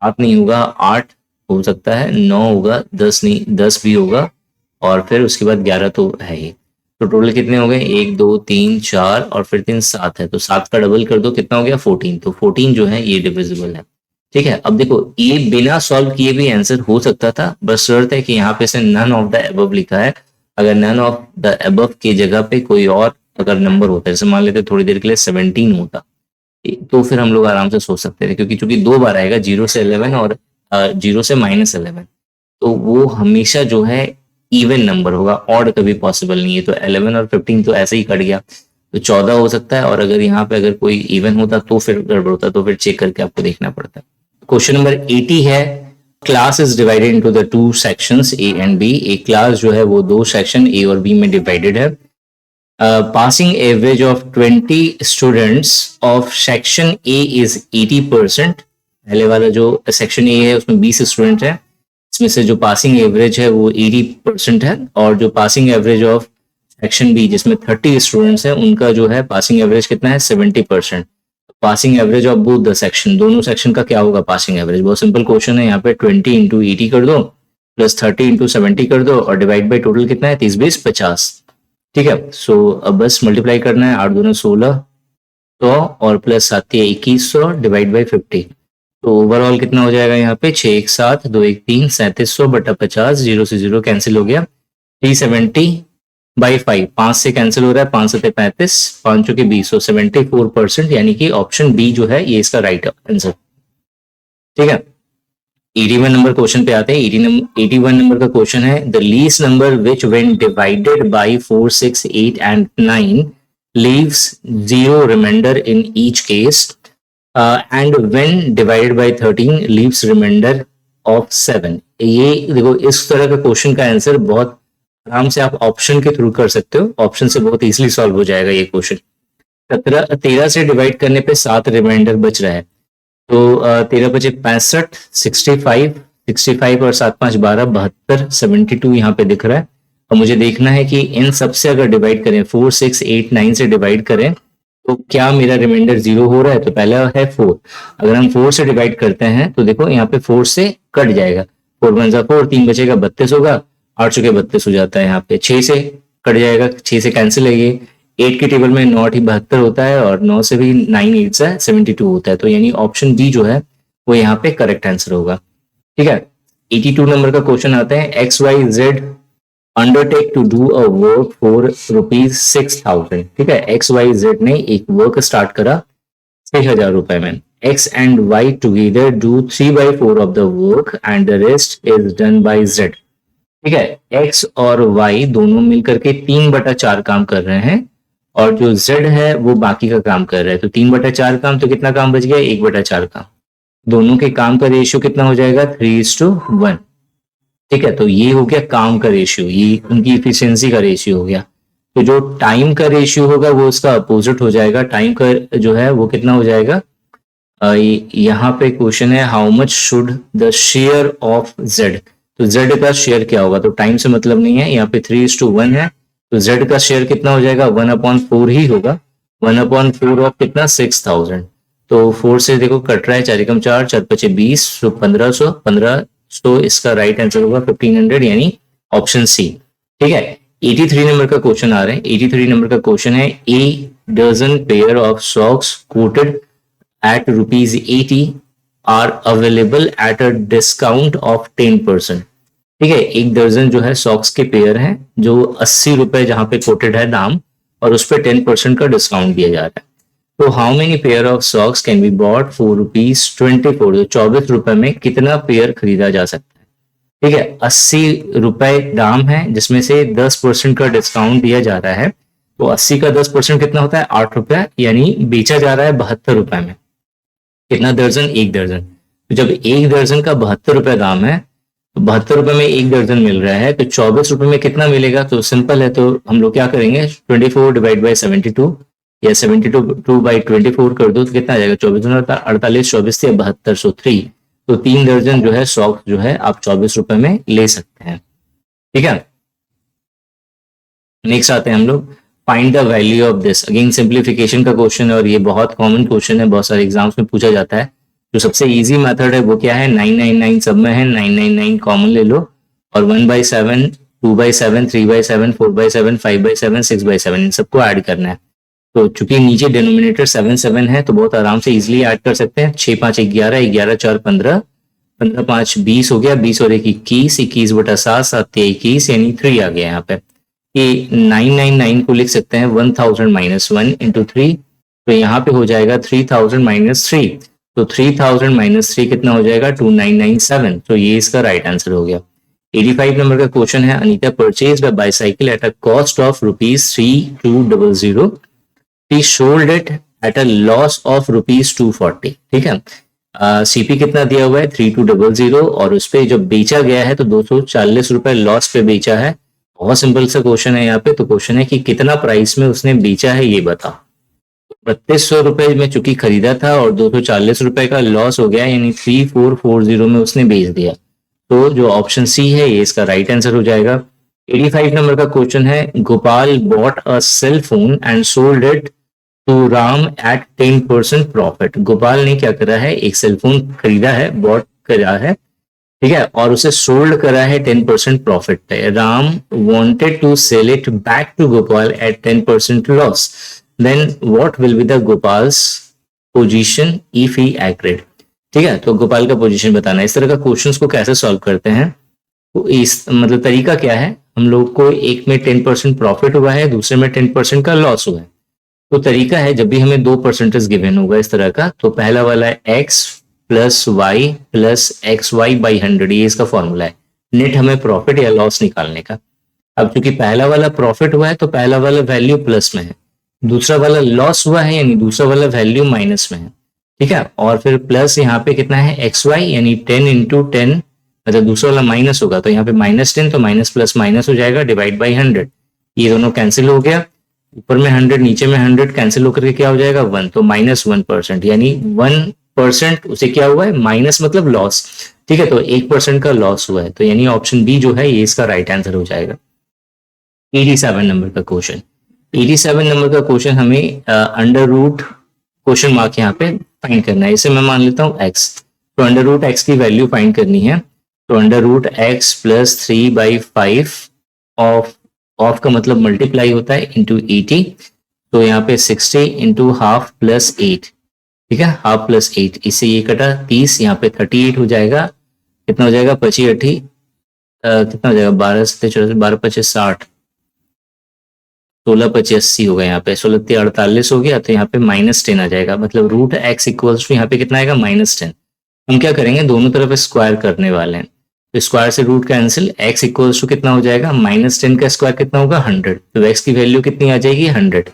7 नहीं होगा, 8 हो सकता है, 9 होगा, 10 नहीं, 10 भी होगा, और फिर उसके बाद 11 तो है ही। तो टोटल कितने हो गए, 1 2 3 4 और फिर 3 7 है, तो 7 का डबल कर दो कितना हो गया 14। तो 14 जो है ये डिविजिबल है। ठीक है, अब देखो ये बिना सॉल्व किए भी आंसर हो सकता था, बस शर्त है कि यहाँ पे से नन ऑफ द अबव लिखा है। अगर नन ऑफ द अबव की जगह पे कोई और अगर नंबर होता है, जैसे मान लेते थोड़ी देर के लिए 17 होता, तो फिर हम लोग आराम से सोच सकते थे, क्योंकि चूंकि 2 बार आएगा 0 से 11 और 0 से -11, तो वो हमेशा जो है इवन नंबर होगा, ऑड कभी पॉसिबल नहीं है। तो 11 और 15 तो ऐसे ही कट गया, तो 14 हो सकता है। और अगर यहाँ पे अगर कोई इवन होता तो फिर गड़बड़ होता, तो फिर चेक करके आपको देखना पड़ता है। क्वेश्चन नंबर 80 है, class is divided into the 2 sections A and B। एक क्लास जो है वो 2 सेक्शन A और B में डिवाइडेड है। Passing average of 20 students of section A is 80%। पहले वाला जो सेक्शन A है उसमें 20 स्टूडेंट है, इसमें से जो पासिंग एवरेज है वो 80% है, और जो passing average of section B जिसमें 30 स्टूडेंट्स हैं उनका जो है पासिंग एवरेज कितना है 70%। Passing average of both the section, दोनों सेक्शन का क्या होगा पासिंग एवरेज। बहुत सिंपल क्वेश्चन है, यहाँ पे 20 इंटू 80 कर दो प्लस 30 इंटू 70 कर दो और डिवाइड बाई टोटल कितना है 30 20 50। ठीक है, सो अब बस मल्टीप्लाई करना है, 8 दूना 16 100 और प्लस 7 2100 डिवाइड बाई 50। तो ओवरऑल कितना हो जाएगा यहाँ पे 6 1 7 2 1 3 3700 बटा 50, 0 से 0 कैंसिल हो गया, 370/5, 5 से कैंसिल हो रहा है, 5 7 35, 5 चौके 20, 74%, यानी कि ऑप्शन बी जो है ये इसका राइट आंसर। ठीक है, 81 नंबर क्वेश्चन पे आते हैं। 81 नंबर का क्वेश्चन है, the least number which when divided by 4 6 8 and 9 leaves 0 remainder in each case and when divided by 13 leaves remainder of 7। ये देखो इस तरह का क्वेश्चन का आंसर बहुत आराम से आप ऑप्शन के थ्रू कर सकते हो, ऑप्शन से बहुत इजीली सॉल्व हो जाएगा ये क्वेश्चन। 13 से डिवाइड करने पे 7 रिमाइंडर बच रहा है, तो 13 बचे 65, 65 और 7 5 12 72, 72 यहाँ पे दिख रहा है। और मुझे देखना है कि इन सबसे अगर डिवाइड करें 4 6 8 9 से डिवाइड करें तो क्या मेरा रिमाइंडर 0 हो रहा है। तो पहला है 4, अगर हम 4 से डिवाइड करते हैं तो देखो यहाँ पे 4 से कट जाएगा, 4 1 4, 3 बचेगा 32 होगा, 8 चुके 32 हो जाता है। यहाँ पे 6 से कट जाएगा, 6 से कैंसिल है ये, 8 के टेबल में 9 ही 72 होता है और 9 से भी 9 8 से 72 होता है। तो यानी ऑप्शन बी जो है वो यहाँ पे करेक्ट आंसर होगा। ठीक है, 82 नंबर का क्वेश्चन आता है, XYZ undertake to do a work for ₹6,000। ठीक है, XYZ ने एक वर्क स्टार्ट करा 6,000 रुपए में। X and Y together do 3/4 of the work and the rest is done by Z। ठीक है, X और Y दोनों मिलकर के 3/4 काम कर रहे हैं और जो Z है वो बाकी का काम कर रहा है। तो 3/4 काम, तो कितना काम बच गया? 1/4 काम। दोनों के काम का रेशियो कितना हो जाएगा? 3:1। ठीक है, तो ये हो गया काम का रेशियो, ये उनकी इफिशियंसी का रेशियो हो गया। तो जो टाइम का रेशियो होगा वो उसका अपोजिट हो जाएगा। टाइम का जो है वो कितना हो जाएगा? यहाँ पे क्वेश्चन है how much should the share of Z. तो जेड का शेयर क्या होगा? तो टाइम से मतलब नहीं है, यहाँ पे 3:1 है, तो जेड का शेयर कितना हो जाएगा? 1/4 ही होगा। 1/4 ऑफ कितना? 6,000। तो 4 से देखो कट रहा है, 4 एकम 4, 4 पचे 20, तो 1500 इसका राइट आंसर होगा 1500, यानी ऑप्शन सी। ठीक है, 83 नंबर का क्वेश्चन आ रहा है। 83 नंबर का क्वेश्चन है, a dozen pair of socks quoted at ₹80 are available at a discount of 10%। ठीक है, एक दर्जन जो है सॉक्स के पेयर हैं जो 80 रुपए जहां पे कोटेड है दाम, और उस पर 10% का डिस्काउंट दिया जा रहा है। तो how many pair of socks can be bought for ₹24? तो 24 रुपए में कितना पेयर खरीदा जा सकता है? ठीक है, 80 रुपए दाम है जिसमें से 10% का डिस्काउंट दिया जा रहा है। तो 80 का 10% कितना होता है? 8 रुपए, यानी बेचा जा रहा है 72 रुपए में। कितना दर्जन? एक दर्जन। तो जब एक दर्जन का 72 रुपए दाम है, तो 72 रुपए में एक दर्जन मिल रहा है, तो 24 रुपए में कितना मिलेगा? तो सिंपल है, तो हम लोग क्या करेंगे, 24 डिवाइड बाई 72 या 72 बाई 24 कर दो, तो कितना आ जाएगा? 24 24 या 72, 3। तो 3 दर्जन जो है सॉक्स जो है आप 24 रुपए में ले सकते हैं। ठीक है, नेक्स्ट आते हैं हम लोग, find the value of this. Again simplification का क्वेश्चन है और ये बहुत कॉमन क्वेश्चन है, बहुत सारे एग्जाम्स में पूछा जाता है। जो सबसे इजी मेथड है वो क्या है? 999 सब में है, 999 कॉमन ले लो और 1/7, 2/7, 3/7, 4/7, 5/7, 6/7 इन सबको ऐड करना है। तो चूंकि नीचे डिनोमिनेटर 7 7 है तो बहुत आराम से इजिली ऐड कर सकते हैं। 6 5 11, 11 4 15, 15 5 20 हो गया, 20 और 1 21, 21/7, 7 21, यानी 3 आ गया यहाँ पे। कि 999 को लिख सकते हैं 1000 - 1 इंटू 3, तो यहाँ पे हो जाएगा 3000 - 3। तो 3000 - 3 कितना हो जाएगा? 2997। तो ये इसका राइट आंसर हो गया। 85 नंबर का क्वेश्चन है, Anita purchase a bicycle at a cost of ₹3200। She sold it at a loss of ₹240। ठीक है, सीपी कितना दिया हुआ है? 3200, और उस पर जब बेचा गया है तो 240 रुपए लॉस पे बेचा है। बहुत सिंपल सा क्वेश्चन है यहाँ पे। तो क्वेश्चन है कि कितना प्राइस में उसने बेचा है ये बताओ। 3200 रुपए में चूंकि खरीदा था और 240 रुपए का लॉस हो गया, यानी 3440 में उसने बेच दिया। तो जो ऑप्शन सी है ये इसका राइट आंसर हो जाएगा। 85 नंबर का क्वेश्चन है, Gopal bought a cell phone and sold it to Ram at 10% profit. Gopal ने क्या करा है? एक सेलफोन खरीदा है, बॉट करा है, ठीक है, और उसे सोल्ड करा है 10% प्रॉफिट पे। Ram wanted to sell it back to Gopal at 10% loss, then what will be the Gopal's position if he agreed. ठीक है, तो गोपाल का पोजीशन बताना। इस तरह का क्वेश्चंस को कैसे सॉल्व करते हैं? तो इस मतलब तरीका क्या है, हम लोग को एक में 10% प्रॉफिट हुआ है, दूसरे में 10% का लॉस हुआ है। तो तरीका है, जब भी हमें 2 परसेंटेज गिवन होगा इस तरह का, तो पहला वाला है x plus Y plus XY by 100, ये इसका फॉर्मूला है नेट हमें प्रॉफिट या लॉस निकालने का। अब क्योंकि पहला वाला प्रॉफिट हुआ है तो पहला वाला वैल्यू प्लस में है, दूसरा वाला लॉस हुआ है यानी दूसरा वाला वैल्यू माइनस में है। ठीक है, और फिर प्लस यहाँ पे कितना है XY, यानी 10 इंटू 10, मतलब दूसरा वाला माइनस होगा तो यहाँ पे -10, तो माइनस प्लस माइनस हो जाएगा, डिवाइड बाई 100। ये दोनों कैंसिल हो गया, ऊपर में 100 नीचे में 100 कैंसिल होकर के क्या हो जाएगा 1, तो -1%, यानी 1% उसे क्या हुआ है माइनस, मतलब लॉस। ठीक है, तो 1% का लॉस हुआ है, तो यानी ऑप्शन बी जो है ये इसका राइट आंसर हो जाएगा। 87 नंबर का क्वेश्चन, 87 नंबर का क्वेश्चन हमें अंडर रूट क्वेश्चन मार्क यहाँ पे फाइंड करना है। इसे मैं मान लेता हूँ x, तो अंडर रूट x की वैल्यू फाइंड करनी है। तो under root x plus 3/5 of का मतलब मल्टीप्लाई होता है इंटू 80, तो यहाँ पे 60 इंटू हाफ प्लस 8, ठीक है, हाफ प्लस 8, इससे ये कटा 30, यहाँ पे 38 हो जाएगा, कितना हो जाएगा, 25 80 कितना हो जाएगा, 12 सत्ते 84, 12 25 60, 16 25 80 हो गया, यहाँ पे 16 48 हो गया, तो यहाँ पे -10 आ जाएगा, मतलब रूट एक्स इक्वल्स टू यहाँ पे कितना आएगा, -10। हम क्या करेंगे, दोनों तरफ स्क्वायर करने वाले हैं, तो स्क्वायर से root cancel, X equals to कितना हो जाएगा, -10 का स्क्वायर कितना होगा, 100, तो एक्स की वैल्यू कितनी आ जाएगी, 100।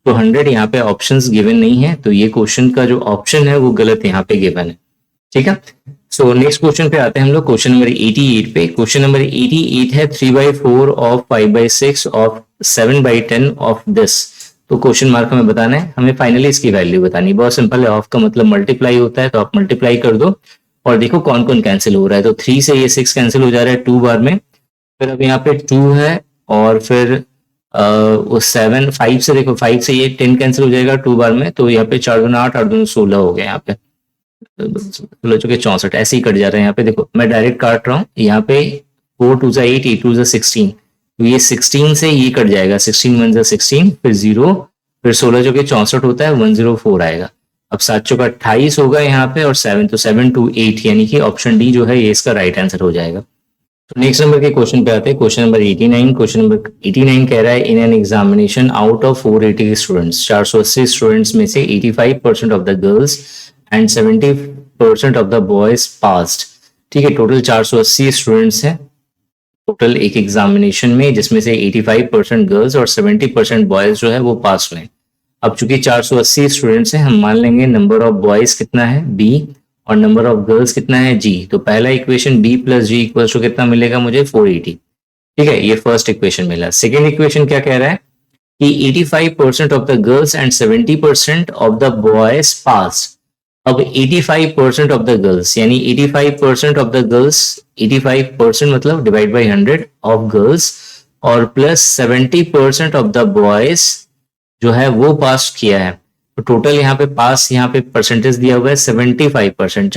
तो 100 यहाँ पे ऑप्शंस गिवन नहीं है, तो ये क्वेश्चन का जो ऑप्शन है वो गलत यहाँ पे गिवन है। ठीक है, सो नेक्स्ट क्वेश्चन पे आते हैं हम लोग, क्वेश्चन नंबर 88 पे। क्वेश्चन नंबर 88 है 3/4 ऑफ 5/6 ऑफ 7/10 ऑफ दिस। तो क्वेश्चन मार्क हमें बताना है, हमें फाइनली इसकी वैल्यू बतानी है। बहुत सिंपल है, ऑफ का मतलब मल्टीप्लाई होता है, तो आप मल्टीप्लाई कर दो और देखो कौन कौन कैंसिल हो रहा है। तो 3 से ये 6 कैंसिल हो जा रहा है 2 बार में, फिर अब यहाँ पे 2 है, और फिर वो 7 5 से देखो, 5 से ये 10 कैंसिल हो जाएगा 2 बार में, तो यहाँ पे 4 दूना 8, 8 दूना 16 हो गया, यहाँ पे 16 चुके 64, ऐसे ही कट जा रहे हैं। यहाँ पे देखो मैं डायरेक्ट काट रहा हूँ, यहाँ पे 4 2 8, 8 2 16, तो ये 16 से ये कट जाएगा, 16 1 16, फिर 0, फिर 16 चुके 64 होता है, 104 आएगा। अब 7 चौका 28 होगा यहाँ पे, और 7 तो 7 2 8, यानी कि ऑप्शन डी जो है ये इसका राइट आंसर हो जाएगा। तो नेक्स्ट नंबर के क्वेश्चन पे आते हैं, क्वेश्चन नंबर 89। क्वेश्चन नंबर 89 कह रहा है, in an examination out of 480 students, 480 students में से 85% of the girls and 70% of the boys passed. ठीक है, टोटल 480 स्टूडेंट्स हैं टोटल एक एग्जामिनेशन में, जिसमें से 85% गर्ल्स और 70% बॉयज जो है वो पास हुए। अब चूंकि 480 स्टूडेंट्स हैं, हम मान लेंगे नंबर ऑफ बॉयज कितना है, बी, और नंबर ऑफ गर्ल्स कितना है, जी। तो पहला equation B plus G equal to कितना मिलेगा मुझे, 480। ठीक है, ये फर्स्ट इक्वेशन मिला। सेकेंड इक्वेशन क्या कह रहा है कि 85% of the girls and 70% of the boys pass. अब 85% ऑफ द गर्ल्स, यानी 85% ऑफ द गर्ल्स, 85% मतलब डिवाइड बाई 100 ऑफ गर्ल्स, और प्लस 70% ऑफ द बॉयज जो है वो पास किया है। तो टोटल यहाँ पे पास, यहाँ पे परसेंटेज दिया हुआ है 75%।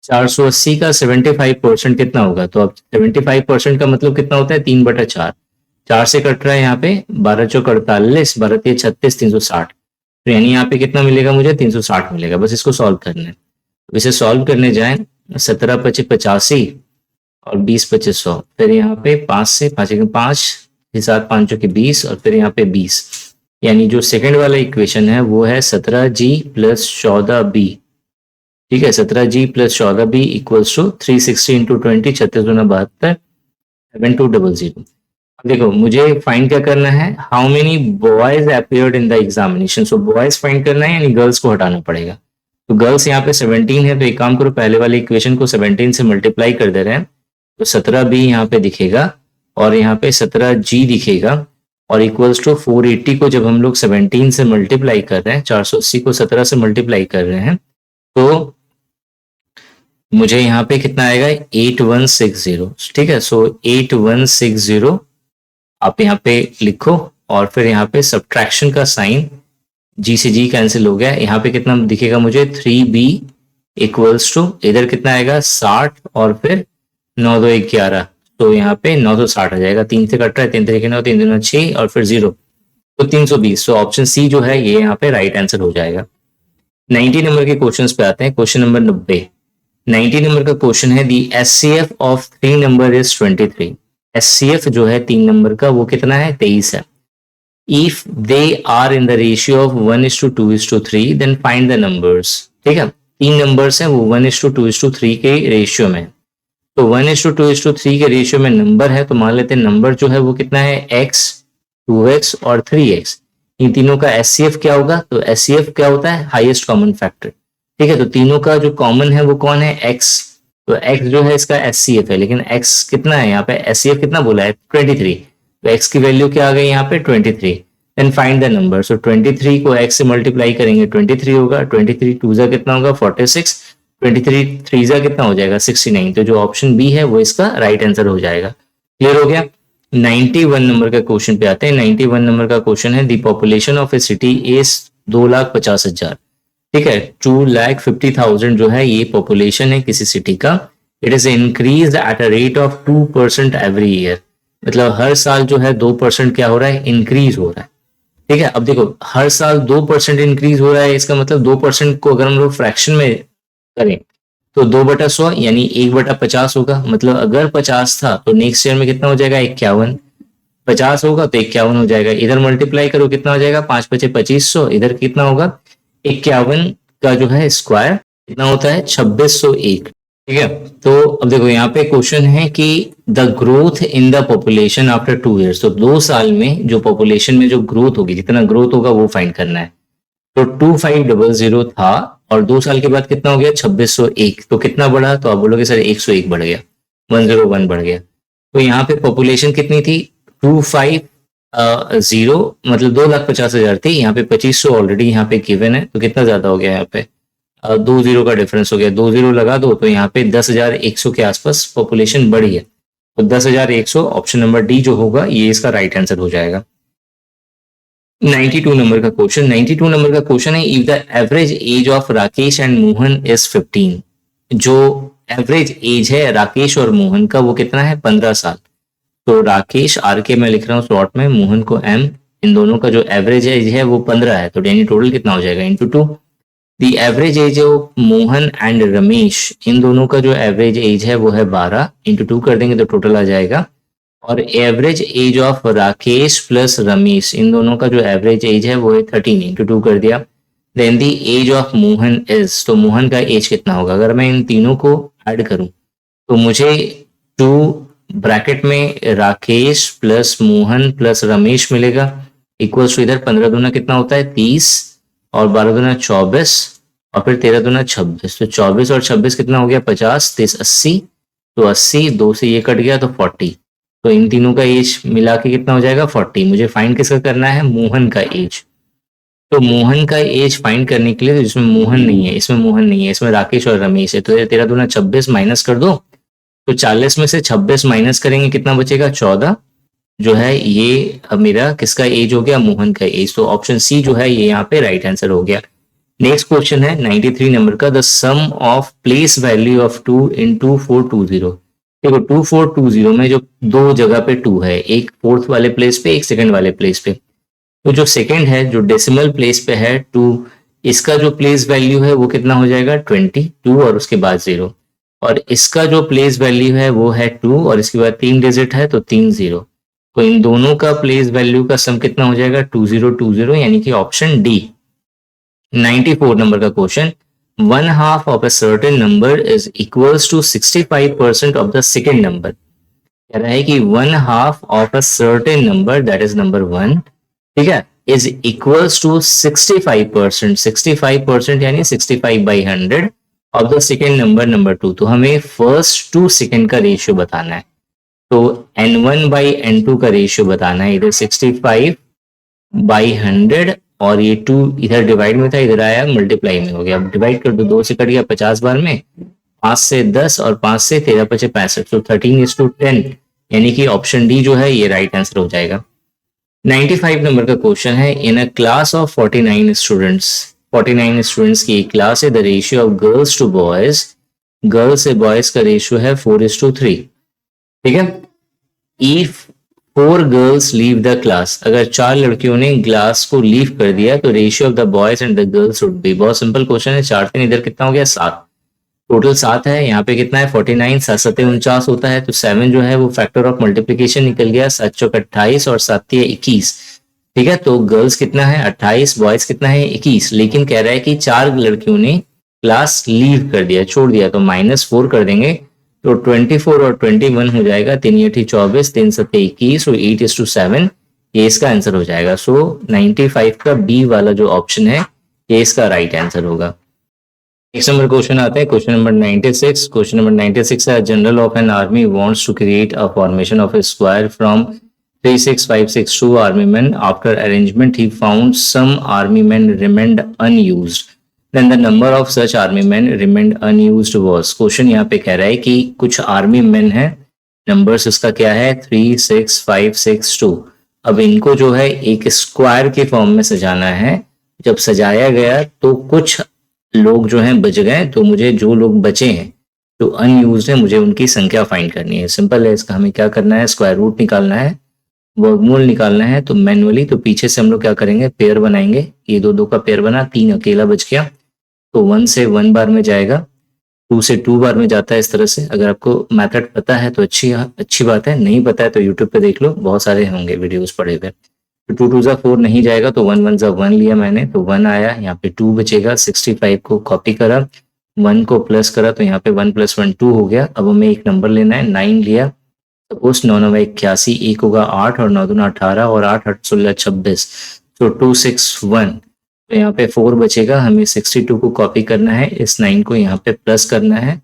480 का 75% कितना होगा, तो अब 75% का मतलब कितना होता है, 3/4। 4 से कट रहा है यहाँ पे, 12 चौक 48, 12 3 36, 360, तो यानी यहाँ पे कितना मिलेगा मुझे, 360 मिलेगा। बस इसको सॉल्व करना है। तो इसे सॉल्व करने जाए, 17 25 85 और 20 25 100, फिर यहाँ पे 5 से 5 7 5 के 20, और फिर यहाँ पे 20, यानी जो सेकंड वाला इक्वेशन है वो है 17G प्लस 14B। ठीक है, 17G plus 14B equals to 360 into 20, 36 दूना 72, 7200। देखो मुझे फाइंड क्या करना है, how many boys appeared in the examination. So boys find करना है, यानी गर्ल्स को हटाना पड़ेगा। तो गर्ल्स यहाँ पे 17 है, तो एक काम करो, पहले वाले इक्वेशन को 17 से मल्टीप्लाई कर दे रहे हैं, तो 17B यहाँ पे दिखेगा, और यहाँ पे 17G दिखेगा, और इक्वल्स टू 480 को जब हम लोग 17 से मल्टीप्लाई कर रहे हैं, 480 को 17 से मल्टीप्लाई कर रहे हैं, तो मुझे यहाँ पे कितना आएगा, 8160। ठीक है, सो 8160 आप यहाँ पे लिखो, और फिर यहाँ पे सब्ट्रैक्शन का साइन, जी से जी कैंसिल हो गया, यहाँ पे कितना दिखेगा मुझे, 3B इक्वल्स टू, इधर कितना आएगा 60, और फिर 9 2 11, तो यहाँ पे 960 आ जाएगा। 3 से कट रहा है, 3 तरीके 9, 3 दूना 6, और फिर 0, तो 320। तो ऑप्शन सी जो है ये यहाँ पे राइट आंसर हो जाएगा। 90 नंबर के क्वेश्चन पे आते हैं, क्वेश्चन नंबर 90। 90 नंबर का क्वेश्चन है, दी SCF of 3 number is 23। SCF जो है 3 नंबर का वो कितना है, 23 है। If they are in the ratio of 1:2:3 then find the numbers. ठीक है, 3 नंबर्स हैं, वो 1:2:3 के रेशियो में, तो 1:2:3 के रेशियो में नंबर है, तो मान लेते हैं नंबर जो है वो कितना है, x, 2x और 3x। इन तीनों का SCF क्या होगा, तो SCF क्या होता है, हाईएस्ट कॉमन फैक्टर। ठीक है, तो तीनों का जो कॉमन है वो कौन है, x, तो x जो है इसका SCF है, लेकिन x कितना है यहाँ पे, SCF कितना बोला है, 23, तो x की वैल्यू क्या आ गई यहाँ पे, 23। देन फाइंड द नंबर, सो 23 को x से मल्टीप्लाई करेंगे, 23 होगा, 23 2 जा कितना होगा, 46, 23 3 जा कितना हो जाएगा, 69। तो जो ऑप्शन बी है वो इसका राइट आंसर हो जाएगा। क्लियर हो गया। 91 नंबर का क्वेश्चन पे आते हैं। 91 नंबर का क्वेश्चन है, the population of A city is 2,50,000। ठीक है, 2,50,000 जो है ये पॉपुलेशन है किसी सिटी का। It is increase at a rate of 2% every year, मतलब हर साल जो है 2% क्या हो रहा है, इंक्रीज हो रहा है। ठीक है, अब देखो हर साल 2% इंक्रीज हो रहा है, इसका मतलब 2% को अगर हम लोग फ्रैक्शन में करें तो 2/100 यानी 1/50 होगा। मतलब अगर 50 था तो नेक्स्ट ईयर में कितना हो जाएगा, 51। 50 होगा तो 51 हो जाएगा। इधर मल्टीप्लाई करो, कितना हो जाएगा, 5×5=2500। इधर कितना होगा, 51 का जो है स्क्वायर कितना होता है, 2601। ठीक है, तो अब देखो यहाँ पे क्वेश्चन है कि the growth in the population after 2 years, तो 2 साल में जो पॉपुलेशन में जो ग्रोथ होगी, कितना ग्रोथ होगा वो फाइंड करना है। तो 2500 था और 2 साल के बाद कितना हो गया, 2601। तो कितना बढ़ा, तो आप बोलोगे सर 101 बढ़ गया, 101 बढ़ गया। तो यहाँ पे पॉपुलेशन कितनी थी, 250, मतलब 2,50,000 थी। यहाँ पे 2500 ऑलरेडी यहाँ पे गिवन है, तो कितना ज्यादा हो गया यहाँ पे, 2 0 का डिफरेंस हो गया। 2 0 लगा दो तो यहाँ पे 10,100 के आसपास पॉपुलेशन बढ़ी है। तो 10,100 ऑप्शन नंबर डी जो होगा ये इसका राइट आंसर हो जाएगा। 92 नंबर का क्वेश्चन, 92 नंबर का क्वेश्चन है, if the average age of Rakesh and Mohan is 15। जो एवरेज एज है राकेश और मोहन का वो कितना है, 15 साल। तो राकेश आर के मैं लिख रहा हूँ स्लॉट में, मोहन को एम, इन दोनों का जो एवरेज एज है वो 15 है। तो यानी टोटल कितना हो जाएगा, into 2। The average age of Mohan and Ramesh, इन दोनों का जो एवरेज एज है वो है 12, इंटू 2 कर देंगे तो टोटल आ जाएगा। और average age of Rakesh plus Ramesh, इन दोनों का जो एवरेज एज है वो है 13, इंटू 2 कर दिया। Then the age of Mohan is, तो मोहन का एज कितना होगा, अगर मैं इन तीनों को ऐड करूं तो मुझे 2 ब्रैकेट में राकेश प्लस मोहन प्लस रमेश मिलेगा, इक्वल्स टू इधर 15 दूना कितना होता है 30 और 12 दूना 24 और फिर 13 दूना 26। तो 24 और 26 कितना हो गया 50, 30 80, तो 80 2 से ये कट गया तो 40। तो इन तीनों का एज मिला के कितना हो जाएगा 40। मुझे फाइंड किसका करना है, मोहन का एज। तो मोहन का एज फाइंड करने के लिए, तो जिसमें मोहन नहीं है, इसमें मोहन नहीं है, इसमें राकेश और रमेश है, तो ये 13 दूना 26 माइनस कर दो। तो 40 में से 26 माइनस करेंगे कितना बचेगा, 14 जो है ये अब मेरा किसका एज हो गया, मोहन का एज। तो ऑप्शन सी जो है ये यहाँ पे राइट आंसर हो गया। नेक्स्ट क्वेश्चन है 93 नंबर का, the sum of place value of 2 in 2420। देखो 2420 में जो दो जगह पे 2 है, एक फोर्थ वाले प्लेस पे, एक सेकंड वाले प्लेस पे। तो जो सेकंड है जो डेसिमल प्लेस पे है 2, इसका जो प्लेस वैल्यू है वो कितना हो जाएगा 22 और उसके बाद 0। और इसका जो प्लेस वैल्यू है वो है 2 और इसके बाद 3 डिजिट है तो 3 0। तो इन दोनों का प्लेस वैल्यू का सम कितना हो जाएगा 2020, यानी कि ऑप्शन डी। 94 नंबर का question, 1/2 of a certain number is equals to 65% of the second number. कह रहा है कि 1/2 of a certain number that is number 1, ठीक है, इज इक्वल्स टू 65%, 65% यानी 65/100 of the second number number 2। तो हमें फर्स्ट टू सेकेंड का रेशियो बताना है। तो n1/n2 का रेशियो बताना है। इधर 65/100 और ये 2 इधर डिवाइड में था, इधर आया मल्टीप्लाई में हो गया। अब डिवाइड कर दो, 2 से कट गया 50 बार में, 5 से 10 और 5 से 13 × 5 = 65। तो 13:10, यानी कि ऑप्शन डी जो है ये राइट आंसर हो जाएगा। 95 नंबर का क्वेश्चन है, in a class of 49 students, 49 students की एक क्लास है, the ratio of girls to boys, girls से बॉयज का रेशियो है 4:3। ठीक है, if 4 girls leave the class, अगर 4 लड़कियों ने क्लास को लीव कर दिया तो ratio of the boys and the girls would be. बहुत सिंपल क्वेश्चन है, 4 3 इधर कितना हो गया 7, टोटल 7 है, यहाँ पे कितना है 49, 7 7 49 होता है, तो 7 जो है वो फैक्टर ऑफ मल्टीप्लीकेशन निकल गया, 7 चौक 28 और 7 3 21। ठीक है, तो गर्ल्स कितना है 28, बॉयज कितना है 21। लेकिन कह रहा है कि 4 लड़कियों ने क्लास लीव कर दिया, छोड़ दिया, तो -4 कर देंगे तो 24 और 21 हो जाएगा, 3 8 24, 3 7 21 और 8:7, ये इसका आंसर हो जाएगा। सो 95 का बी वाला जो ऑप्शन है ये इसका राइट आंसर होगा। नेक्स्ट नंबर क्वेश्चन आता है, क्वेश्चन नंबर 96। क्वेश्चन नंबर 96 है, general of an army wants to create a formation of a square from 36562 army man. After arrangement he found some army man remained unused, then the number of such army men remained unused was। Question यहाँ पे कह रहा है कि कुछ army man है, numbers इसका क्या है 36562। अब इनको जो है एक स्क्वायर के फॉर्म में सजाना है। जब सजाया गया तो कुछ लोग जो हैं बच गए, तो मुझे जो लोग बचे हैं जो अनयूज्ड है मुझे उनकी संख्या फाइंड करनी है। सिंपल है, इसका हमें क्या करना है, स्क्वायर रूट निकालना है, वर्गमूल निकालना है। तो मैनुअली तो पीछे से हम लोग क्या करेंगे, पेयर बनाएंगे, ये 2 2 का पेयर बना, 3 अकेला बच गया, तो 1 से 1 बार में जाएगा, 2 से 2 बार में जाता है इस तरह से। अगर आपको मेथड पता है तो अच्छी बात है, नहीं पता है तो यूट्यूब पे देख लो, बहुत सारे होंगे वीडियोस पड़े हुए। तो 2 2 4 नहीं जाएगा तो 1 1 1 लिया मैंने, तो 1 आया, यहाँ पे 2 बचेगा। 65 को कॉपी करा, 1 को प्लस करा तो यहाँ पे 1 + 1 2 हो गया। अब हमें एक नंबर लेना है, 9 लिया। सपोज 9 9 81, 1 होगा 8 और 9 दूना 18 और 8 8 16 26, तो 261। तो यहाँ पे 4 बचेगा, हमें 62 को कॉपी करना है, इस 9 को यहाँ पे प्लस करना है,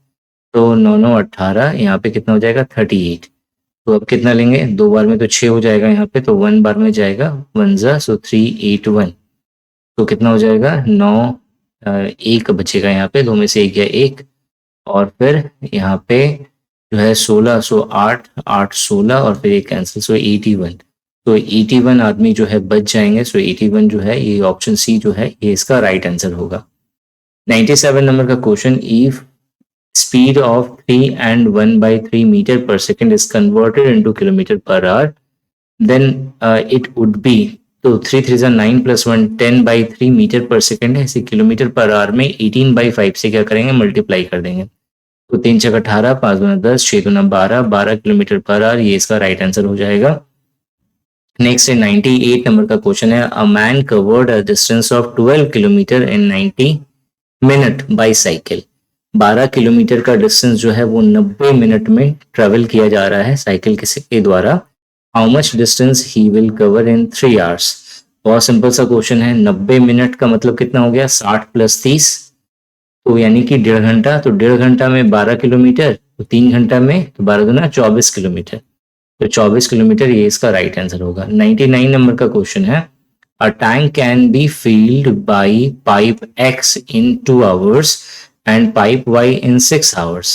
तो 9 9 18, यहाँ पे कितना हो जाएगा 38। तो अब कितना लेंगे, 2 बार में तो 6 हो जाएगा यहाँ पे, तो 1 बार में जाएगा 1 जा, सो 381। तो कितना हो जाएगा 9 1 बचेगा यहाँ पे, 2 में से 1 गया 1, और फिर यहाँ पे जो है 16, सो 8 8 16 और फिर 1 कैंसिल, सो 81। तो 81 आदमी जो है बच जाएंगे। सो 81 जो है, ये ऑप्शन सी जो है ये इसका राइट आंसर होगा। 97 नंबर का question, if speed of 3 and 1/3 meter per second is converted into kilometer per hour, then it would be, तो 3 3 9 + 1 10/3 मीटर पर सेकेंड है, इसे किलोमीटर पर आवर में 18/5 से क्या करेंगे, मल्टीप्लाई कर देंगे। तो 3 6 18, 5 2 10, 6 2 12, 12 किलोमीटर पर आवर, ये इसका राइट आंसर हो जाएगा। नेक्स्ट है 98 नंबर का क्वेश्चन है, a man covered a distance of 12 kilometre in 90 minute by cycle. 12 kilometre का डिस्टेंस जो है वो 90 मिनट में ट्रेवल किया जा रहा है साइकिल के द्वारा। How much distance he will cover in 3 hours. बहुत सिंपल सा क्वेश्चन है। 90 मिनट का मतलब कितना हो गया, 60 + 30, तो यानी कि 1.5 घंटा। तो 1.5 घंटा में 12 किलोमीटर, तो 3 घंटा में तो 12 दूना 24 किलोमीटर, तो 24 किलोमीटर, ये इसका राइट आंसर होगा। 99 नंबर का क्वेश्चन है, a tank can be field by pipe X in 2 hours and pipe Y in 6 hours।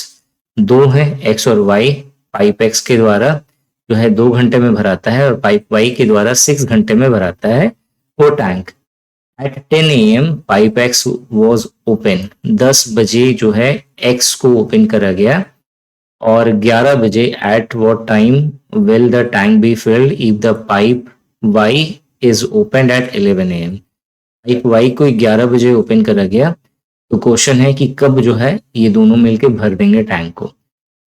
दो है X और Y, पाइप X के द्वारा जो है 2 घंटे में भराता है और पाइप Y के द्वारा 6 घंटे में भराता है वो tank. At 10 AM pipe X was open. 10 बजे जो है X को ओपन करा गया, और 11 बजे at what time will the tank be filled if the pipe Y is open at 11 AM। Pipe Y को 11 बजे ओपन करा गया, तो क्वेश्चन है कि कब जो है ये दोनों मिलके भर देंगे टैंक को।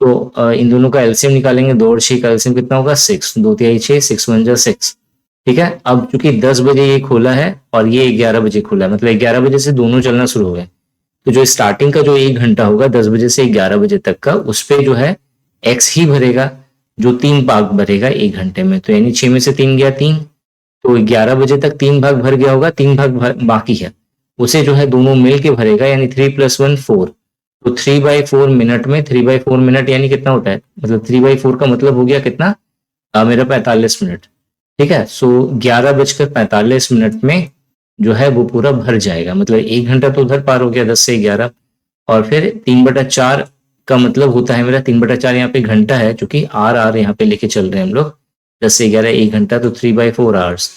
तो इन दोनों का एलसीएम निकालेंगे, 2 और 6 का एलसीएम कितना होगा 6, 2 3 6, 6 1 जा 6। ठीक है, अब चूंकि 10 बजे ये खोला है और ये 11 बजे खोला है, मतलब 11 बजे से दोनों चलना शुरू हो गए, तो जो स्टार्टिंग का जो 1 घंटा होगा 10 बजे से 11 बजे तक का, उस पे जो है एक्स ही भरेगा, जो 3 भाग भरेगा 1 घंटे में। तो यानी 6 में से 3 गया 3, तो 11 बजे तक 3 भाग भर गया होगा, 3 भाग बाकी है, उसे जो है दोनों मिल के भरेगा, यानी 3 + 1 4। तो 3/4 मिनट में 3/4 मिनट यानी कितना होता है, मतलब 3/4 का मतलब हो गया कितना, मेरा 45 मिनट। ठीक है, सो 11:45 में जो है वो पूरा भर जाएगा, मतलब 1 घंटा तो उधर पार हो गया 10 से 11, और फिर 3/4 का मतलब होता है मेरा 3/4 यहाँ पे घंटा है, चूंकि आर यहाँ पे लेके चल रहे हैं हम लोग, 10 से 11 1 घंटा, तो 3/4 आवर्स।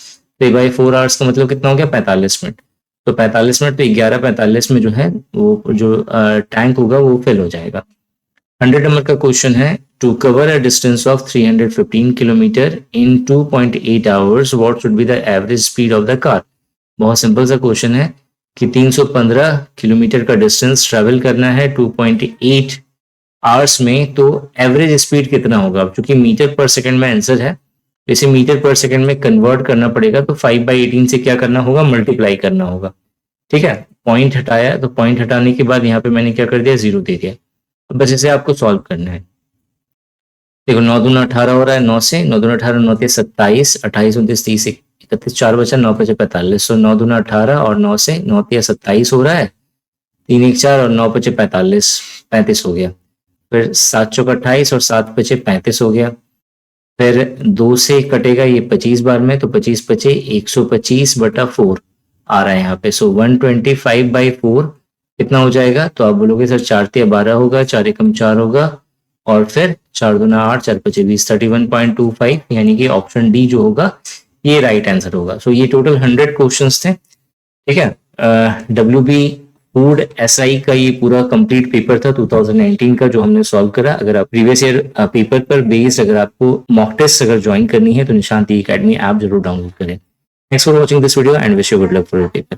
3/4 आवर्स का मतलब कितना हो गया 45 मिनट। तो 45 मिनट, तो 11:45 में जो है वो जो टैंक होगा वो फिल हो जाएगा। 100 नंबर का क्वेश्चन है, to cover a distance of 315 kilometer in 2.8 hours what should be the average speed of the car. बहुत सिंपल सा क्वेश्चन है कि 315 किलोमीटर का डिस्टेंस ट्रेवल करना है 2.8 आवर्स में, तो एवरेज स्पीड कितना होगा। अब चूंकि मीटर पर सेकंड में आंसर है, इसे मीटर पर सेकंड में कन्वर्ट करना पड़ेगा, तो 5/18 से क्या करना होगा, मल्टीप्लाई करना होगा। ठीक है, पॉइंट हटाया, तो पॉइंट हटाने के बाद यहाँ पे मैंने क्या कर दिया, 0 दे दिया। तो बस इसे आपको सॉल्व करना है। देखो 9 दूना 18 हो रहा है, 9 से 9 दूना 18, 9 3 27, 28 29 30 31, 4 बचा, 9 5 45। तो 9 दूना 18 और 9 से 9 3 27 हो रहा है, 3 1 4 और 9 5 45, 35 हो गया। फिर 7 चौक 28 और 7 5 35 हो गया। फिर 2 से कटेगा ये 25 बार में, तो 25 5 125/4 आ रहा है यहाँ पे। सो 125/4 कितना हो जाएगा, तो आप बोलोगे सर 4 3 12 होगा, 4 1 4 होगा, और फिर 4 2 8, 4 5 20, 31.25, यानी कि ऑप्शन डी जो होगा ये राइट आंसर होगा। सो ये टोटल 100 क्वेश्चंस थे। ठीक है, WB फूड SI का ये पूरा कंप्लीट पेपर था 2019 का जो हमने सॉल्व करा। अगर आप प्रीवियस ईयर पेपर पर बेस्ड अगर आपको मॉक टेस्ट अगर ज्वाइन करनी है तो निशांत अकेडमी ऐप जरूर डाउनलोड करें। Thanks for watching this video and wish you good luck for your paper.